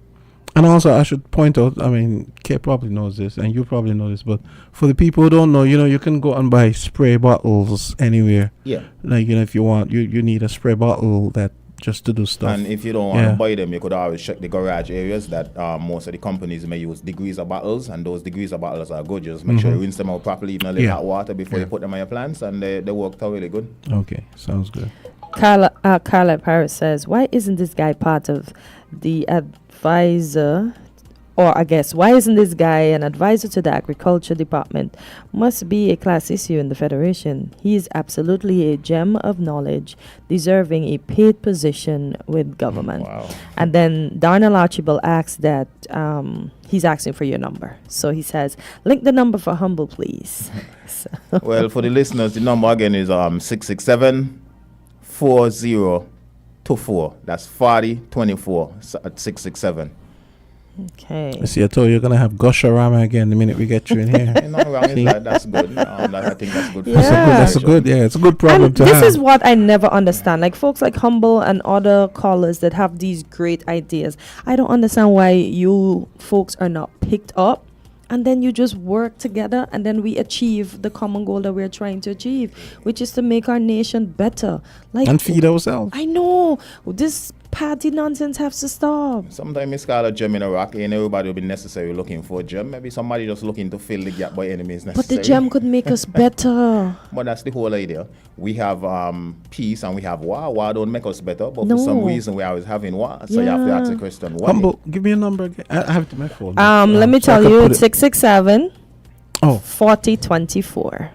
And also, I should point out, I mean, Kay probably knows this, and you probably know this, but for the people who don't know, you can go and buy spray bottles anywhere.
Yeah.
Like, if you want, you need a spray bottle that just to do stuff.
And if you don't want to buy them, you could always check the garage areas that most of the companies may use degrees of bottles, and those degrees of bottles are good. Just make sure you rinse them out properly in a little hot water before you put them on your plants, and they work out really good.
Okay, sounds good.
Carla Paris says, why isn't this guy part of the advisor, or I guess, why isn't this guy an advisor to the agriculture department? Must be a class issue in the Federation. He is absolutely a gem of knowledge, deserving a paid position with government.
Wow.
And then Darnell Archibald asks that he's asking for your number. So he says, link the number for Humble, please.
Well, for the listeners, the number again is 667-4024. That's 4024 at 667.
Okay.
See, I told you you're gonna have Gusharama again the minute we get you in here.
Nothing wrong with that. That's good. I think that's good.
That's a good. Yeah, it's a good problem
And
to
this
have.
is what I never understand. Like folks like Humble and other callers that have these great ideas. I don't understand why you folks are not picked up, and then you just work together, and then we achieve the common goal that we're trying to achieve, which is to make our nation better. Like
and feed ourselves.
I know this party nonsense has to stop.
Sometimes it's called a gem in a rock, and everybody will be necessarily looking for a gem. Maybe somebody just looking to fill the gap by any means necessary.
But the gem could make us better.
But that's the whole idea. We have peace and we have war. War don't make us better, but
No.
for some reason we're always having war. So you have to ask the question, why?
Humble, give me a number again. I have it to my phone.
Let me
so I
tell
could
you,
put
it's
it-
667
Oh.
4024.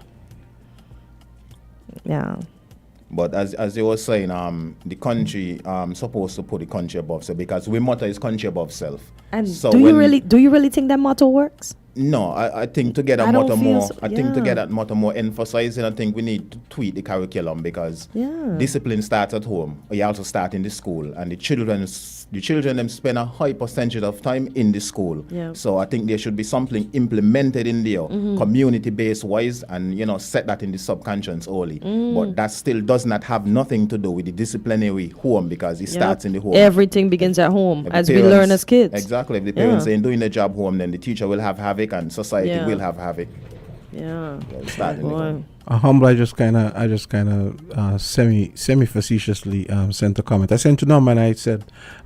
Yeah.
But as they were saying, the country supposed to put the country above self, because we motto is country above self.
And
so
do you really think that motto works?
No, I think to get
I
that
don't
motto
feel
more,
so-
I think to
yeah.
get that motto more emphasizing, I think we need to tweak the curriculum, because discipline starts at home. You also start in the school, and the children them spend a high percentage of time in the school.
Yeah.
So I think there should be something implemented in there,
Mhm.
community-based wise, and set that in the subconscious only.
Mm.
But that still does not have nothing to do with the disciplinary home, because it
Yep.
starts in the home.
Everything begins at home,
If the
as we
parents-
learn as kids.
Exactly. If the parents
Yeah.
ain't doing their job home, then the teacher will have havoc and society
Yeah.
will have havoc.
Yeah.
Starting the home.
Humble, I just kind of semi facetiously sent a comment. I sent to them and I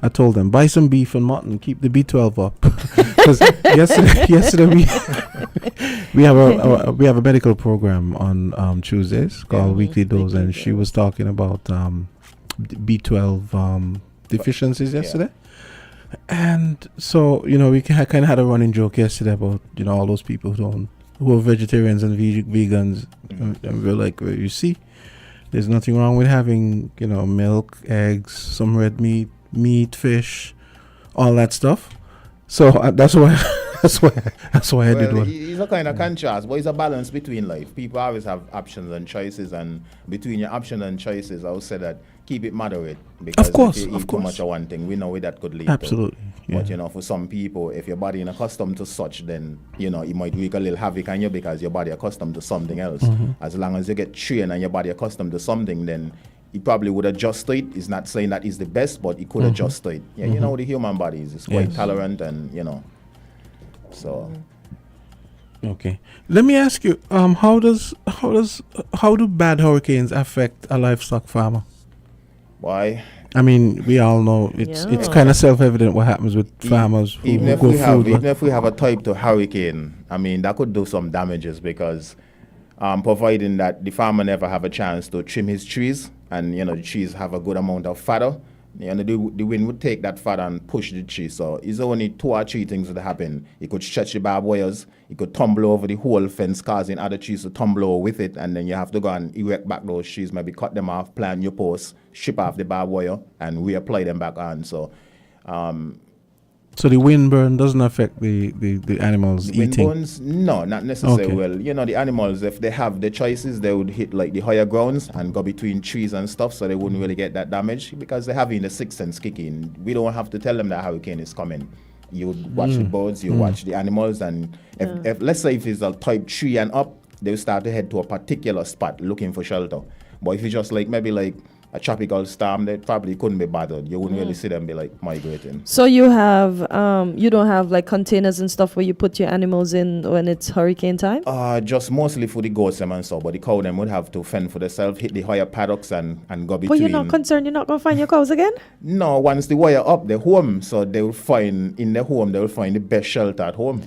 told them, buy some beef and mutton, keep the B12 up. Because yesterday we have a medical program on Tuesdays called Weekly Dose, and she was talking about B12 deficiencies yesterday. And so we kind of had a running joke yesterday about all those people who are vegetarians and vegans, and we're like, well, you see, there's nothing wrong with having milk, eggs, some red meat, fish, all that stuff. So that's why I did one.
It's a kind of contrast, but it's a balance between life. People always have options and choices, and between your options and choices, I would say that keep it moderate, because if you eat too much of one thing, we know where that could lead
Absolutely,
to. But for some people, if your body is accustomed to such, then it might wreak a little havoc on you, because your body accustomed to something else.
Mhm.
As long as you get trained and your body accustomed to something, then it probably would adjust to it. It's not saying that it's the best, but it could adjust to it. Yeah, you know the human body is. It's quite
Yes.
tolerant, and so.
Okay, let me ask you, how do bad hurricanes affect a livestock farmer?
Why?
I mean, we all know it's kind of self-evident what happens with farmers who
Even if
go
we have
food.
even if we have a type 2 hurricane, I mean that could do some damages, because providing that the farmer never have a chance to trim his trees, and the trees have a good amount of fodder, the wind would take that fodder and push the tree. So it's only 2 or 3 things would happen. It could stretch the barbed wires, it could tumble over the whole fence, causing other trees to tumble over with it, and then you have to go and erect back those trees, maybe cut them off, plant new posts, strip off the barbed wire, and reapply them back on. So
So the wind burn doesn't affect the animals
the wind
eating?
burns, no, not necessarily.
Okay.
Well, the animals, if they have the choices, they would hit like the higher grounds and go between trees and stuff, so they wouldn't really get that damage, because they're having the sixth sense kicking. We don't have to tell them that hurricane is coming. You would watch the birds, you watch the animals, and if let's say if it's a type 3 and up, they'll start to head to a particular spot looking for shelter. But if it's just maybe a tropical storm, they probably couldn't be bothered. You wouldn't really see them be migrating.
So you have you don't have containers and stuff where you put your animals in when it's hurricane time?
Just mostly for the goats and so, but the cow them would have to fend for themselves, hit the higher paddocks and go between.
But you're not concerned you're not going to find your cows again?
No, once the wire up, they're home, so they will find in their home, they will find the best shelter at home.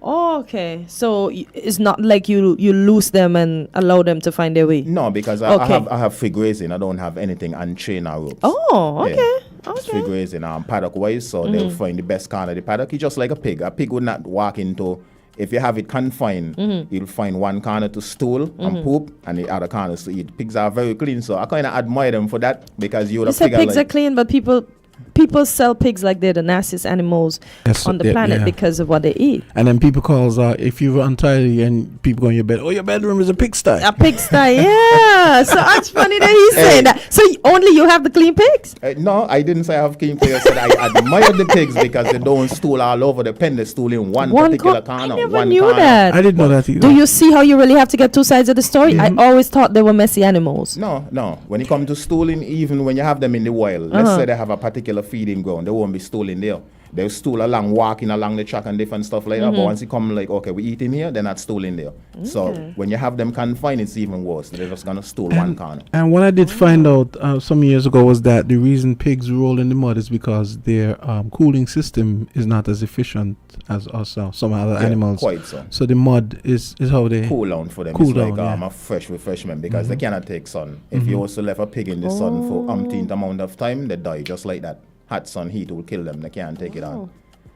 Oh, okay. So it's not like you loose them and allow them to find their way?
No, because I have free grazing. I don't have anything unchained or ropes.
Oh, okay.
Yeah. It's free grazing paddock wise, so they'll find the best corner of the paddock. It's just like a pig. A pig would not walk into, if you have it confined, you'll find one corner to stool and poop and the other corners to eat. Pigs are very clean, so I kind of admire them for that, because you would
You
have
said
figured
pigs are clean, but people people sell pigs like they're the nastiest animals on the planet because of what they eat.
And then people calls if you're untidy and people go in your bed, your bedroom is a pigsty.
A pigsty, yeah. So it's funny that he's saying that. So only you have the clean pigs?
No, I didn't say I have clean pigs. I said I admire the pigs because they don't stool all over the pen. They stool in one particular corner.
I never knew that.
I didn't know that either.
Do you see how you really have to get two sides of the story? Mm-hmm. I always thought they were messy animals.
No. When it comes to stooling, even when you have them in the wild, let's say they have a particular feeding ground, they won't be stooling there. They'll stool along, walking along the track and different stuff like that. But once you come like, okay, we eat him here, they're not stooling there. Okay. So when you have them confined, it's even worse. They're just going to stool one corner. And
what I did find out some years ago was that the reason pigs roll in the mud is because their cooling system is not as efficient as some other animals.
Quite so.
So the mud is how they
cool down for them. It's like a fresh refreshment because they cannot take sun. If you also left a pig in the sun for umpteenth amount of time, they die just like that. Hot sun heat will kill them. They can't take it on.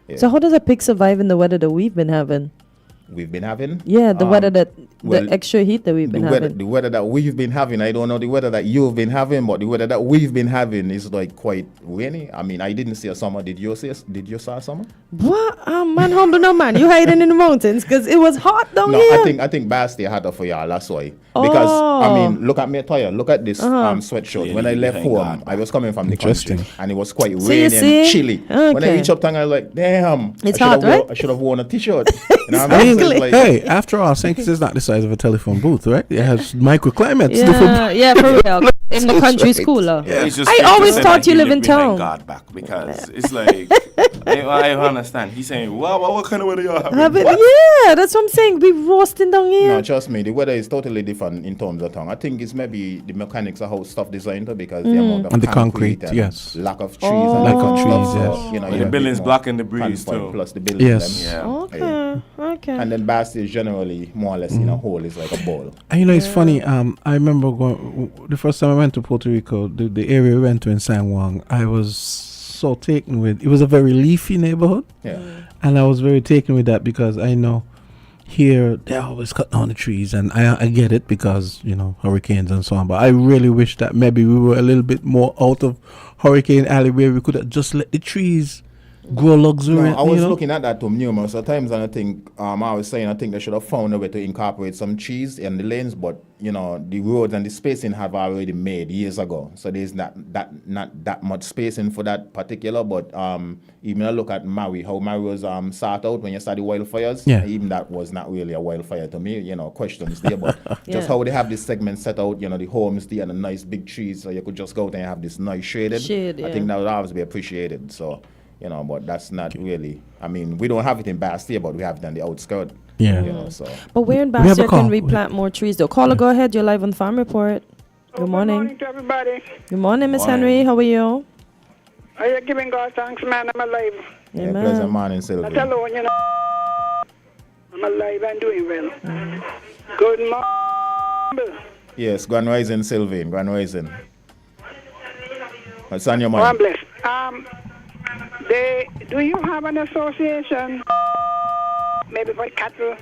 Yeah.
So how does a pig survive in the weather that we've been having?
We've been having?
Yeah, the weather the extra heat that we've been having.
The weather that we've been having, I don't know the weather that you've been having, but the weather that we've been having is like quite rainy. I mean, I didn't see a summer. Did you see a summer?
What? Man, humble no man. You hiding in the mountains because it was hot down here.
I think Basti had it for y'all. That's why. Because I mean, look at me attire. Look at this sweatshirt. When I left home, I was coming from the country, and it was quite rainy and chilly. Okay. When I reached up, I was like, damn,
it's hot, right?
I should have worn a t-shirt. You know
exactly. Hey, after all, St. Kitts is not the size of a telephone booth, right? It has microclimates.
Yeah, for real. In the country's cooler.
Yeah.
I always thought you live in town.
God back because it's like I understand. He's saying, "Wow, what kind of weather you having?"
Yeah, that's what I'm saying. We roasting down here.
No, trust me, the weather is totally different in terms of town. I think it's maybe the mechanics of how stuff designed because the amount of
and the concrete, yes,
lack of trees, and lack of trees.
Yes. You know, the buildings blocking the breeze too.
Plus the buildings.
Yes.
Okay.
And then Basti is generally more or less in a hole is like a ball.
And you know, it's funny. I remember the first time I went to Puerto Rico, the area we went to in San Juan, I was so taken with. It was a very leafy neighborhood.
Yeah.
And I was very taken with that because I know here they always cut down the trees, and I get it because hurricanes and so on. But I really wish that maybe we were a little bit more out of Hurricane Alley where we could have just let the trees grow luxuriant.
No, I was looking at that numerous times, and I think I was saying I think they should have found a way to incorporate some trees in the lanes, but the roads and the spacing have already made years ago, so there's not that much spacing for that particular. But even I look at Maui, how Maui was start out when you started wildfires.
Yeah.
Even that was not really a wildfire to me. Questions there, but just how they have this segment set out. The homes there and the nice big trees, so you could just go out and have this nice shaded. I think that would always be appreciated. So. But that's not really. I mean, we don't have it in Bastia, but we have it on the outskirts.
Yeah.
But where in Bastia can we plant more trees, though? Caller, go ahead. You're live on Farm Report. Good morning.
Good morning to everybody.
Good morning, Miss Henry. How are you?
Are you giving God thanks, man? I'm alive.
Yeah, pleasant morning, Sylvia.
That's alone, I'm alive and doing well. Good morning.
Yes, Grand Rising, Sylvain. Grand Rising. What's on your mind?
I'm blessed. Do you have an association, maybe for cattle?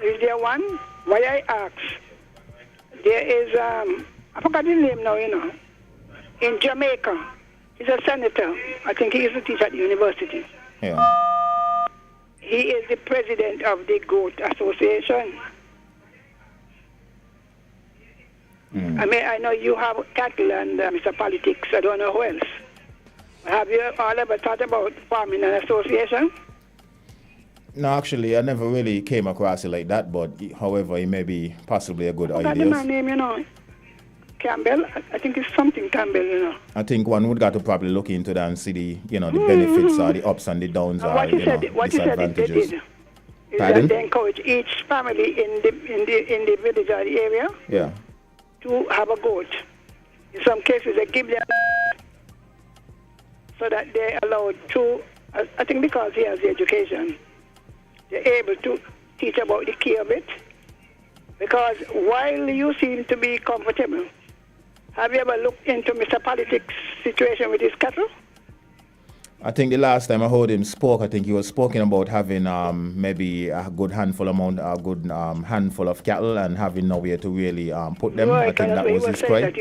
Is there one? Why I ask? There is, I forgot his name now, in Jamaica. He's a senator. I think he used to teach at the university.
Yeah.
He is the president of the Goat Association. I mean, I know you have cattle and Mr. Politics. I don't know who else. Have you all ever thought about forming an association?
No, actually, I never really came across it like that, but however, it may be possibly a good idea.
What's the man's name, Campbell? I think it's something Campbell,
I think one would got to probably look into that and see the, the benefits or the ups and the downs or,
what you said they did is that they encourage each family in the village or the area to have a goat. In some cases, they give them so that they're allowed to, I think because he has the education, they're able to teach about the key of it. Because while you seem to be comfortable, have you ever looked into Mr. Politics' situation with his cattle?
I think the last time I heard him spoke, I think he was speaking about having maybe a good handful of cattle and having nowhere to really put them.
Right,
I think that was his cry.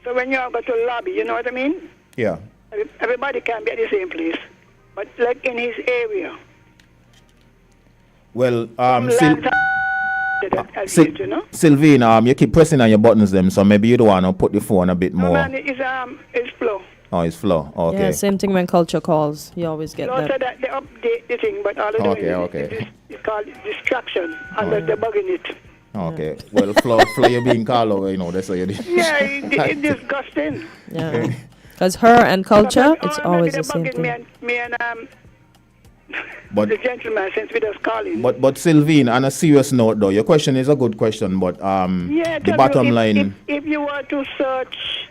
So when you go to lobby, you know what I mean?
Yeah.
Everybody can be at the same place. But like in his area.
Well,
you know?
Sylvine, you keep pressing on your buttons them, so maybe you don't want to put the phone a bit
No,
more.
man, it's flow.
Oh, it's flow. Okay.
Yeah, same thing when culture calls. You always get
Also
that.
that they update the thing, but all they doing is called distraction, unless they're bugging it.
Okay. Well, flow, you're being called over, you know, that's what you did.
Yeah, it's disgusting.
Yeah. Because her and culture, it's always the same thing.
Me and
But
the gentleman since we just calling.
But Sylvine, on a serious note though, your question is a good question, but the bottom line.
If you were to search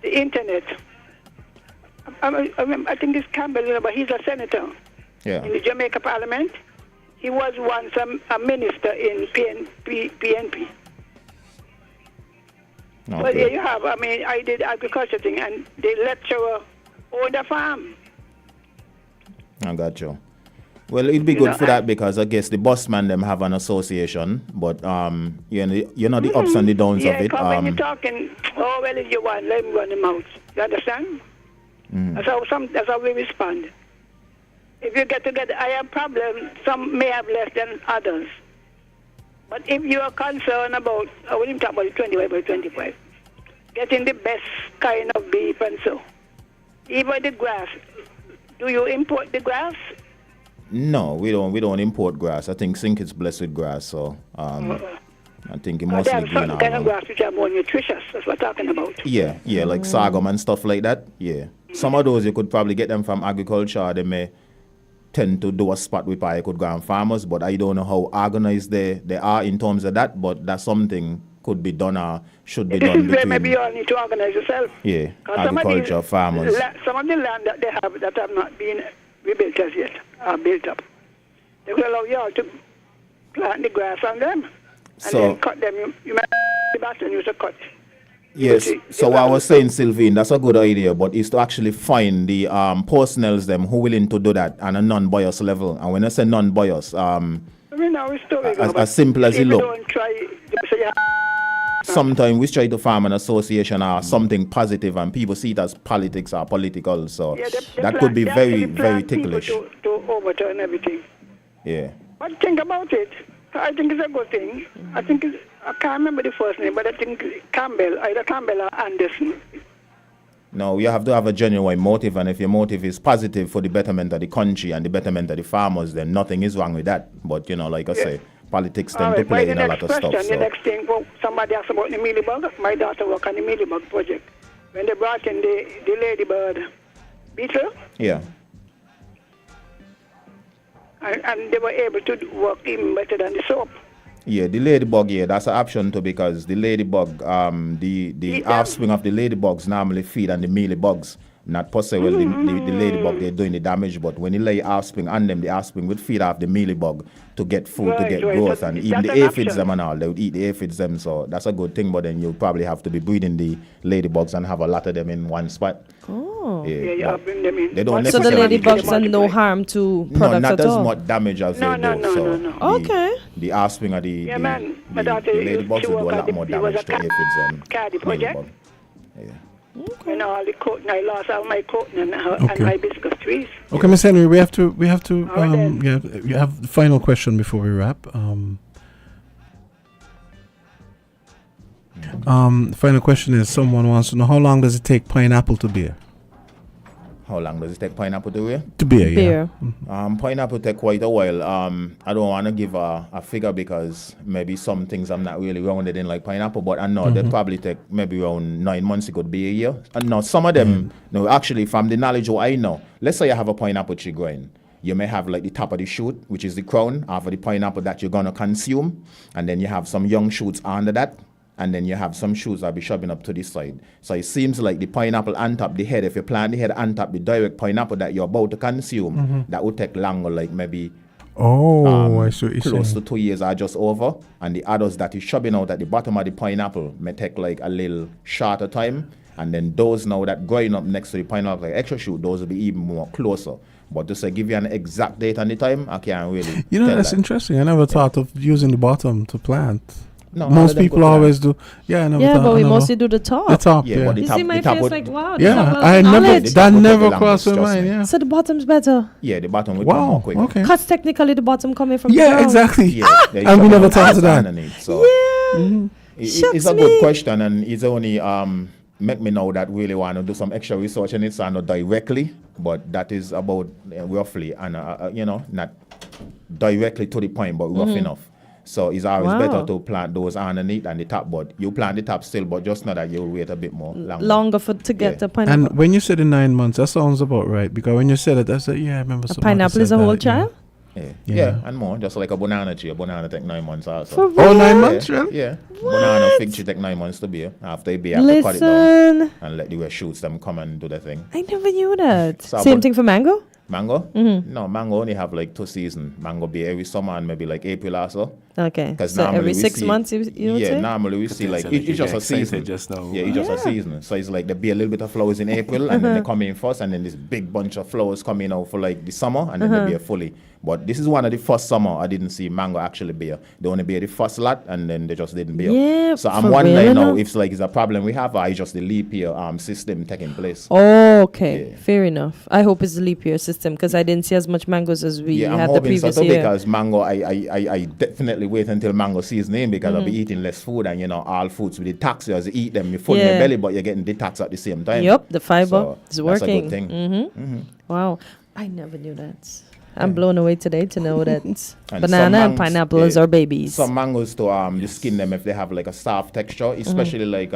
the internet, I think it's Campbell, you know, but he's a senator in the Jamaica Parliament. He was once a minister in PNP.
Okay.
Well, there you have. I mean, I did agriculture thing, and the lecturer owned a farm.
I got you. Well, it'd be good for that because I guess the busman them have an association, but you know the ups and the downs of it.
When you're talking, well, if you want, let me run them out. You understand? That's how we respond. If you get together, I have problems. Some may have less than others. But if you are concerned about, I wouldn't talk about the 25 by 25, getting the best kind of beef and so. Even the grass. Do you import the grass?
No, we don't import grass. I think Sink is blessed with grass, so I think it mostly green.
Some kind of grass which are more nutritious. That's what I'm talking about.
Yeah, like sorghum and stuff like that. Yeah, some of those you could probably get them from agriculture. They may tend to do a spot with I could go on farmers, but I don't know how organized they are in terms of that. But that's something could be done or should be done.
This is where maybe you all need to organize yourself.
Yeah, agriculture, farmers.
Some of the land that they have that have not been rebuilt as yet are built up. They will allow you all to plant the grass on them and then cut them. You might the baton use a cut.
Yes, so I was saying, Sylvine, that's a good idea, but it's to actually find the personnels them who willing to do that on a non-bias level. And when I say non-bias, as simple as it looks. Sometimes we try to form an association or something positive and people see it as politics or political, so that could be very, very ticklish.
To overturn everything.
Yeah.
But think about it. I think it's a good thing. I can't remember the first name, but I think Campbell, either Campbell or Anderson.
No, you have to have a genuine motive, and if your motive is positive for the betterment of the country and the betterment of the farmers, then nothing is wrong with that. But, you know, like I say, politics tend to play in a lot of stuff.
The next thing, somebody asked about the mealybug. My daughter worked on the mealybug project. When they brought in the ladybird beetle, and they were able to work even better than the soap.
Yeah, the ladybug, that's an option too, because the ladybug, the offspring of the ladybugs normally feed on the mealybugs. Not per se, well, the ladybug, they're doing the damage, but when you lay offspring on them, the offspring would feed off the mealybug to get food, to get growth, so and even the aphids them and all, they would eat the aphids them, so that's a good thing, but then you'll probably have to be breeding the ladybugs and have a lot of them in one spot.
Oh.
Yeah, bring them in.
They don't
so the ladybugs are no harm to products
not
at
as
all?
much damage as they do.
No.
Okay.
The offspring of the ladybugs will do a lot more damage to aphids and ladybug. Yeah.
Okay. And all the cotton, I lost all my cotton and hibiscus trees.
Okay, Miss Henry, we have to. You have the final question before we wrap. Final question is: someone wants to know how long does it take pineapple to bear?
How long does it take pineapple to bear?
To bear, yeah.
Pineapple take quite a while. I don't want to give a figure because maybe some things I'm not really rounded in like pineapple, but I know they probably take maybe around 9 months. It could be a year. And now some of them, no, actually from the knowledge what I know, let's say you have a pineapple tree growing. You may have like the top of the shoot, which is the crown of the pineapple that you're gonna consume, and then you have some young shoots under that. And then you have some shoots that be shoving up to this side. So it seems like the pineapple on top the head, if you plant the head on top the direct pineapple that you're about to consume, that would take longer, like maybe
I see what you're
close
saying.
to 2 years or just over. And the others that is shoving out at the bottom of the pineapple may take like a little shorter time. And then those now that growing up next to the pineapple, like extra shoot, those will be even more closer. But to say give you an exact date on the time, I can't really
You know, that's interesting. I never thought of using the bottom to plant.
No,
most people always do. Yeah, I never
Yeah,
thought,
but
I
we
never-
mostly do the top.
The top,
Yeah,
yeah.
but the
You
top,
see my
the top
face
would-
like, wow.
Yeah,
this is a
I
lot of
never,
knowledge.
that
would
never
be
crossed my
longest,
mind,
trust me.
yeah.
So the bottom's better.
Yeah, the bottom would come
Wow,
more quicker.
okay.
Because technically the bottom coming from the
Yeah,
ground.
exactly.
Yeah, they
And we
come
never
out
thought of that.
underneath, so
Yeah.
it's
Shucks
a
me.
good question, and it's only make me know that really want to do some extra research, and it's not directly, but that is about roughly, and not directly to the point, but rough enough. So it's always
Wow.
better to plant those underneath than the top, but you plant the top still, but just know that you'll wait a bit more
Longer to get the pineapple.
And when you said in 9 months, that sounds about right. Because when you said it, I said, yeah, I remember.
A
somebody
pineapple is
said
a whole
that, yeah.
child?
Yeah, and more, just like a banana tree. A banana take 9 months also.
For
Oh, 9
real?
months, really?
Yeah. Banana fig tree take 9 months to bear. After it bear, you have to cut it down
Listen,
and let the rest shoots them come and do the thing.
I never knew that.
So
Same
about-
thing for mango?
Mango?
Mhm.
No, mango only have like 2 seasons. Mango be every summer and maybe like April or so.
Okay.
'Cause
So
normally
every
we
6
see-
months, you would
yeah,
say?
normally we see like
Potentially
it's just
get
a
excited
season.
just now.
Yeah, it's just a season. So it's like there be a little bit of flowers in April, and then they come in first, and then this big bunch of flowers coming out for like the summer, and then they bear fully. But this is one of the first summer I didn't see mango actually bear. They only bear the first lot, and then they just didn't bear.
Yeah,
So I'm
for
wondering
real
now
now?
if it's a problem we have, or it's just the leap year system taking place.
Oh, okay. Fair enough. I hope it's the leap year system because I didn't see as much mangoes as we
Yeah, I'm
had the
hoping so
previous
too,
year.
because mango, I definitely wait until mango season in because I'll be eating less food, and all foods with the tax, as you eat them, you full in your
Yeah.
belly, but you're getting the tax at the same time.
Yep, the fiber
So
is
that's
working.
a good thing.
Wow. I never knew that. I'm blown away today to know that
And
banana
some
and
mangoes,
pineapples are babies.
Some mangoes to the skin them if they have like a soft texture, especially like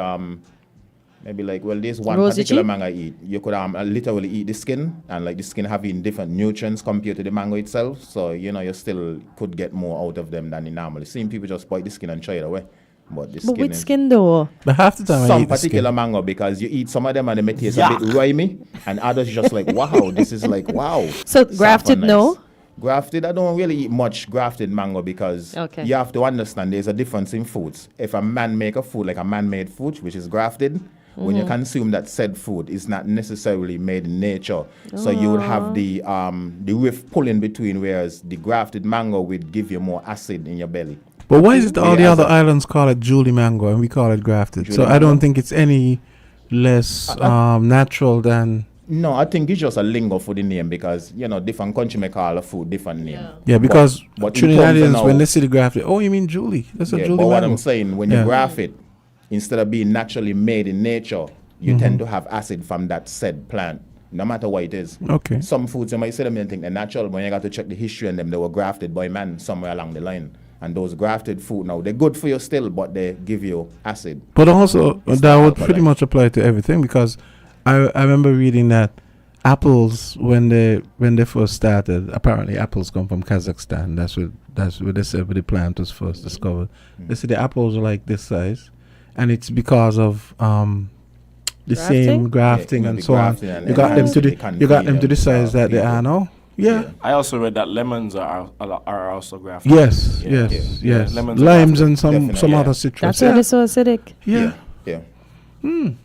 maybe like there's one
Rosy
particular
cheek?
mango I eat. You could literally eat the skin, and like the skin having different nutrients compared to the mango itself. So you still could get more out of them than you normally see. People just bite the skin and throw it away. But the
But
skin
with
is
skin though?
But half the time I
some
eat the
particular
skin.
mango, because you eat some of them and they may taste a bit rimy, and others just like wow, this is like wow.
So
Soft
grafted,
and
no?
Grafted, I don't really eat much grafted mango because
Okay.
you have to understand there's a difference in foods. If a man make a food like a man-made food, which is grafted, when you consume that said food, it's not necessarily made in nature. So you would have the rift pulling between, whereas the grafted mango would give you more acid in your belly.
But why is it all the
Yeah,
other
as a-
islands call it Julie mango and we call it grafted?
Julie
So I
mango?
don't think it's any less natural than.
No, I think it's just a lingo for the name because different country may call a food different name.
Yeah, because
but in terms of
Trinidadians,
now-
when they see the grafted, oh, you mean Julie? That's a
Yeah,
Julie
but
mango.
what I'm saying, when you graft it, instead of being naturally made in nature, you tend to have acid from that said plant, no matter what it is.
Okay.
Some foods you might say them and think they're natural, but you got to check the history and them. They were grafted by man somewhere along the line. And those grafted food now, they're good for you still, but they give you acid.
But also,
It's
that
not
would pretty
alkaline.
much apply to everything because I remember reading that apples when they first started, apparently apples come from Kazakhstan. That's where they said where the plant was first discovered. They said the apples are like this size, and it's because of the same grafting
Yeah,
and
the
so on.
grafting and
You got them to
they
the
can
you got
feed
them to the
them,
size that they
people.
are now. Yeah.
I also read that lemons are also grafted.
Yes.
Yeah.
Yes.
Yeah.
Yes.
Lemons are
Limes
grafted.
and some
Definitely,
other
yeah.
citrus.
That's why they're so acidic.
Yeah.
Yeah.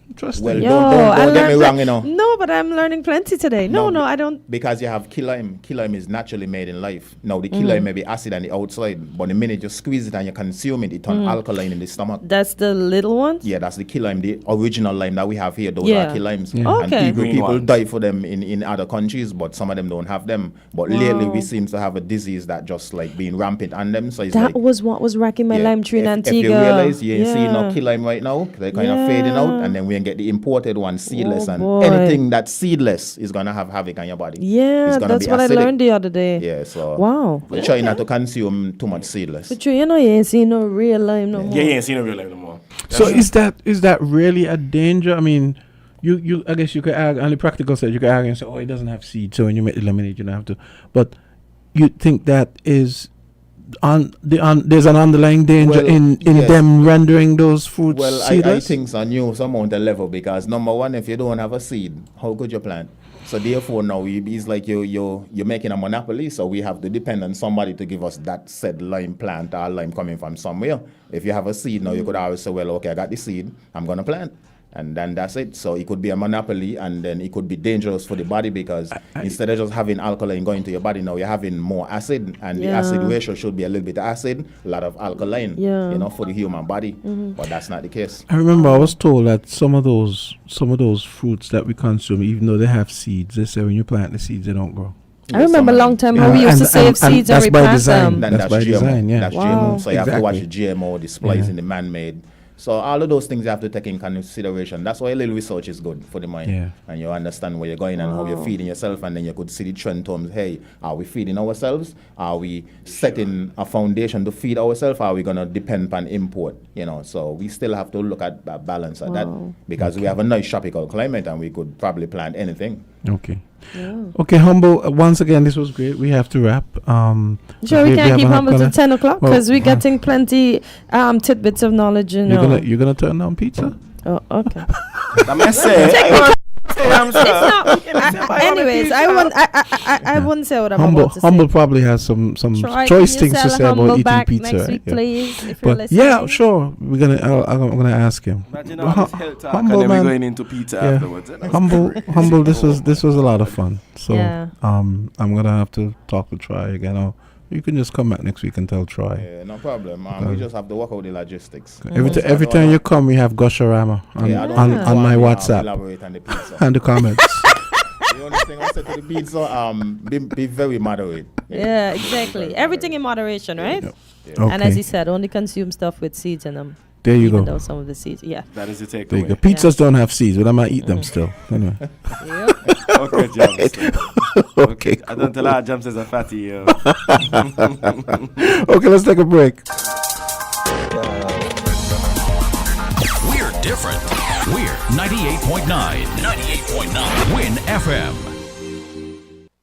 Interesting.
Well,
Yo,
don't get me wrong,
No, but I'm learning plenty today. No, I don't.
Because you have key lime. Key lime is naturally made in life. Now, the key lime may be acid on the outside, but the minute you squeeze it and you consume it, it turns alkaline in the stomach.
That's the little ones?
Yeah, that's the key lime, the original lime that we have here. Those
Yeah.
are key limes.
Yeah.
And
Okay.
people,
Green
people
ones.
die for them in other countries, but some of them don't have them. But lately, we seem to have a disease that just like being rampant on them. So it's
That
like,
was what was racking my
yeah,
lime tree in
if
Antigua.
you realize you ain't seeing no
Yeah.
key lime right now, they're kind of fading out, and then we can get the imported one, seedless,
Oh,
and
boy.
anything that's seedless is gonna have havoc on your body.
Yeah,
It's gonna
that's
be
what
acidic.
I learned the other day.
Yeah, so
Wow.
we try not to consume too much seedless.
But you ain't seen no real lime no more.
Yeah, you ain't seen a real life no more.
So is that really a danger? I mean, you I guess you could argue on the practical side. You could argue and say, oh, it doesn't have seed, so when you make the lemonade, you don't have to. But you think that is there's an underlying danger
Well,
in
yes.
them rendering those fruits
Well, I
seedless?
think so new some amount of level because number one, if you don't have a seed, how could you plant? So therefore now it's like you're making a monopoly, so we have to depend on somebody to give us that said lime plant or lime coming from somewhere. If you have a seed now, you could always say, well, okay, I got the seed, I'm gonna plant. And then that's it. So it could be a monopoly, and then it could be dangerous for the body because instead of just having alkaline going to your body, now you're having more acid, and the acid ratio should be a little bit acid, a lot of alkaline, for the human body. But that's not the case.
I remember I was told that some of those fruits that we consume, even though they have seeds, they say when you plant the seeds, they don't grow.
I remember a long time how we used to save seeds and replant them.
That's by design, yeah. That's GMO. So you have to watch the
Exactly.
GMO displays in the man-made. So all of those things you have to take in consideration. That's why a little research is good for the mind.
Yeah.
And you understand where you're going and how you're feeding yourself, and then you could see the trend terms. Hey, are we feeding ourselves? Are we setting a foundation to feed ourselves? Are we going to depend on import? So we still have to look at that balance at that, because we have a nice tropical climate and we could probably plant anything.
Okay. Okay, Humble, once again, this was great. We have to wrap.
Sure, we can't keep Humble to 10 o'clock because we're getting plenty tidbits of knowledge.
You're gonna turn down pizza?
Oh, okay. Anyways, I wouldn't say what I'm about to say.
Humble probably has some choice things to say about eating
back
pizza.
next week, please, if you're
But
listening.
yeah, sure. I'm gonna ask him.
Imagine all this health talk and then we're going into pizza afterwards.
Humble. This was a lot of fun. So
Yeah.
I'm gonna have to talk to Troy again. Or you can just come back next week and tell Troy.
Yeah, no problem. We just have to work out the logistics.
Every time you come, we have Gusharama on my WhatsApp
elaborate on the pizza.
and the comments.
The only thing I said to the pizza, be very moderate.
Yeah, exactly. Everything in moderation, right?
Yeah.
And
Okay.
as he said, only consume stuff with seeds in them.
There you
even
go.
though some of the seeds,
That is the
There you go.
takeaway.
Pizzas don't have seeds, but I might eat them still. Anyway.
Okay, Jams.
Okay.
I don't tell our Jams is a fatty, yo.
Okay, let's take a break.
We're different. We're 98.9. 98.9 Win FM.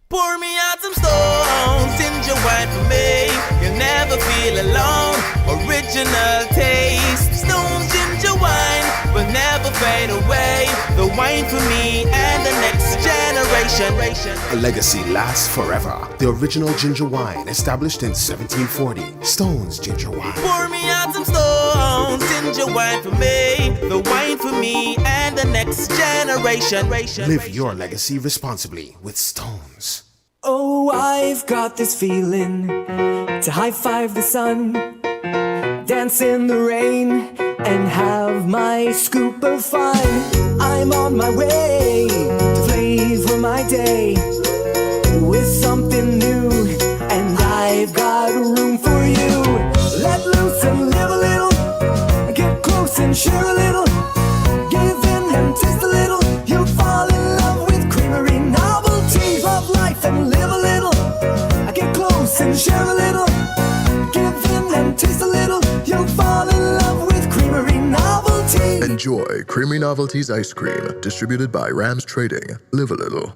Pour me out some stones, ginger wine for me. You'll never feel alone. Original taste. Stones ginger wine will never fade away. The wine for me and the next generation.
A legacy lasts forever. The original ginger wine, established in 1740. Stone's Ginger Wine.
Pour me out some stones, ginger wine for me. The wine for me and the next generation.
Live your legacy responsibly with Stones.
Oh, I've got this feeling to high five the sun, dance in the rain, and have my scoop of fun. I'm on my way to flavor my day with something new, and I've got room for you. Let loose and live a little, get close and share a little, give in and taste a little. You'll fall in love with creamery novelties of life, and live a little, get close and share a little, give in and taste a little. You'll fall in love with creamery novelties.
Enjoy Creamy Novelties Ice Cream, distributed by Rams Trading. Live a little.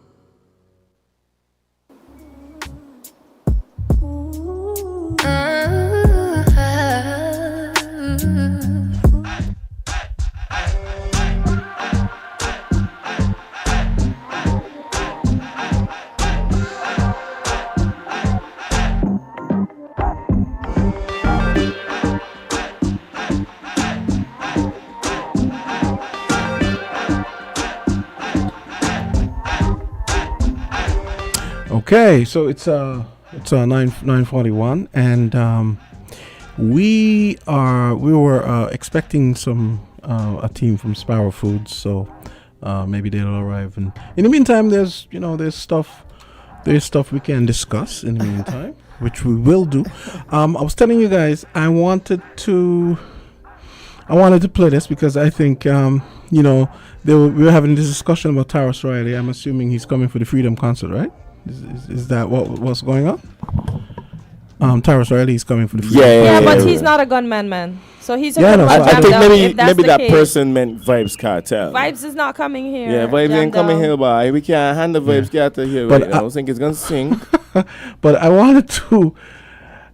Okay, so it's 9:41, and we were expecting a team from Sparrow Foods, so maybe they'll arrive. And in the meantime, there's stuff we can discuss in the meantime, which we will do. I was telling you guys I wanted to play this because I think we were having this discussion about Tyrus Riley. I'm assuming he's coming for the Freedom Concert, right? Is that what's going on? Tyrus Riley is coming for the Freedom Concert.
Yeah, but he's not a gunman, man. So he's a
I think maybe that
case.
person meant Vibes Cartel.
Vibes is not coming here.
Yeah, Vibes ain't coming here, boy. We can't handle Vibes Cartel here.
But
right now. I don't think it's gonna sing.
But I wanted to,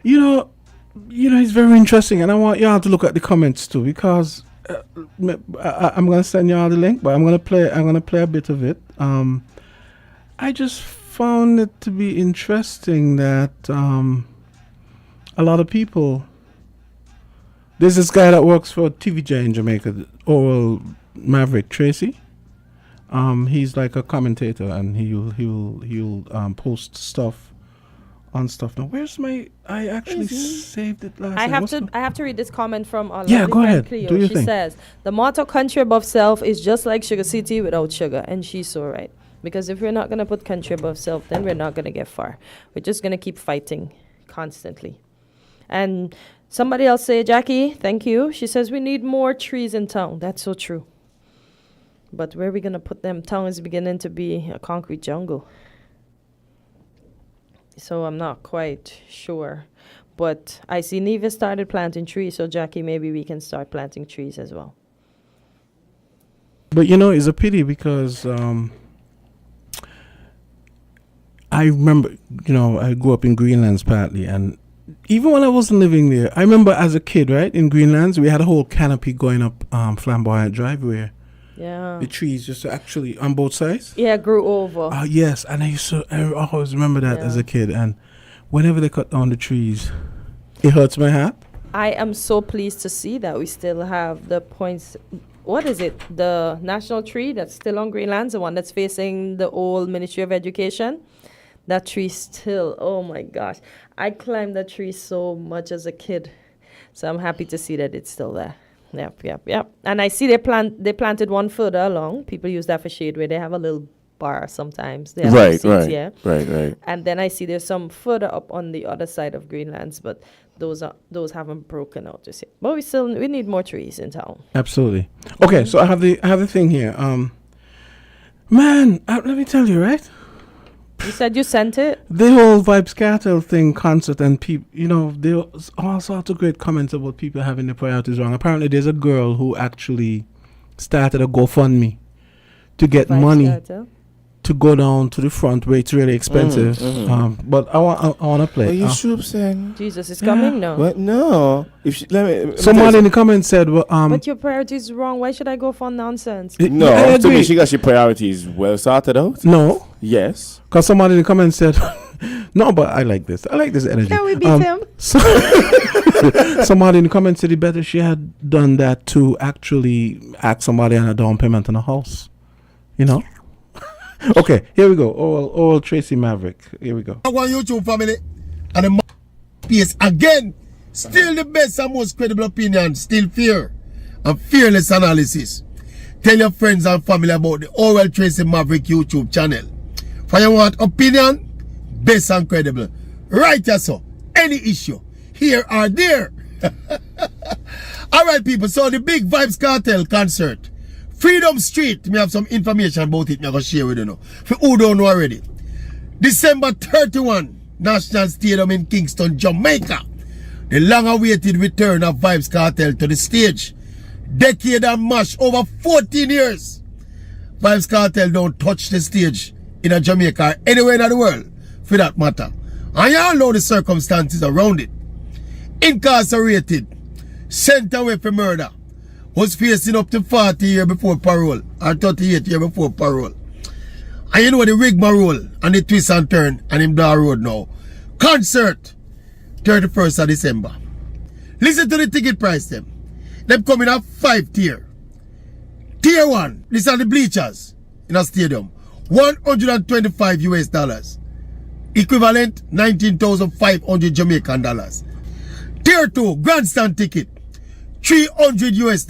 it's very interesting, and I want y'all to look at the comments too, because I'm gonna send y'all the link, but I'm gonna play a bit of it. I just found it to be interesting that a lot of people. There's this guy that works for TVJ in Jamaica, Oral Maverick Tracy. He's like a commentator, and he'll post stuff on stuff. Now, where's my? I actually saved it last.
I have to read this comment from our
Yeah,
lovely
go
friend
ahead.
Cleo.
Do your
She
thing.
says the motto "country above self" is just like Sugar City without sugar, and she's so right. Because if we're not gonna put country above self, then we're not gonna get far. We're just gonna keep fighting constantly. And somebody else say, Jackie, thank you. She says we need more trees in town. That's so true. But where are we gonna put them? Town is beginning to be a concrete jungle. So I'm not quite sure. But I see Neva started planting trees, so Jackie, maybe we can start planting trees as well.
But it's a pity because I remember, I grew up in Greenlands partly, and even when I wasn't living there, I remember as a kid, right, in Greenlands, we had a whole canopy going up Flamboyant Drive where the trees just actually on both sides.
Yeah, grew over.
Yes, and I always remember that as a kid, and whenever they cut down the trees, it hurts my heart.
I am so pleased to see that we still have the points. What is it? The national tree that's still on Greenlands, the one that's facing the old Ministry of Education. That tree still, oh my gosh. I climbed that tree so much as a kid. So I'm happy to see that it's still there. Yep. And I see they planted one further along. People use that for shade where they have a little bar sometimes. They have seats, yeah.
Right.
And then I see there's some further up on the other side of Greenlands, but those haven't broken out just yet. But we need more trees in town.
Absolutely. Okay, so I have the thing here. Man, let me tell you, right?
You said you sent it?
The whole Vibes Cartel thing, concert, and people, there was all sorts of great comments about people having their priorities wrong. Apparently, there's a girl who actually started a GoFundMe to get
Vibes
money
Cartel?
to go down to the front where it's really expensive. But I want to play.
Are you sure, saying?
Jesus is coming now.
What? No. Let me
Somebody in the comments said, well,
but your priority is wrong. Why should I go for nonsense?
No,
I
to me,
agree.
she got your priorities well sorted out.
No.
Yes.
Because somebody in the comments said, no, but I like this. I like this energy.
Can we beat him?
Somebody in the comments said it better she had done that to actually ask somebody on a down payment on a house. Okay, here we go. Oral Tracy Maverick. Here we go.
Our YouTube family and the piece again. Still the best and most credible opinion. Still fair and fearless analysis. Tell your friends and family about the Oral Tracy Maverick YouTube channel. For you want opinion, best and credible. Right, so any issue, here or there. Alright, people, so the big Vibes Cartel concert. Freedom Street, me have some information about it, me going to share with you now. For who don't know already. December 31, National Stadium in Kingston, Jamaica. The long-awaited return of Vibes Cartel to the stage. Decade and mash, over 14 years. Vibes Cartel don't touch the stage in a Jamaica or anywhere in the world, for that matter. And you all know the circumstances around it. Incarcerated, sent away for murder, was facing up to 40 years before parole, or 38 years before parole. And you know the rigmarole and the twist and turn and him down road now. Concert, 31st of December. Listen to the ticket price them. Them coming up 5 tier. Tier 1, these are the bleachers in a stadium. $125 US. Equivalent 19,500 Jamaican dollars. Tier 2, grandstand ticket. $300 US.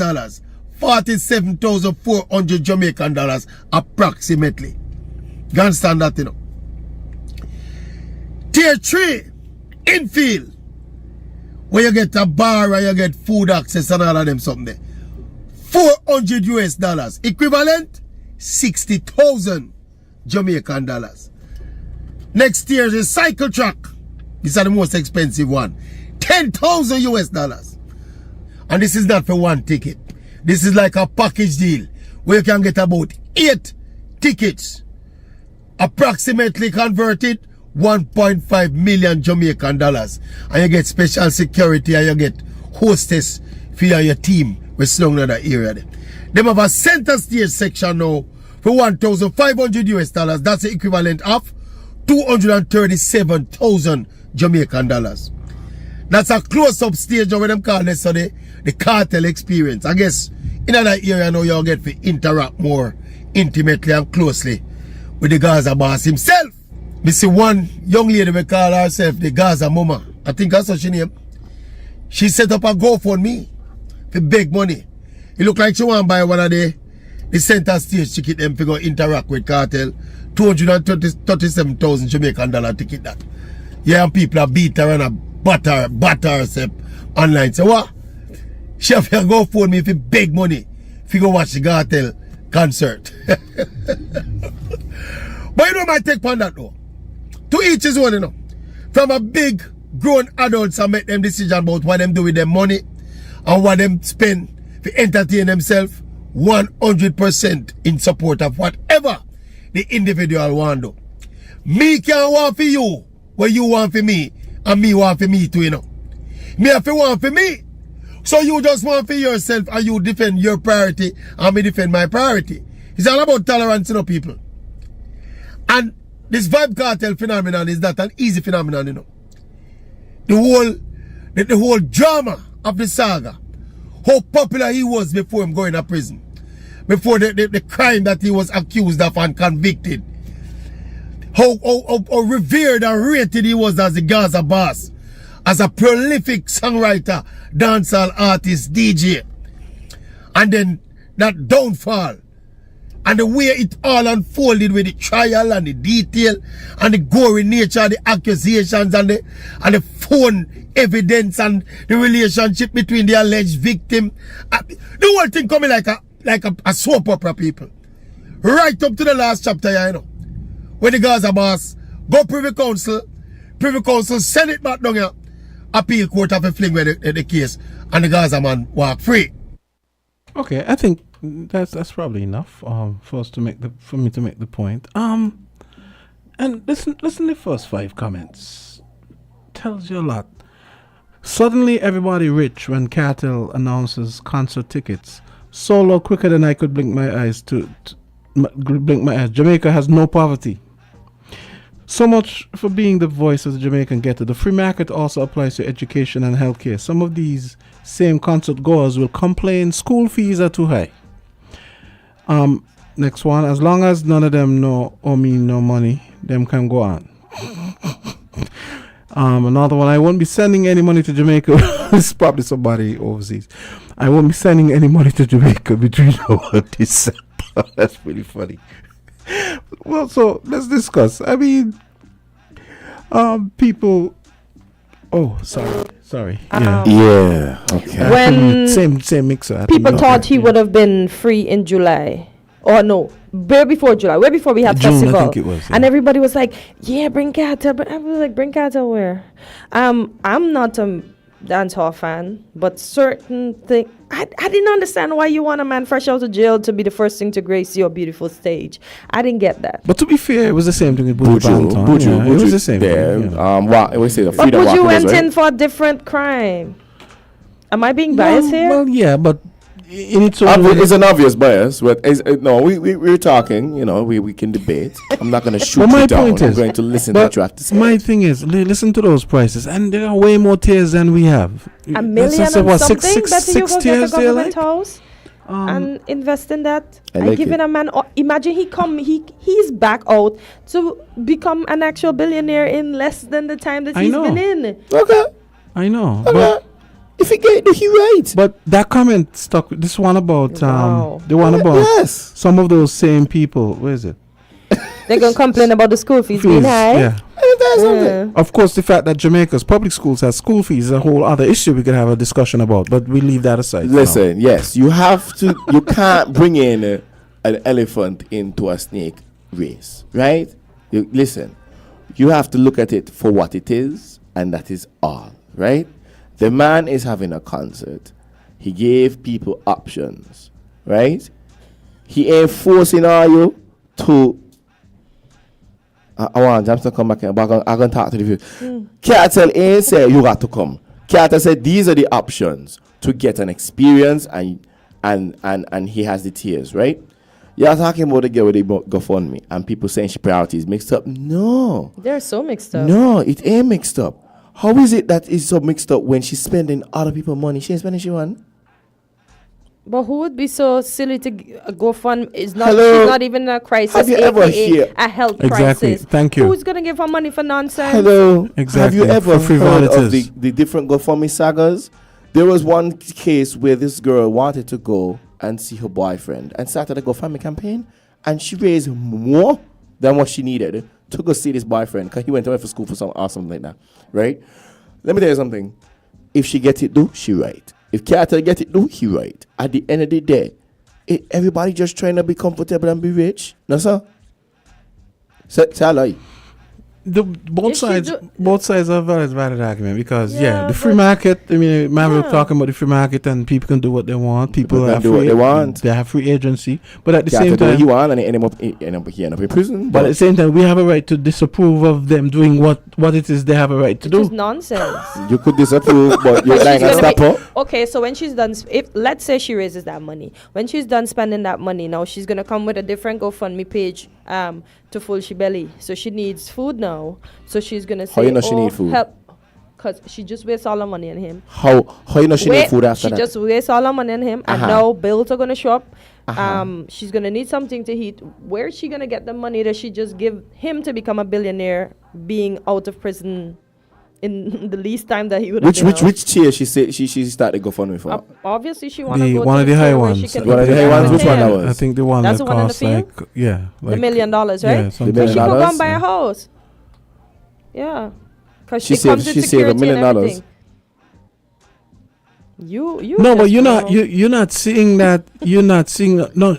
47,400 Jamaican dollars approximately. Grandstand that, you know. Tier 3, infield. Where you get a bar and you get food access and all of them something there. $400 US. Equivalent 60,000 Jamaican dollars. Next year is a cycle track. These are the most expensive one. $10,000 US. And this is not for one ticket. This is like a package deal where you can get about 8 tickets. Approximately converted 1.5 million Jamaican dollars. And you get special security and you get hostess for your team. We're slung in that area there. They have a center stage section now for $1,500 US. That's the equivalent of 237,000 Jamaican dollars. That's a close-up stage of what them call this, so the cartel experience. I guess in that area now you get to interact more intimately and closely with the Gaza boss himself. Me see one young lady we call herself the Gaza Mama. I think that's what she name. She set up a GoFundMe for big money. It look like she want to buy one of the center stage ticket them to go interact with Cartel. 237,000 Jamaican dollar ticket that. Yeah, and people are beat her and a batter herself online. So what? She have to go phone me for big money if you go watch the Cartel concert. But you know my take on that though. To each his own, you know. From a big grown adults and make them decision about what them do with their money and what them spend to entertain themselves 100% in support of whatever the individual want to do. Me can want for you what you want for me and me want for me too, you know. Me have to want for me. So you just want for yourself and you defend your priority and me defend my priority. It's all about tolerance, you know, people. And this vibe cartel phenomenon is not an easy phenomenon, you know. The whole drama of the saga, how popular he was before him going to prison, before the crime that he was accused of and convicted, how revered and rated he was as the Gaza boss, as a prolific songwriter, dancehall artist, DJ, and then that downfall, and the way it all unfolded with the trial and the detail and the gory nature of the accusations and the phone evidence and the relationship between the alleged victim. The whole thing coming like a soap opera, people. Right up to the last chapter, you know. When the Gaza boss go Privy Council send it back down here, appeal court of a fling with the case, and the Gaza man walk free.
Okay, I think that's probably enough for me to make the point. And listen to the first 5 comments. Tells you a lot. Suddenly everybody rich when Cartel announces concert tickets. Solo quicker than I could blink my eyes Jamaica has no poverty. So much for being the voice of the Jamaican ghetto. The free market also applies to education and healthcare. Some of these same concert goers will complain school fees are too high. Next one. As long as none of them owe me no money, them can go on. Another one. I won't be sending any money to Jamaica. This is probably somebody overseas. I won't be sending any money to Jamaica between now and December. That's pretty funny. Well, so let's discuss. I mean, people. Oh, sorry.
Yeah. Okay.
When
same mixer.
People thought he would have been free in July. Or no, way before July, way before we had
June,
festival.
I think it was, yeah.
And everybody was like, yeah, bring Carter. But I was like, bring Carter where? I'm not a dancehall fan, but certain things, I didn't understand why you want a man fresh out of jail to be the first thing to grace your beautiful stage. I didn't get that.
But to be fair, it was the same thing with Buju. It was the same thing.
But Buju went in for a different crime. Am I being biased here?
Well, yeah, but
it's an obvious bias, but we're talking. You know, we can debate. I'm not going to shoot you down. I'm going to listen to what you have to say.
My thing is, listen to those prices, and there are way more tiers than we have.
$1 million and something. Better you go get a government
like?
house and invest in that.
I like
giving a man. Imagine he's back out to become an actual billionaire in less than the time that he's been in.
Okay,
I know,
okay. But if he get he right.
But that comment stuck. This one about the one about some of those same people. Where is it?
They're gonna complain about the school fees being high.
Yeah. Of course, the fact that Jamaica's public schools have school fees is a whole other issue we could have a discussion about. But we leave that aside.
Listen, yes, you have to. You can't bring in an elephant into a snake race, right? Listen, you have to look at it for what it is, and that is all, right? The man is having a concert. He gave people options, right? He ain't forcing all you to. I want Jamsta to come back, but I'm going to talk to the people. Cartel ain't say you got to come. Cartel said these are the options to get an experience, and he has the tiers, right? You're talking about the girl with the GoFundMe, and people saying she priorities mixed up. No.
They're so mixed up.
No, it ain't mixed up. How is it that it's so mixed up when she's spending other people's money? She ain't spending she one.
But who would be so silly to go fund? Is not.
Hello?
She's not even a crisis.
Have you ever hear-
a health
Exactly.
crisis?
Thank you.
Who's gonna give her money for nonsense?
Hello.
Exactly.
Have you ever
For
heard of
frivolities.
the different GoFundMe sagas? There was one case where this girl wanted to go and see her boyfriend and started a GoFundMe campaign, and she raised more than what she needed to go see this boyfriend because he went away for school for something awesome like that, right? Let me tell you something. If she get it do, she right. If Carter get it do, he right. At the end of the day, everybody just trying to be comfortable and be rich. No, sir? Say a lie.
Both sides are valid argument because the free market. I mean, we're talking about the free market and people can do what they want. People
can
have
do what they want.
They have free agency, but at the
Carter
same
do what
time,
he want and he end up in prison.
but at the same time, we have a right to disapprove of them doing what it is they have a right to do.
It's nonsense.
You could disapprove, but you're lying and stop her.
Okay, so when she's done, if let's say she raises that money, when she's done spending that money, now she's gonna come with a different GoFundMe page to full she belly. So she needs food now. So she's gonna say,
How you know she need food?
Help, cause she just wastes all her money on him.
How you know she need food after that?
She just wastes all her money on him, and now bills are gonna show up. She's gonna need something to eat. Where's she gonna get the money that she just give him to become a billionaire, being out of prison in the least time that he would have
Which tier she said she started GoFundMe for?
Obviously she wanna go
one
to
of the
a
high
store where
ones.
she can
One of the high ones. Which one that was?
I think the one
That's
that
the one in the
costs
field?
like
$1 million, right?
Yeah,
something
But she could go
$1
and buy a house. Yeah, because
She
it comes with
saved $1
security
million.
and everything. You
no, but
just
you're
know.
not you're not seeing that. You're not seeing no.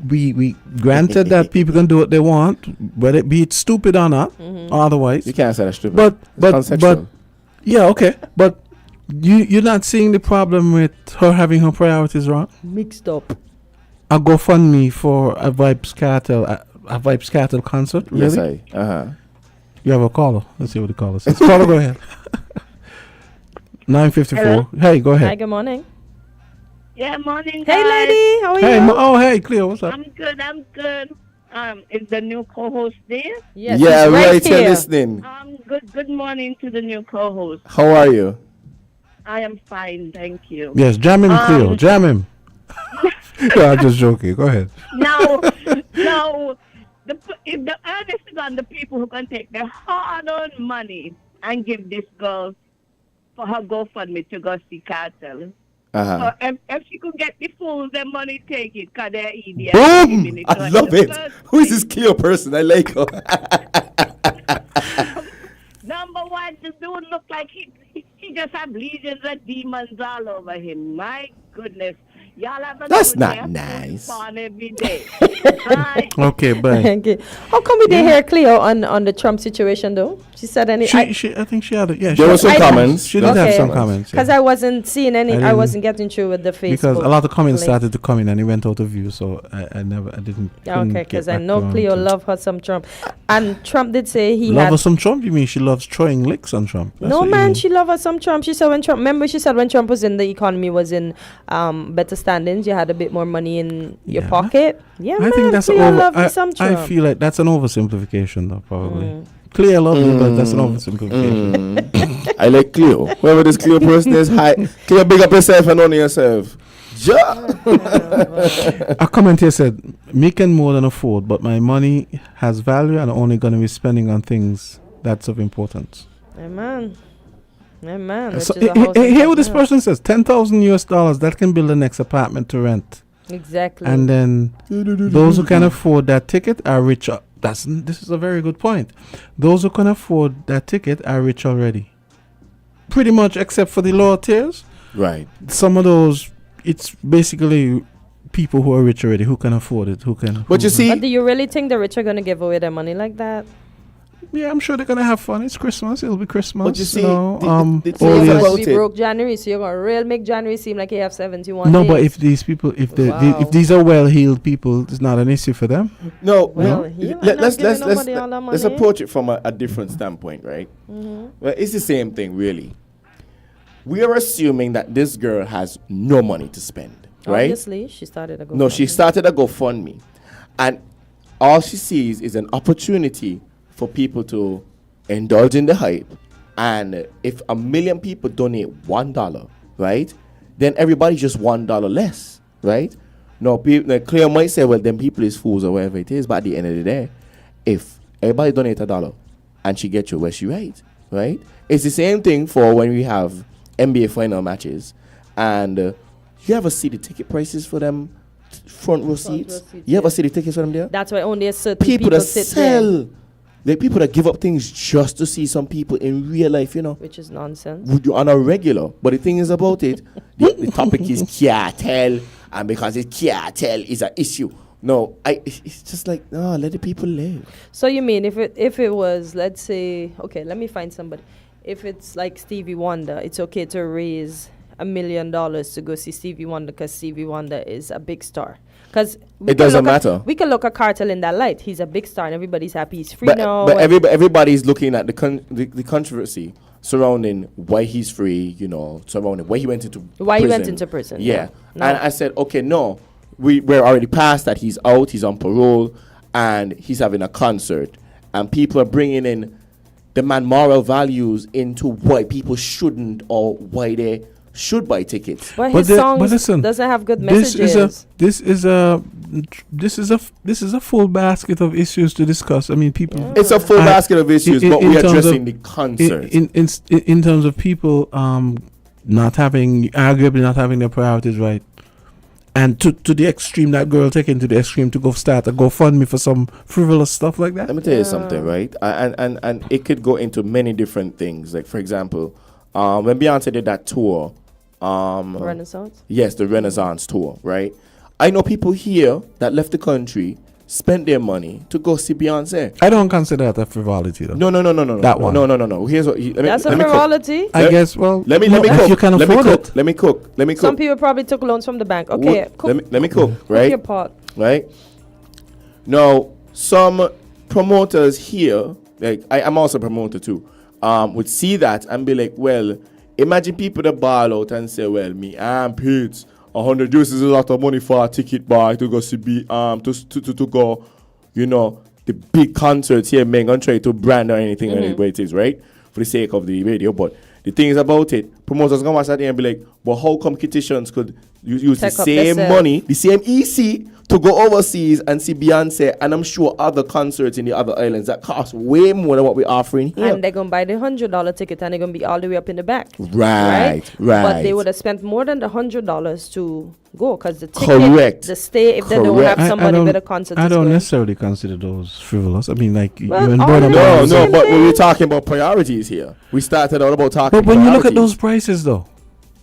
We granted that people can do what they want, whether it be it stupid or not, or otherwise.
You can't say that's stupid.
But
It's consensual.
yeah, okay. But you're not seeing the problem with her having her priorities wrong.
Mixed up.
A GoFundMe for a Vibes Cartel concert. Really?
Yes,
You have a caller. Let's see what the caller says. Caller, go ahead. 9:54.
Hello?
Hey, go ahead.
Hi, good morning.
Yeah, morning,
Hey,
guys.
lady, how are
Hey,
you?
hey, Cleo, what's up?
I'm good. Is the new co-host there?
Yes,
yeah,
he's
right here
here.
listening.
Good morning to the new co-host.
How are you?
I am fine, thank you.
Yes, jam him, Cleo. Jam him. No, I'm just joking. Go ahead.
Now, if the earnest is on the people who can take their hard-earned money and give this girl for her GoFundMe to go see Cartel. So if she could get the fools, their money, take it, because they're idiots.
Boom! I love it. Who is this Cleo person? I like her.
Number one, the dude look like he just have legions of demons all over him. My goodness. Y'all have a
That's
dude
not
there
nice.
born every day.
Okay, bye.
Thank you. How come we didn't hear Cleo on the Trump situation though? She said any.
I think she had. Yeah,
there were some comments.
She did have some comments.
Because I wasn't seeing any. I wasn't getting through with the Facebook.
Because a lot of comments
link.
started to come in and it went out of view, so I didn't.
Okay, because I know Cleo love her some Trump, and Trump did say he
love
had.
her some Trump. You mean she loves throwing licks on Trump? That's
No
what you
man,
mean.
she love her some Trump. She said when Trump. Remember, she said when Trump was in, the economy was in better standings. You had a bit more money in your pocket. Yeah,
I think that's
Cleo
over.
love me some Trump.
I feel like that's an oversimplification, though. Probably. Cleo love me, but that's an oversimplification.
I like Cleo. Whoever this Cleo person is, hi. Cleo, big up yourself and only yourself.
A comment here said, "Me can more than afford, but my money has value, and I'm only going to be spending on things that's of importance."
Amen. Amen.
So hear what this person says: $10,000 that can build the next apartment to rent.
Exactly.
And then those who can afford that ticket are rich. This is a very good point. Those who can afford that ticket are rich already. Pretty much, except for the lower tiers.
Right.
Some of those, it's basically people who are rich already, who can afford it, who can.
But you see,
But do you really think the rich are going to give away their money like that?
Yeah, I'm sure they're gonna have fun. It's Christmas. It'll be Christmas.
But you see,
know,
So you're going to be broke January, so you're going to really make January seem like you have 71
No,
days.
but if these people, if these are well-heeled people, it's not an issue for them.
No,
Well, he might not give nobody all that
let's
money.
approach it from a different standpoint, right?
Mhm.
Well, it's the same thing, really. We are assuming that this girl has no money to spend, right?
Obviously, she started a GoFundMe.
No, she started a GoFundMe, and all she sees is an opportunity for people to indulge in the hype. And if 1 million people donate $1, right, then everybody's just $1 less, right? No, Cleo might say, well, then people is fools or whatever it is, but at the end of the day, if everybody donate $1 and she gets you where she right? It's the same thing for when we have NBA final matches and you ever see the ticket prices for them front row seats? You ever see the tickets for them there?
That's why only a certain
people that
sit
sell.
there.
The people that give up things just to see some people in real life,
Which is nonsense.
Would you on a regular? But the thing is about it, the topic is cartel, and because it's cartel is an issue. No, it's just like, no, let the people live.
So you mean if it was, let's say, okay, let me find somebody. If it's like Stevie Wonder, it's okay to raise $1 million to go see Stevie Wonder because Stevie Wonder is a big star. Because
it doesn't matter.
We can look at Cartel in that light. He's a big star and everybody's happy. He's free now.
But everybody's looking at the controversy surrounding why he's free, surrounding why he went into prison. Yeah. No. And I said, okay, no, we're already past that. He's out, he's on parole, and he's having a concert. And people are bringing in the moral values into why people shouldn't or why they should buy tickets.
But his songs doesn't have good messages.
This is a full basket of issues to discuss. I mean, people.
Yeah. It's a full basket of issues, but we're addressing the concert.
In terms of people arguably not having their priorities right, and to the extreme, that girl taken to the extreme to go start a GoFundMe for some frivolous stuff like that.
Let me tell you something, right? And it could go into many different things. Like for example, when Beyonce did that tour.
Renaissance?
Yes, the Renaissance tour, right? I know people here that left the country, spent their money to go see Beyonce.
I don't consider that a frivolity, though.
No.
That one.
No. Here's what.
That's a frivolity.
I guess. Well,
let me cook.
If you can afford it.
Let me cook.
Some people probably took loans from the bank. Okay, cook.
Let me cook. Right.
Cook your pot.
Right. Now, some promoters here, like I'm also a promoter too, would see that and be like, well. Imagine people that ball out and say, well, me, I'm Pete. $100 is a lot of money for a ticket buy to go see to go, the big concerts here, man, gonna try to brand or anything or anyway it is, right? For the sake of the radio. But the thing is about it, promoters gonna watch that and be like, well, how come competitions could use the same money, the same EC to go overseas and see Beyonce and I'm sure other concerts in the other islands that cost way more than what we're offering here.
And they're going to buy the $100 ticket and they're going to be all the way up in the back.
Right.
But they would have spent more than the $100 to go because the ticket,
correct.
The stay, if they don't have somebody with a concert.
I don't necessarily consider those frivolous. I mean, like,
but we're talking about priorities here. We started out about talking
But when you look at those prices, though.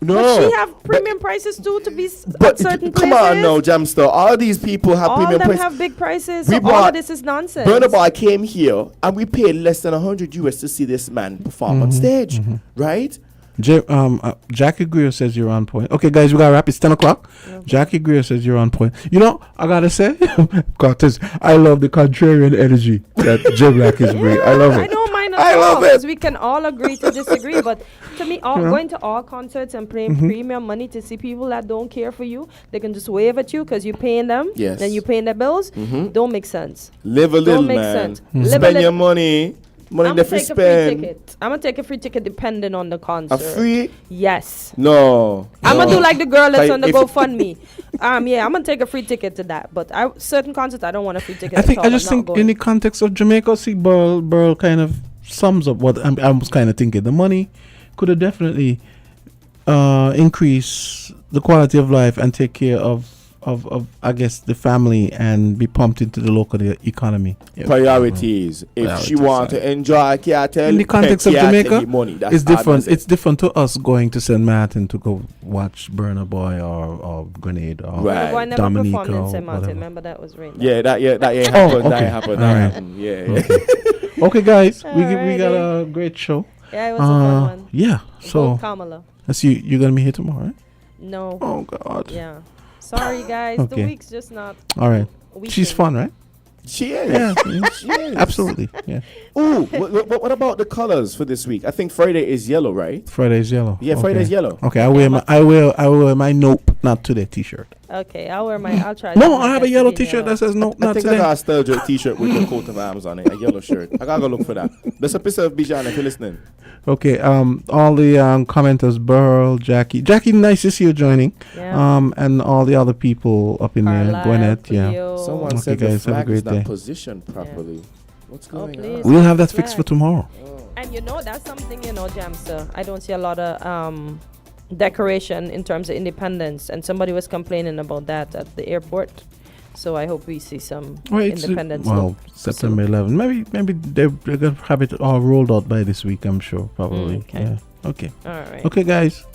No,
but she have premium prices too to be at certain places.
Come on, no, Jamsta. All these people have premium prices.
All of them have big prices. So all of this is nonsense.
Burna Boy came here and we paid less than $100 to see this man perform on stage, right?
Jackie Greer says you're on point. Okay, guys, we gotta wrap. It's 10 o'clock. Okay. Jackie Greer says you're on point. I gotta say, I love the contrarian energy that Jay Black is bringing. I love it.
I don't mind at all because we can all agree to disagree. But to me, going to all concerts and paying premium money to see people that don't care for you, they can just wave at you because you're paying them.
Yes.
Then you're paying their bills. Don't make sense.
Live a little, man. Spend your money. I'm gonna take a free ticket.
I'm gonna take a free ticket depending on the concert.
A free?
Yes.
No.
I'm gonna do like the girl that's on the GoFundMe. I'm gonna take a free ticket to that. But certain concerts I don't want a free ticket.
I just think in the context of Jamaica, see, Burl kind of sums up what I was kind of thinking. The money could have definitely increase the quality of life and take care of I guess the family and be pumped into the local economy.
Priorities. If she want to enjoy cartel,
in the context of Jamaica,
money.
It's different. It's different to us going to St. Martin to go watch Burna Boy or Grenade or Dominica or whatever.
St. Martin. Remember that was rain.
Yeah, that happened. That happened. Yeah.
Okay, guys, we got a great show.
Yeah, it was a fun one.
Yeah. So
Kamala.
Let's see. You're gonna be here tomorrow, right?
No.
Oh God.
Yeah. Sorry, guys.
Okay.
The week's just not.
All right. She's fun, right?
She is.
Yeah, she is. Absolutely. Yeah.
Ooh, what about the colors for this week? I think Friday is yellow, right?
Friday is yellow.
Yeah,
okay.
Friday is yellow.
Okay, I wear my Nope Not Today T-shirt.
Okay, I'll try.
No, I have a yellow T-shirt that says no,
I
not
think
today.
I got a Steljo T-shirt with the coat of arms on it, a yellow shirt. I gotta go look for that. There's a picture of Bijan if you're listening.
Okay, all the commenters, Burl, Jackie, nice to see you joining.
Yeah.
And all the other people up in there, Gwinnett, yeah.
Someone
Okay,
said
guys,
the
have a
flag is
great
not
day.
positioned properly. What's going on?
We'll have that fixed for tomorrow.
And that's something, Jamster. I don't see a lot of decoration in terms of independence, and somebody was complaining about that at the airport. So I hope we see some independence.
Well, September 11. Maybe they're gonna have it all rolled out by this week. I'm sure, probably.
Okay.
Yeah. Okay.
All right.
Okay, guys.